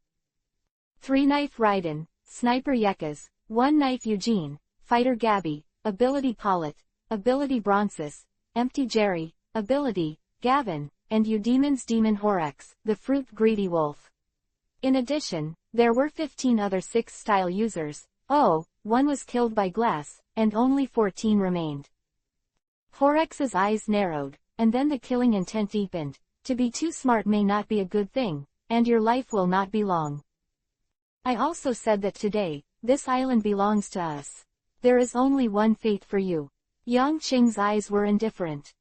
3-Knife Raiden, Sniper Yekas, 1-Knife Eugene, Fighter Gabby, Ability Paulette, Ability Bronsis, Empty Jerry, Ability, Gavin, and Eudemon's Demon Horax, the Fruit Greedy Wolf. In addition, there were 15 other 6-style users. One was killed by glass, and only 14 remained. Horax's eyes narrowed, and then the killing intent deepened. To be too smart may not be a good thing, and your life will not be long. I also said that today, this island belongs to us. There is only one fate for you. Yang Qing's eyes were indifferent.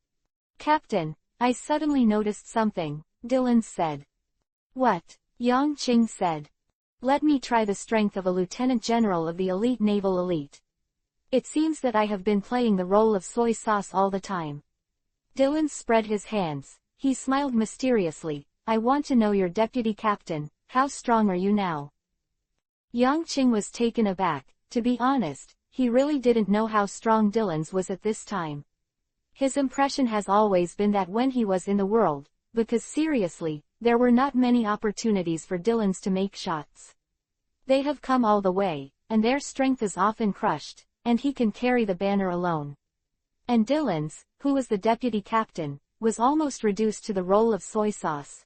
Captain, I suddenly noticed something, Dylan said. What? Yang Qing said. Let me try the strength of a lieutenant general of the elite naval elite. It seems that I have been playing the role of soy sauce all the time. Dylan spread his hands. He smiled mysteriously. I want to know your deputy captain, how strong are you now? Yang Qing was taken aback. To be honest, he really didn't know how strong Dylan's was at this time. His impression has always been that when he was in the world, because seriously, there were not many opportunities for Dylan's to make shots. They have come all the way, and their strength is often crushed, and he can carry the banner alone. And Dylan's, who was the deputy captain, was almost reduced to the role of soy sauce.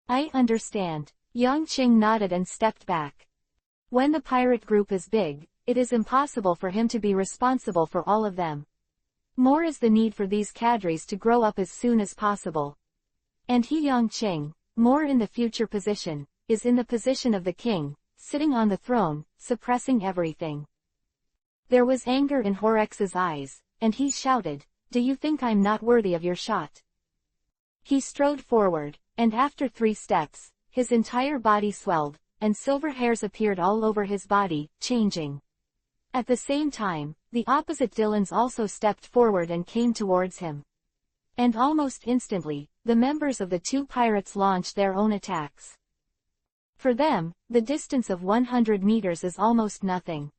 I understand. Yang Qing nodded and stepped back. When the pirate group is big, it is impossible for him to be responsible for all of them. More is the need for these cadres to grow up as soon as possible. And he, Yang Qing, more in the future position, is in the position of the king, sitting on the throne, suppressing everything. There was anger in Horax's eyes, and he shouted, Do you think I'm not worthy of your shot? He strode forward, and after 3 steps, his entire body swelled, and silver hairs appeared all over his body, changing. At the same time, the opposite Dylan's also stepped forward and came towards him. And almost instantly, the members of the 2 pirates launched their own attacks. For them, the distance of 100 meters is almost nothing.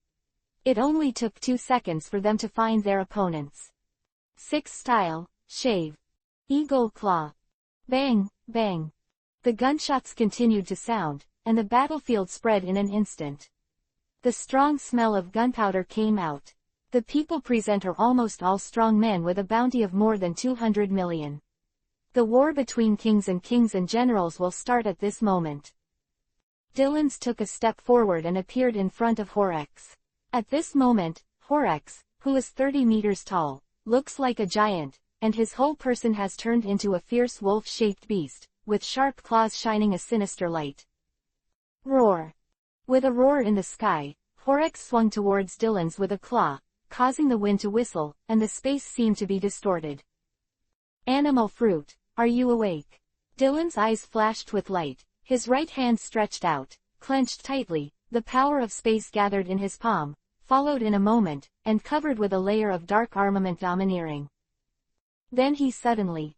It only took 2 seconds for them to find their opponents. 6 style, shave. Eagle claw. Bang, bang. The gunshots continued to sound, and the battlefield spread in an instant. The strong smell of gunpowder came out. The people present are almost all strong men with a bounty of more than 200 million. The war between kings and generals will start at this moment. Dylan's took a step forward and appeared in front of Horax. At this moment, Horax, who is 30 meters tall, looks like a giant, and his whole person has turned into a fierce wolf-shaped beast, with sharp claws shining a sinister light. Roar! With a roar in the sky, Horax swung towards Dylan's with a claw, causing the wind to whistle, and the space seemed to be distorted. Animal fruit, are you awake? Dylan's eyes flashed with light, his right hand stretched out, clenched tightly, the power of space gathered in his palm, followed in a moment, and covered with a layer of dark armament domineering. Then he suddenly.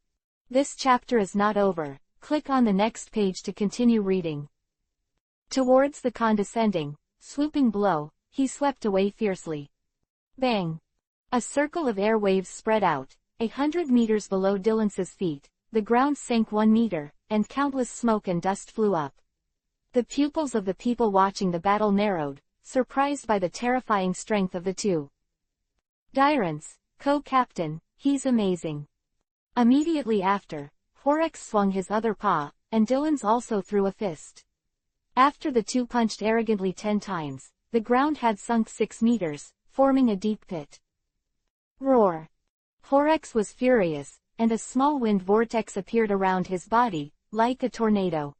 This chapter is not over. Click on the next page to continue reading. Towards the condescending, swooping blow, he swept away fiercely. Bang! A circle of air waves spread out, 100 meters below Dylan's feet, the ground sank 1 meter, and countless smoke and dust flew up. The pupils of the people watching the battle narrowed, surprised by the terrifying strength of the two. Dyrance, co-captain, he's amazing. Immediately after, Horrocks swung his other paw, and Dylan's also threw a fist. After the two punched arrogantly 10 times, the ground had sunk 6 meters, forming a deep pit. Roar! Horrocks was furious, and a small wind vortex appeared around his body, like a tornado.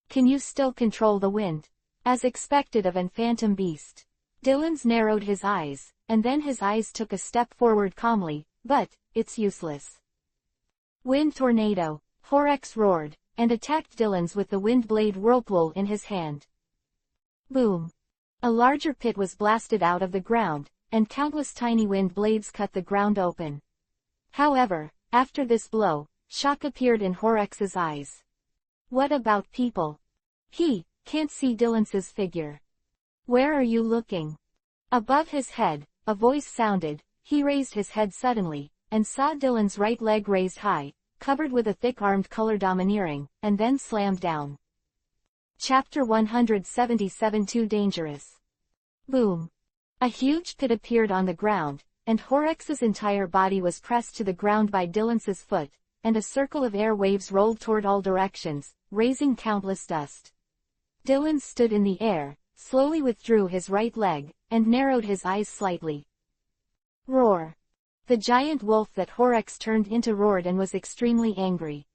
Can you still control the wind? As expected of an phantom beast. Dylan's narrowed his eyes, and then his eyes took a step forward calmly, but, it's useless. Wind tornado, Horrocks roared, and attacked Dylan's with the wind blade whirlpool in his hand. Boom! A larger pit was blasted out of the ground, and countless tiny wind blades cut the ground open. However, after this blow, shock appeared in Horrocks's eyes. What about people? He can't see Dylan's figure. Where are you looking? Above his head, a voice sounded. He raised his head suddenly, and saw Dylan's right leg raised high, covered with a thick armed color domineering, and then slammed down. Chapter 177 Too Dangerous. Boom! A huge pit appeared on the ground, and Horrocks's entire body was pressed to the ground by Dylan's foot, and a circle of air waves rolled toward all directions, raising countless dust. Dylan stood in the air, slowly withdrew his right leg, and narrowed his eyes slightly. Roar! The giant wolf that Horrocks turned into roared and was extremely angry.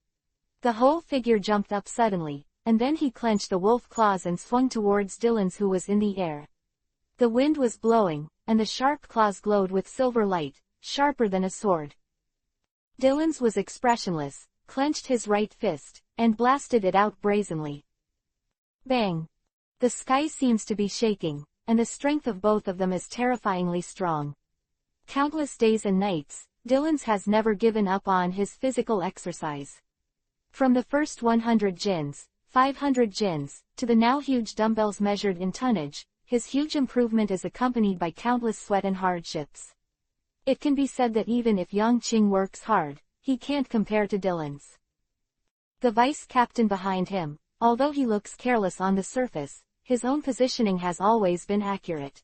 The whole figure jumped up suddenly, and then he clenched the wolf claws and swung towards Dylan's, who was in the air. The wind was blowing, and the sharp claws glowed with silver light, sharper than a sword. Dylan's was expressionless, clenched his right fist, and blasted it out brazenly. Bang! The sky seems to be shaking, and the strength of both of them is terrifyingly strong. Countless days and nights, Dylan's has never given up on his physical exercise. From the first 100 jins, 500 jins, to the now huge dumbbells measured in tonnage, his huge improvement is accompanied by countless sweat and hardships. It can be said that even if Yongqing works hard, he can't compare to Dylan's. The vice captain behind him, although he looks careless on the surface, his own positioning has always been accurate.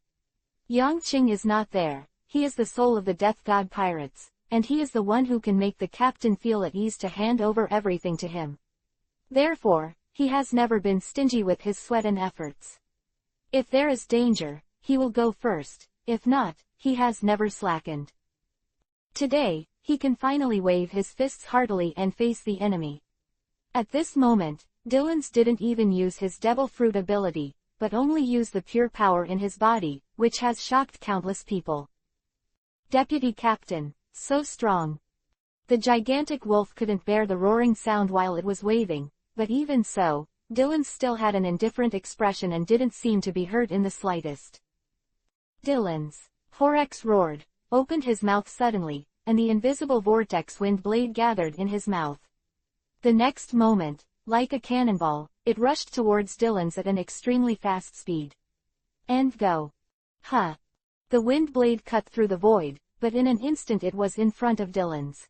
Yongqing is not there. He is the soul of the death god pirates, and he is the one who can make the captain feel at ease to hand over everything to him. Therefore, he has never been stingy with his sweat and efforts. If there is danger, he will go first. If not, he has never slackened. Today, he can finally wave his fists heartily and face the enemy. At this moment, Dylan's didn't even use his devil fruit ability, but only used the pure power in his body, which has shocked countless people. Deputy Captain, so strong. The gigantic wolf couldn't bear the roaring sound while it was waving, but even so, Dylan still had an indifferent expression and didn't seem to be hurt in the slightest. Dylan's. Horrocks roared, opened his mouth suddenly, and the invisible vortex wind blade gathered in his mouth. The next moment, like a cannonball, it rushed towards Dylan's at an extremely fast speed. And go. Huh. The wind blade cut through the void, but in an instant it was in front of Dylan's.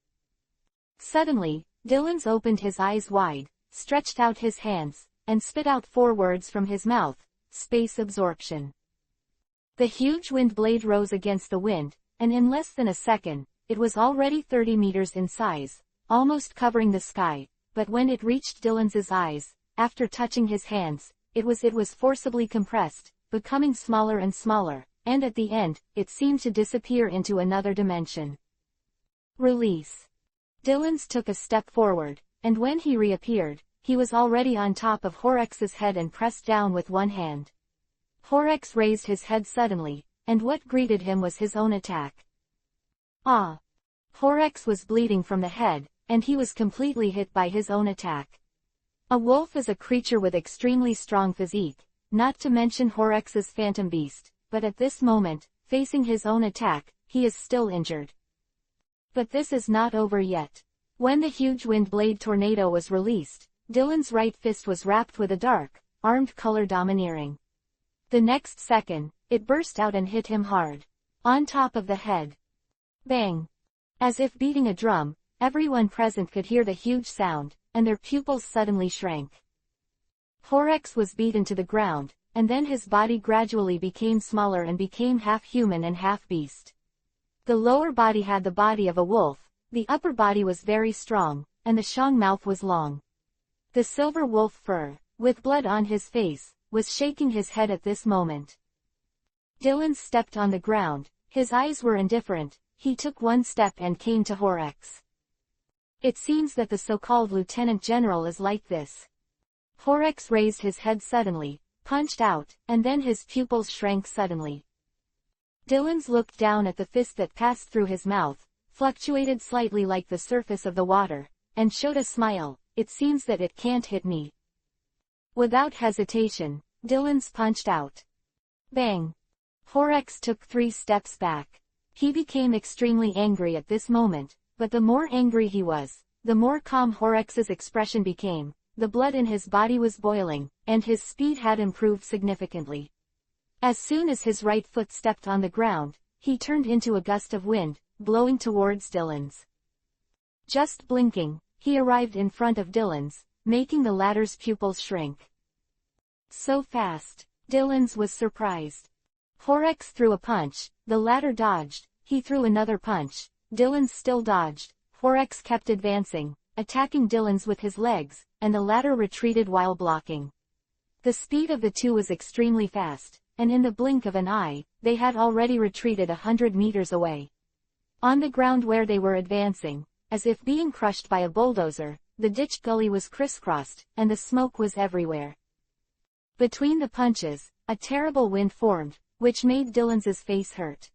Suddenly, Dylan's opened his eyes wide, stretched out his hands, and spit out 4 words from his mouth: space absorption. The huge wind blade rose against the wind, and in less than a second, it was already 30 meters in size, almost covering the sky, but when it reached Dylan's eyes, after touching his hands, it was forcibly compressed, becoming smaller and smaller, and at the end, it seemed to disappear into another dimension. Release. Dylan's took a step forward, and when he reappeared, he was already on top of Horrocks's head and pressed down with one hand. Horrocks raised his head suddenly, and what greeted him was his own attack. Ah! Horrocks was bleeding from the head, and he was completely hit by his own attack. A wolf is a creature with extremely strong physique, not to mention Horrocks's phantom beast, but at this moment, facing his own attack, he is still injured. But this is not over yet. When the huge wind blade tornado was released, Dylan's right fist was wrapped with a dark, armed color domineering. The next second, it burst out and hit him hard. On top of the head. Bang! As if beating a drum, everyone present could hear the huge sound, and their pupils suddenly shrank. Horax was beaten to the ground, and then his body gradually became smaller and became half human and half beast. The lower body had the body of a wolf, the upper body was very strong, and the shong mouth was long. The silver wolf fur, with blood on his face, was shaking his head at this moment. Dylan stepped on the ground, his eyes were indifferent, he took one step and came to Horax. It seems that the so-called Lieutenant General is like this. Horax raised his head suddenly, punched out, and then his pupils shrank suddenly. Dylan's looked down at the fist that passed through his mouth, fluctuated slightly like the surface of the water, and showed a smile. It seems that it can't hit me. Without hesitation, Dylan's punched out. Bang! Horax took 3 steps back. He became extremely angry at this moment, but the more angry he was, the more calm Horax's expression became. The blood in his body was boiling, and his speed had improved significantly. As soon as his right foot stepped on the ground, he turned into a gust of wind, blowing towards Dylan's. Just blinking, he arrived in front of Dylan's, making the latter's pupils shrink. So fast, Dylan's was surprised. Horax threw a punch, the latter dodged, he threw another punch, Dylan's still dodged, Horax kept advancing, attacking Dylan's with his legs, and the latter retreated while blocking. The speed of the two was extremely fast, and in the blink of an eye, they had already retreated 100 meters away. On the ground where they were advancing, as if being crushed by a bulldozer, the ditch gully was crisscrossed, and the smoke was everywhere. Between the punches, a terrible wind formed, which made Dylan's face hurt.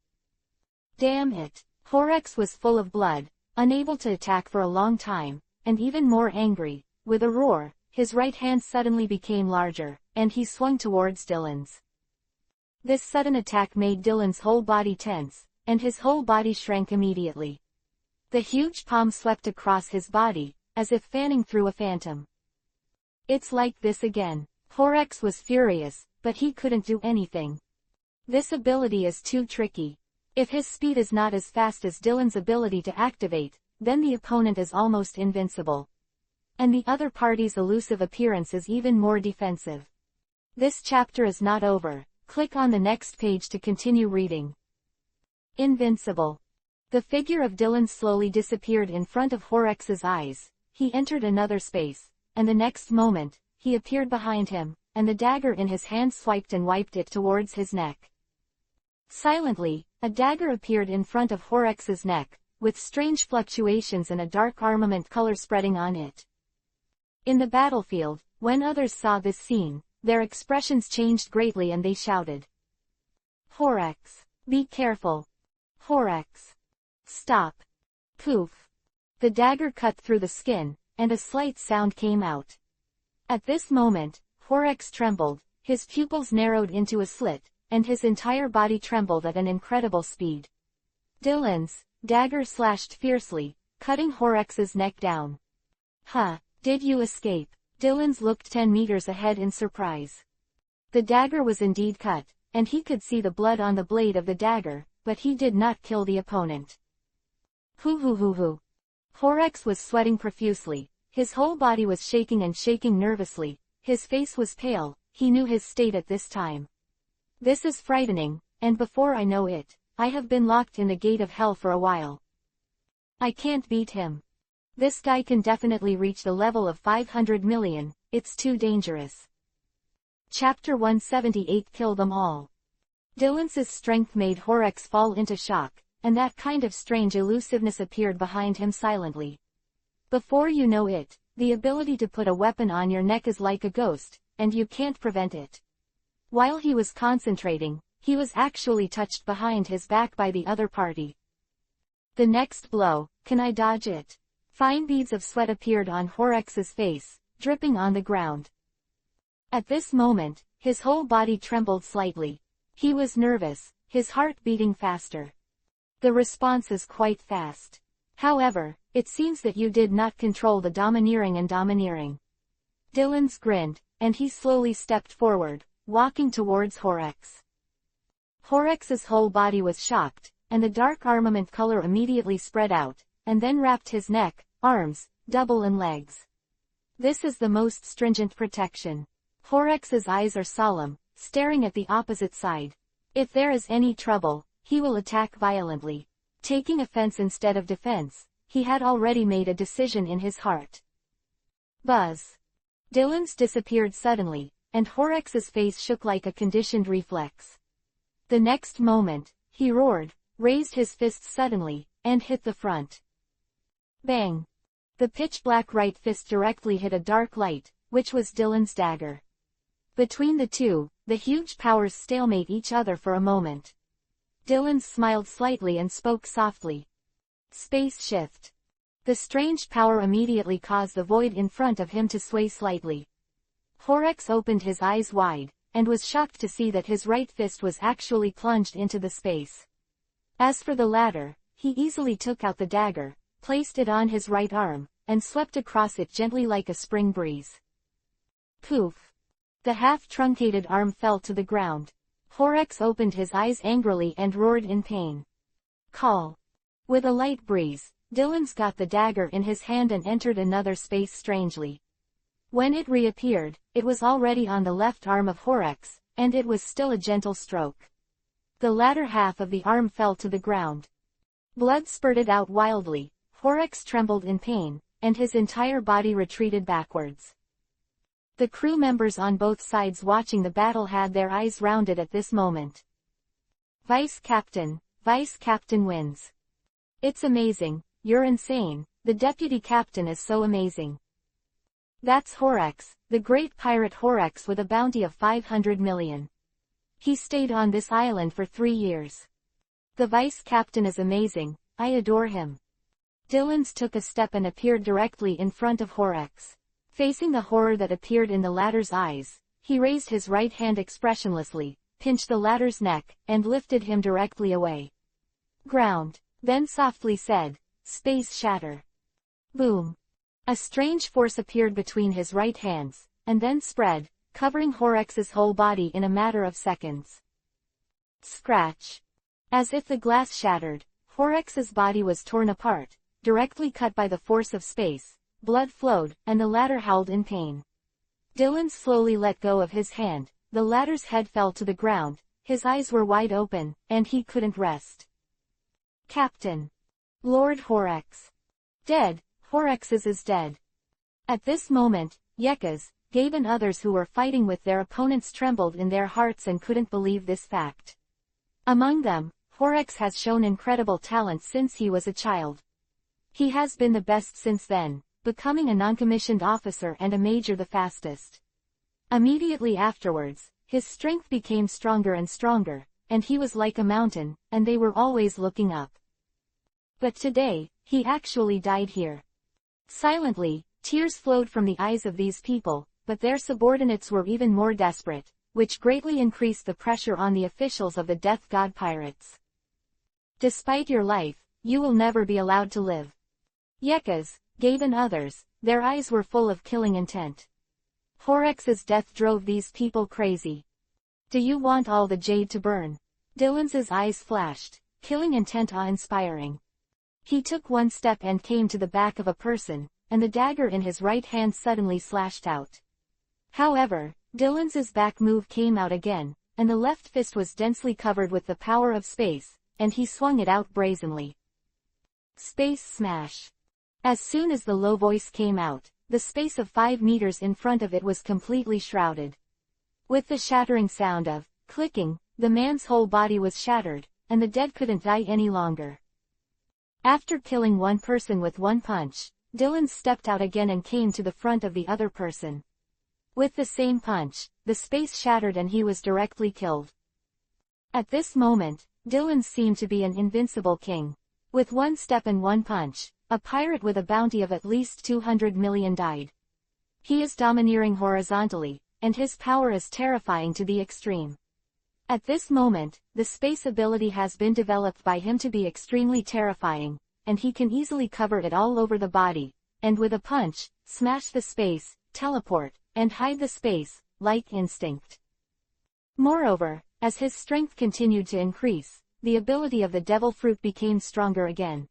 Damn it! Horax was full of blood, unable to attack for a long time, and even more angry. With a roar, his right hand suddenly became larger, and he swung towards Dylan's. This sudden attack made Dylan's whole body tense, and his whole body shrank immediately. The huge palm swept across his body, as if fanning through a phantom. It's like this again. Horax was furious, but he couldn't do anything. This ability is too tricky. If his speed is not as fast as Dylan's ability to activate, then the opponent is almost invincible. And the other party's elusive appearance is even more defensive. This chapter is not over. Click on the next page to continue reading. Invincible. The figure of Dylan slowly disappeared in front of Horax's eyes. He entered another space, and the next moment, he appeared behind him, and the dagger in his hand swiped and wiped it towards his neck. Silently, a dagger appeared in front of Horax's neck, with strange fluctuations and a dark armament color spreading on it. In the battlefield, when others saw this scene, their expressions changed greatly and they shouted. Horax! Be careful! Horax! Stop! Poof! The dagger cut through the skin, and a slight sound came out. At this moment, Horax trembled, his pupils narrowed into a slit, and his entire body trembled at an incredible speed. Dylan's dagger slashed fiercely, cutting Horax's neck down. Huh, did you escape? Dylan's looked 10 meters ahead in surprise. The dagger was indeed cut, and he could see the blood on the blade of the dagger, but he did not kill the opponent. Hoo. Horax was sweating profusely, his whole body was shaking and shaking nervously, his face was pale, he knew his state at this time. This is frightening, and before I know it, I have been locked in the gate of hell for a while. I can't beat him. This guy can definitely reach the level of 500 million, it's too dangerous. Chapter 178 Kill them all. Dylan's strength made Horax fall into shock, and that kind of strange elusiveness appeared behind him silently. Before you know it, the ability to put a weapon on your neck is like a ghost, and you can't prevent it. While he was concentrating, he was actually touched behind his back by the other party. The next blow, can I dodge it? Fine beads of sweat appeared on Horax's face, dripping on the ground. At this moment, his whole body trembled slightly. He was nervous, his heart beating faster. The response is quite fast. However, it seems that you did not control the domineering. Dylan's grinned, and he slowly stepped forward, walking towards Horax. Horax's whole body was shocked, and the dark armament color immediately spread out, and then wrapped his neck, arms, double and legs. This is the most stringent protection. Horax's eyes are solemn, staring at the opposite side. If there is any trouble, he will attack violently. Taking offense instead of defense, he had already made a decision in his heart. Buzz. Dylan's disappeared suddenly, and Horax's face shook like a conditioned reflex. The next moment, he roared, raised his fists suddenly, and hit the front. Bang! The pitch-black right fist directly hit a dark light, which was Dylan's dagger. Between the two, the huge powers stalemate each other for a moment. Dylan smiled slightly and spoke softly. Space shift. The strange power immediately caused the void in front of him to sway slightly. Horax opened his eyes wide, and was shocked to see that his right fist was actually plunged into the space. As for the latter, he easily took out the dagger, placed it on his right arm, and swept across it gently like a spring breeze. Poof! The half-truncated arm fell to the ground. Horax opened his eyes angrily and roared in pain. Call! With a light breeze, Dylan's got the dagger in his hand and entered another space strangely. When it reappeared, it was already on the left arm of Horax, and it was still a gentle stroke. The latter half of the arm fell to the ground. Blood spurted out wildly, Horax trembled in pain, and his entire body retreated backwards. The crew members on both sides watching the battle had their eyes rounded at this moment. Vice Captain wins. It's amazing, you're insane, the deputy captain is so amazing. That's Horax, the great pirate Horax with a bounty of 500 million. He stayed on this island for 3 years. The vice captain is amazing, I adore him. Dylan's took a step and appeared directly in front of Horax. Facing the horror that appeared in the latter's eyes, he raised his right hand expressionlessly, pinched the latter's neck, and lifted him directly away. Ground. Then softly said, Space shatter. Boom. A strange force appeared between his right hands, and then spread, covering Horax's whole body in a matter of seconds. Scratch. As if the glass shattered, Horax's body was torn apart, directly cut by the force of space. Blood flowed, and the latter howled in pain. Dylan slowly let go of his hand, the latter's head fell to the ground, his eyes were wide open, and he couldn't rest. Captain. Lord Horax. Dead, Horax's is dead. At this moment, Yekas, Gabe and others who were fighting with their opponents trembled in their hearts and couldn't believe this fact. Among them, Horax has shown incredible talent since he was a child. He has been the best since then, becoming a non-commissioned officer and a major the fastest. Immediately afterwards, his strength became stronger and stronger, and he was like a mountain, and they were always looking up. But today, he actually died here. Silently, tears flowed from the eyes of these people, but their subordinates were even more desperate, which greatly increased the pressure on the officials of the Death God pirates. Despite your life, you will never be allowed to live. Yekas, Gabe and others, their eyes were full of killing intent. Horax's death drove these people crazy. Do you want all the jade to burn? Dylan's eyes flashed, killing intent awe-inspiring. He took one step and came to the back of a person, and the dagger in his right hand suddenly slashed out. However, Dylan's back move came out again, and the left fist was densely covered with the power of space, and he swung it out brazenly. Space smash. As soon as the low voice came out, the space of 5 meters in front of it was completely shrouded. With the shattering sound of clicking, the man's whole body was shattered, and the dead couldn't die any longer. After killing one person with one punch, Dylan stepped out again and came to the front of the other person. With the same punch, the space shattered and he was directly killed. At this moment, Dylan seemed to be an invincible king. With one step and one punch, a pirate with a bounty of at least 200 million died. He is domineering horizontally, and his power is terrifying to the extreme. At this moment, the space ability has been developed by him to be extremely terrifying, and he can easily cover it all over the body, and with a punch, smash the space, teleport, and hide the space, like instinct. Moreover, as his strength continued to increase, the ability of the devil fruit became stronger again.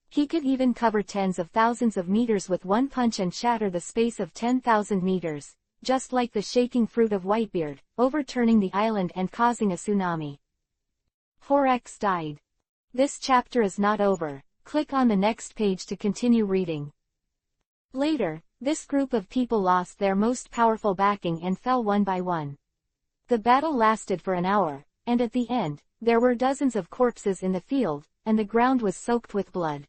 He could even cover tens of thousands of meters with one punch and shatter the space of 10,000 meters, just like the shaking fruit of Whitebeard, overturning the island and causing a tsunami. Horex died. This chapter is not over. Click on the next page to continue reading. Later, this group of people lost their most powerful backing and fell one by one. The battle lasted for an hour, and at the end, there were dozens of corpses in the field, and the ground was soaked with blood.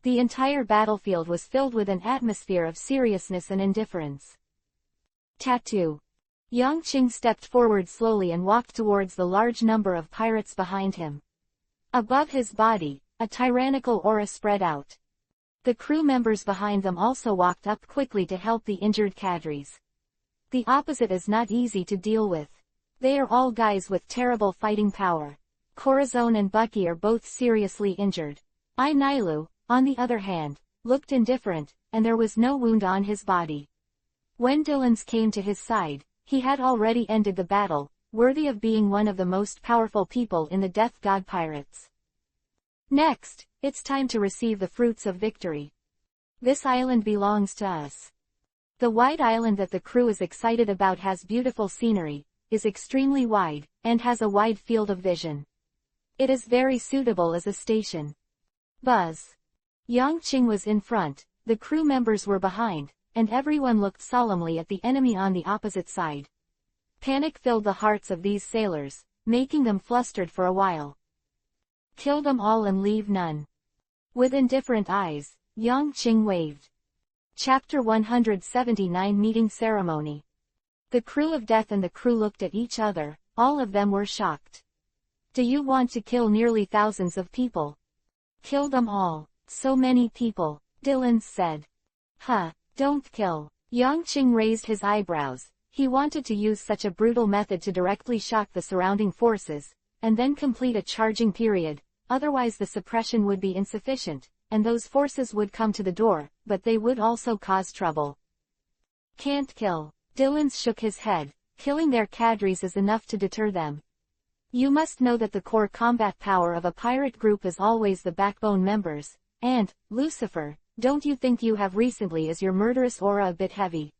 The entire battlefield was filled with an atmosphere of seriousness and indifference. Tattoo. Yang Qing stepped forward slowly and walked towards the large number of pirates behind him. Above his body, a tyrannical aura spread out. The crew members behind them also walked up quickly to help the injured cadres. The opposite is not easy to deal with. They are all guys with terrible fighting power. Corazon and Bucky are both seriously injured. Nailu, on the other hand, looked indifferent, and there was no wound on his body. When Dylan's came to his side, he had already ended the battle, worthy of being one of the most powerful people in the Death God Pirates. Next, it's time to receive the fruits of victory. This island belongs to us. The wide island that the crew is excited about has beautiful scenery, is extremely wide, and has a wide field of vision. It is very suitable as a station. Buzz. Yang Qing was in front, the crew members were behind, and everyone looked solemnly at the enemy on the opposite side. Panic filled the hearts of these sailors, making them flustered for a while. Kill them all and leave none. With indifferent eyes, Yang Qing waved. Chapter 179 Meeting Ceremony. The crew of death and the crew looked at each other, all of them were shocked. Do you want to kill nearly thousands of people? Kill them all. So many people, Dylan said. Don't kill. Yang Qing raised his eyebrows. He wanted to use such a brutal method to directly shock the surrounding forces, and then complete a charging period, otherwise the suppression would be insufficient, and those forces would come to the door, but they would also cause trouble. Can't kill. Dylan shook his head. Killing their cadres is enough to deter them. You must know that the core combat power of a pirate group is always the backbone members, and, Lucifer, don't you think you have recently is your murderous aura a bit heavy?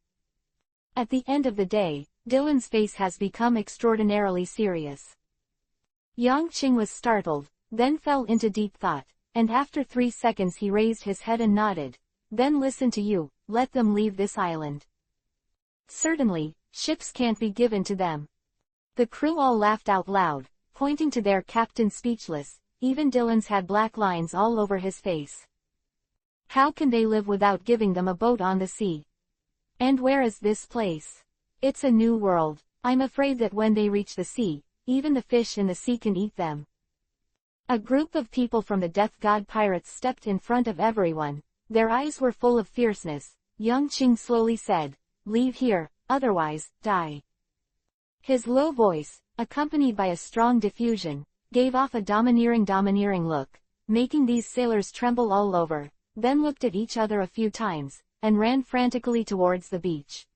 At the end of the day, Dylan's face has become extraordinarily serious. Yang Qing was startled, then fell into deep thought, and after 3 seconds he raised his head and nodded. Then listen to you, let them leave this island. Certainly, ships can't be given to them. The crew all laughed out loud, pointing to their captain speechless. Even Dylan's had black lines all over his face. How can they live without giving them a boat on the sea? And where is this place? It's a new world. I'm afraid that when they reach the sea, even the fish in the sea can eat them. A group of people from the Death God Pirates stepped in front of everyone. Their eyes were full of fierceness. Yang Qing slowly said, "Leave here, otherwise, die." His low voice, accompanied by a strong diffusion, gave off a domineering look, making these sailors tremble all over, then looked at each other a few times, and ran frantically towards the beach.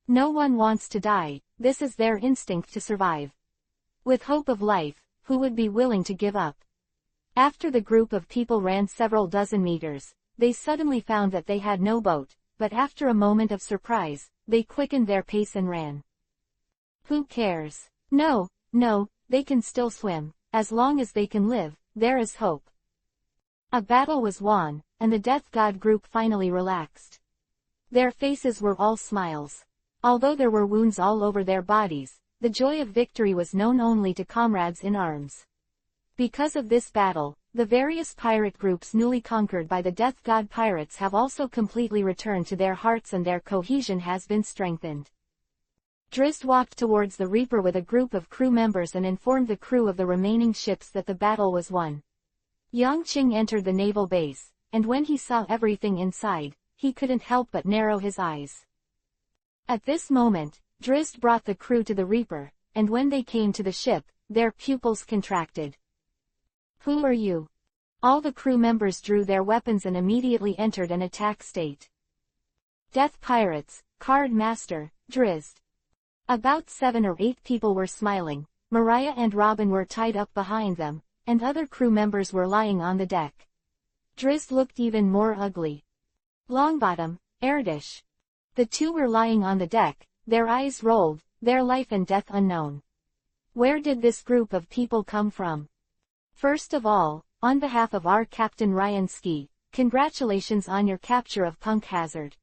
No one wants to die, this is their instinct to survive. With hope of life, who would be willing to give up? After the group of people ran several dozen meters, they suddenly found that they had no boat, but after a moment of surprise, they quickened their pace and ran. Who cares? No, they can still swim. As long as they can live, there is hope. A battle was won, and the Death God group finally relaxed. Their faces were all smiles. Although there were wounds all over their bodies, the joy of victory was known only to comrades in arms. Because of this battle, the various pirate groups newly conquered by the Death God Pirates have also completely returned to their hearts and their cohesion has been strengthened. Drizzt walked towards the Reaper with a group of crew members and informed the crew of the remaining ships that the battle was won. Yang Qing entered the naval base, and when he saw everything inside, he couldn't help but narrow his eyes. At this moment, Drizzt brought the crew to the Reaper, and when they came to the ship, their pupils contracted. "Who are you?" All the crew members drew their weapons and immediately entered an attack state. "Death Pirates, Card Master, Drizzt." About 7 or 8 people were smiling, Mariah and Robin were tied up behind them, and other crew members were lying on the deck. Drizzt looked even more ugly. Longbottom, Erdish. The two were lying on the deck, their eyes rolled, their life and death unknown. Where did this group of people come from? First of all, on behalf of our Captain Ryan Ski, congratulations on your capture of Punk Hazard.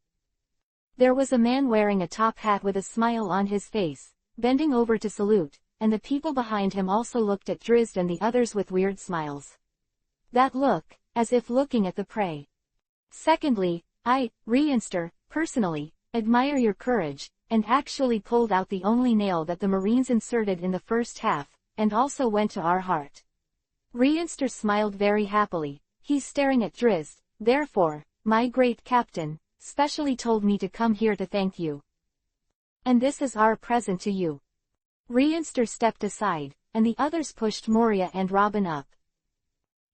There was a man wearing a top hat with a smile on his face, bending over to salute, and the people behind him also looked at Drizzt and the others with weird smiles. That look, as if looking at the prey. Secondly, I, Reinster, personally, admire your courage, and actually pulled out the only nail that the Marines inserted in the first half, and also went to our heart. Reinster smiled very happily. He's staring at Drizzt, therefore, my great captain, specially told me to come here to thank you. And this is our present to you. Reinster stepped aside, and the others pushed Moria and Robin up.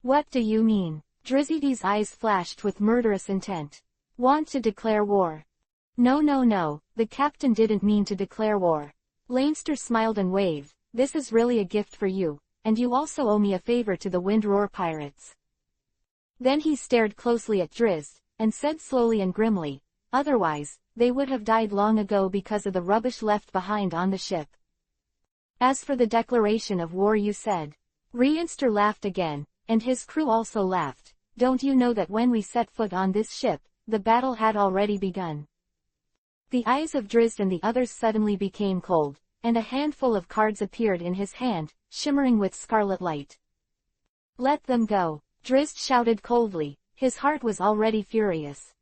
What do you mean? Drizzt's eyes flashed with murderous intent. Want to declare war? No, the captain didn't mean to declare war. Leinster smiled and waved. This is really a gift for you, and you also owe me a favor to the Windroar pirates. Then he stared closely at Drizzt, and said slowly and grimly, otherwise, they would have died long ago because of the rubbish left behind on the ship. As for the declaration of war you said. Reinster laughed again, and his crew also laughed. Don't you know that when we set foot on this ship, the battle had already begun? The eyes of Drizzt and the others suddenly became cold, and a handful of cards appeared in his hand, shimmering with scarlet light. Let them go, Drizzt shouted coldly. His heart was already furious.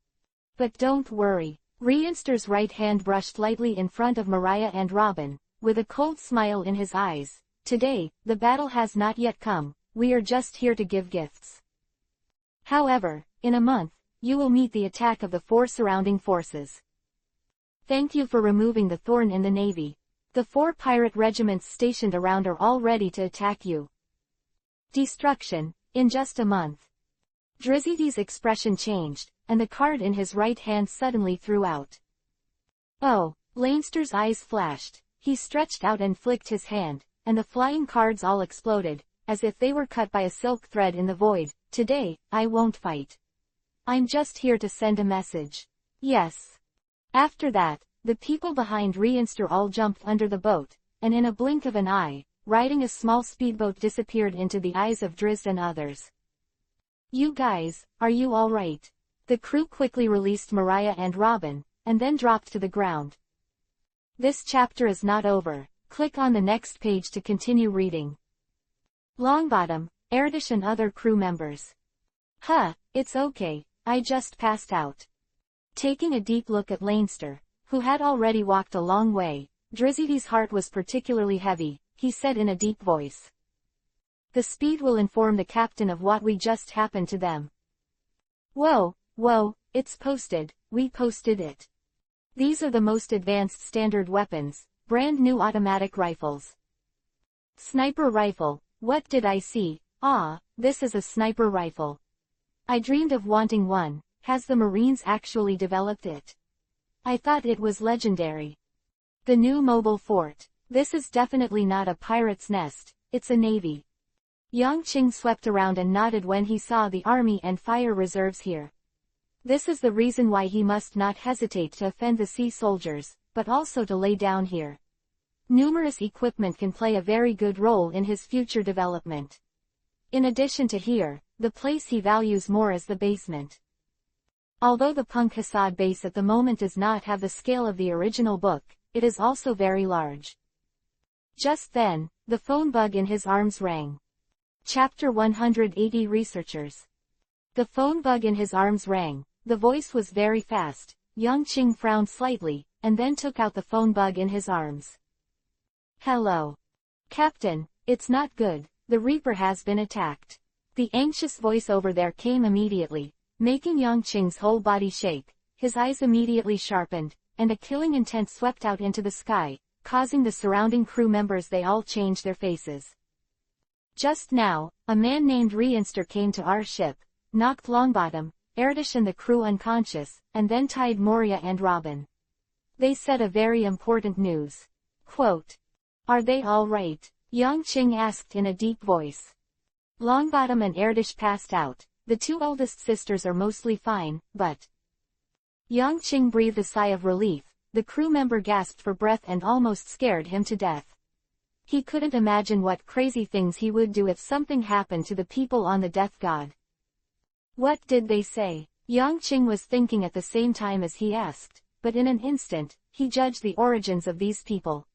But don't worry. Reinster's right hand brushed lightly in front of Mariah and Robin, with a cold smile in his eyes. Today, the battle has not yet come, we are just here to give gifts. However, in a month, you will meet the attack of the 4 surrounding forces. Thank you for removing the thorn in the navy. The 4 pirate regiments stationed around are all ready to attack you. Destruction, in just a month. Drizzt's expression changed, and the card in his right hand suddenly threw out. Oh, Leinster's eyes flashed. He stretched out and flicked his hand, and the flying cards all exploded, as if they were cut by a silk thread in the void. Today, I won't fight. I'm just here to send a message. Yes. After that, the people behind Reinster all jumped under the boat, and in a blink of an eye, riding a small speedboat disappeared into the eyes of Drizzt and others. You guys, are you all right? The crew quickly released Mariah and Robin, and then dropped to the ground. This chapter is not over. Click on the next page to continue reading. Longbottom, Erdish and other crew members. It's okay, I just passed out. Taking a deep look at Leinster, who had already walked a long way, Drizzt's heart was particularly heavy. He said in a deep voice. The speed will inform the captain of what we just happened to them. Whoa, it's posted, we posted it. These are the most advanced standard weapons, brand new automatic rifles. Sniper rifle, what did I see? This is a sniper rifle. I dreamed of wanting one. Has the Marines actually developed it? I thought it was legendary. The new mobile fort. This is definitely not a pirate's nest, it's a navy. Yongqing swept around and nodded when he saw the army and fire reserves here. This is the reason why he must not hesitate to offend the sea soldiers, but also to lay down here. Numerous equipment can play a very good role in his future development. In addition to here, the place he values more is the basement. Although the Punk Hazard base at the moment does not have the scale of the original book, it is also very large. Just then, the phone bug in his arms rang. Chapter 180 Researchers. The phone bug in his arms rang. The voice was very fast. Yongqing frowned slightly, and then took out the phone bug in his arms. Hello. Captain, it's not good. The Reaper has been attacked. The anxious voice over there came immediately, making Yongqing's whole body shake. His eyes immediately sharpened, and a killing intent swept out into the sky. causing the surrounding crew members they all change their faces. Just now, a man named Reinster came to our ship, knocked Longbottom, Erdish and the crew unconscious, and then tied Moria and Robin. They said a very important news. Quote, "Are they all right?" Yang Qing asked in a deep voice. Longbottom and Erdish passed out. The two oldest sisters are mostly fine, but... Yang Qing breathed a sigh of relief. The crew member gasped for breath and almost scared him to death. He couldn't imagine what crazy things he would do if something happened to the people on the Death God. What did they say? Yang Qing was thinking at the same time as he asked, but in an instant, he judged the origins of these people.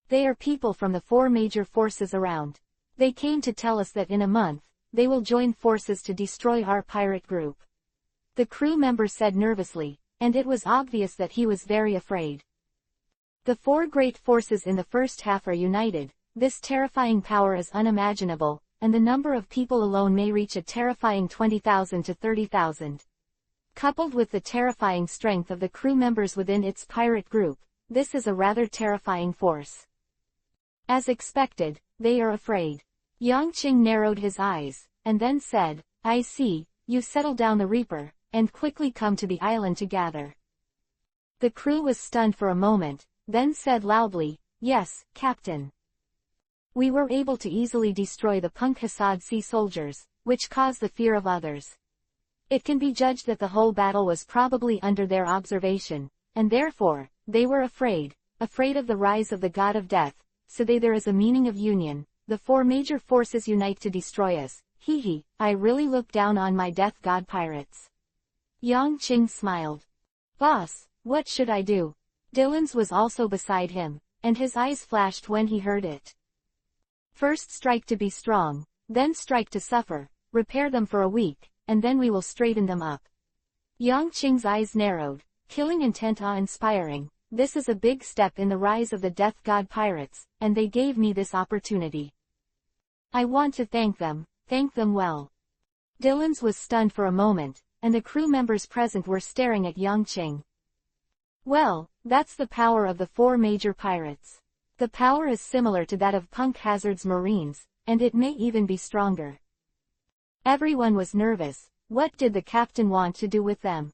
They are people from the 4 major forces around. They came to tell us that in a month, they will join forces to destroy our pirate group. The crew member said nervously, and it was obvious that he was very afraid. The 4 great forces in the first half are united. This terrifying power is unimaginable, and the number of people alone may reach a terrifying 20,000 to 30,000. Coupled with the terrifying strength of the crew members within its pirate group, this is a rather terrifying force. As expected, they are afraid. Yang Qing narrowed his eyes, and then said, "I see, you settle down the Reaper, and quickly come to the island to gather." The crew was stunned for a moment, then said loudly, "Yes, Captain." We were able to easily destroy the Punk Hassad sea soldiers, which caused the fear of others. It can be judged that the whole battle was probably under their observation, and therefore, they were afraid of the rise of the God of Death, so there is a meaning of union. The 4 major forces unite to destroy us. Hee. I really look down on my Death God pirates. Yang Qing smiled. "Boss, what should I do?" Dylan's was also beside him, and his eyes flashed when he heard it. "First strike to be strong, then strike to suffer, repair them for a week, and then we will straighten them up." Yang Qing's eyes narrowed, killing intent awe-inspiring. This is a big step in the rise of the Death God pirates, and they gave me this opportunity. I want to thank them well. Dylan's was stunned for a moment, and the crew members present were staring at Yang Qing. Well, that's the power of the 4 major pirates. The power is similar to that of Punk Hazzard's Marines, and it may even be stronger. Everyone was nervous. What did the captain want to do with them?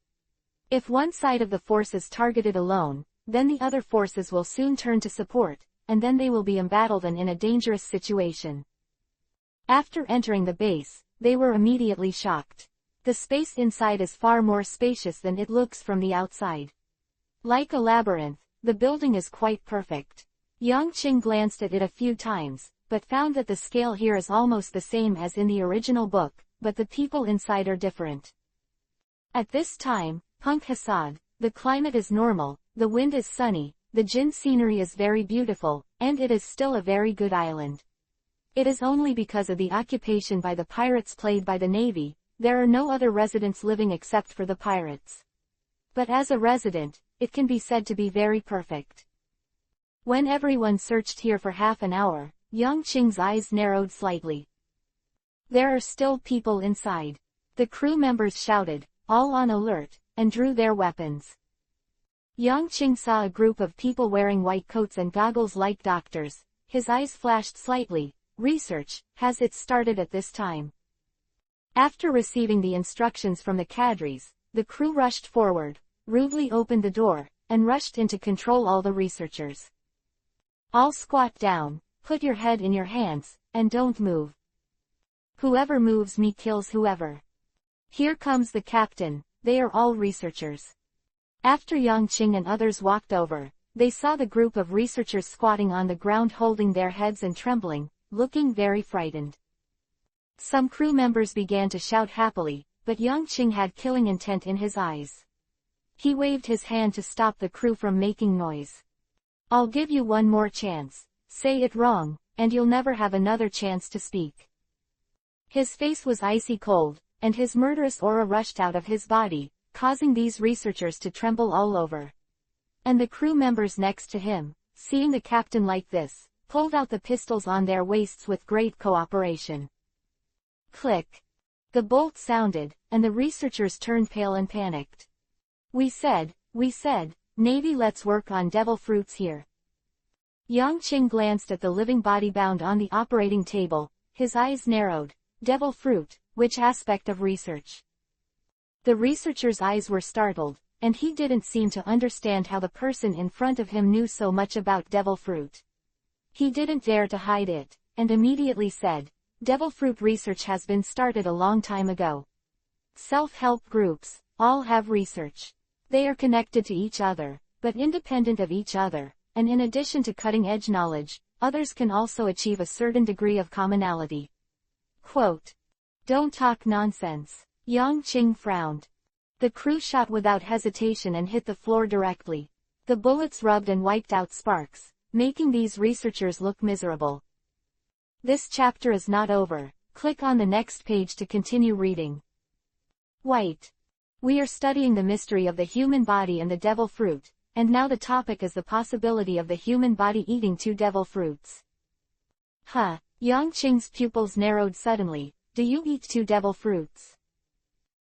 If one side of the force is targeted alone, then the other forces will soon turn to support, and then they will be embattled and in a dangerous situation. After entering the base, they were immediately shocked. The space inside is far more spacious than it looks from the outside. Like a labyrinth, the building is quite perfect. Yang Qing glanced at it a few times, but found that the scale here is almost the same as in the original book, but the people inside are different. At this time, Punk Hassad, the climate is normal, the wind is sunny, the Jin scenery is very beautiful, and it is still a very good island. It is only because of the occupation by the pirates played by the Navy, there are no other residents living except for the pirates. But as a resident, it can be said to be very perfect. When everyone searched here for half an hour, Yang Qing's eyes narrowed slightly. There are still people inside. The crew members shouted, all on alert, and drew their weapons. Yang Qing saw a group of people wearing white coats and goggles like doctors. His eyes flashed slightly. Research, has it started at this time? After receiving the instructions from the cadres, the crew rushed forward, rudely opened the door, and rushed in to control all the researchers. All squat down, put your head in your hands, and don't move. Whoever moves me kills whoever. Here comes the captain, they are all researchers. After Yang Qing and others walked over, they saw the group of researchers squatting on the ground holding their heads and trembling, looking very frightened. Some crew members began to shout happily, but Yang Qing had killing intent in his eyes. He waved his hand to stop the crew from making noise. I'll give you one more chance. Say it wrong, and you'll never have another chance to speak. His face was icy cold, and his murderous aura rushed out of his body, causing these researchers to tremble all over. And the crew members next to him, seeing the captain like this, pulled out the pistols on their waists with great cooperation. Click. The bolt sounded, and the researchers turned pale and panicked. We said, Navy, let's work on devil fruits here. Yang Qing glanced at the living body bound on the operating table, his eyes narrowed. Devil fruit, which aspect of research? The researcher's eyes were startled, and he didn't seem to understand how the person in front of him knew so much about devil fruit. He didn't dare to hide it, and immediately said, "Devil fruit research has been started a long time ago. Self-help groups, all have research. They are connected to each other, but independent of each other, and in addition to cutting-edge knowledge, others can also achieve a certain degree of commonality." Quote. "Don't talk nonsense." Yang Qing frowned. The crew shot without hesitation and hit the floor directly. The bullets rubbed and wiped out sparks, making these researchers look miserable. This chapter is not over. Click on the next page to continue reading. White. We are studying the mystery of the human body and the devil fruit, and now the topic is the possibility of the human body eating 2 devil fruits. Huh. Yang Qing's pupils narrowed suddenly. Do you eat 2 devil fruits?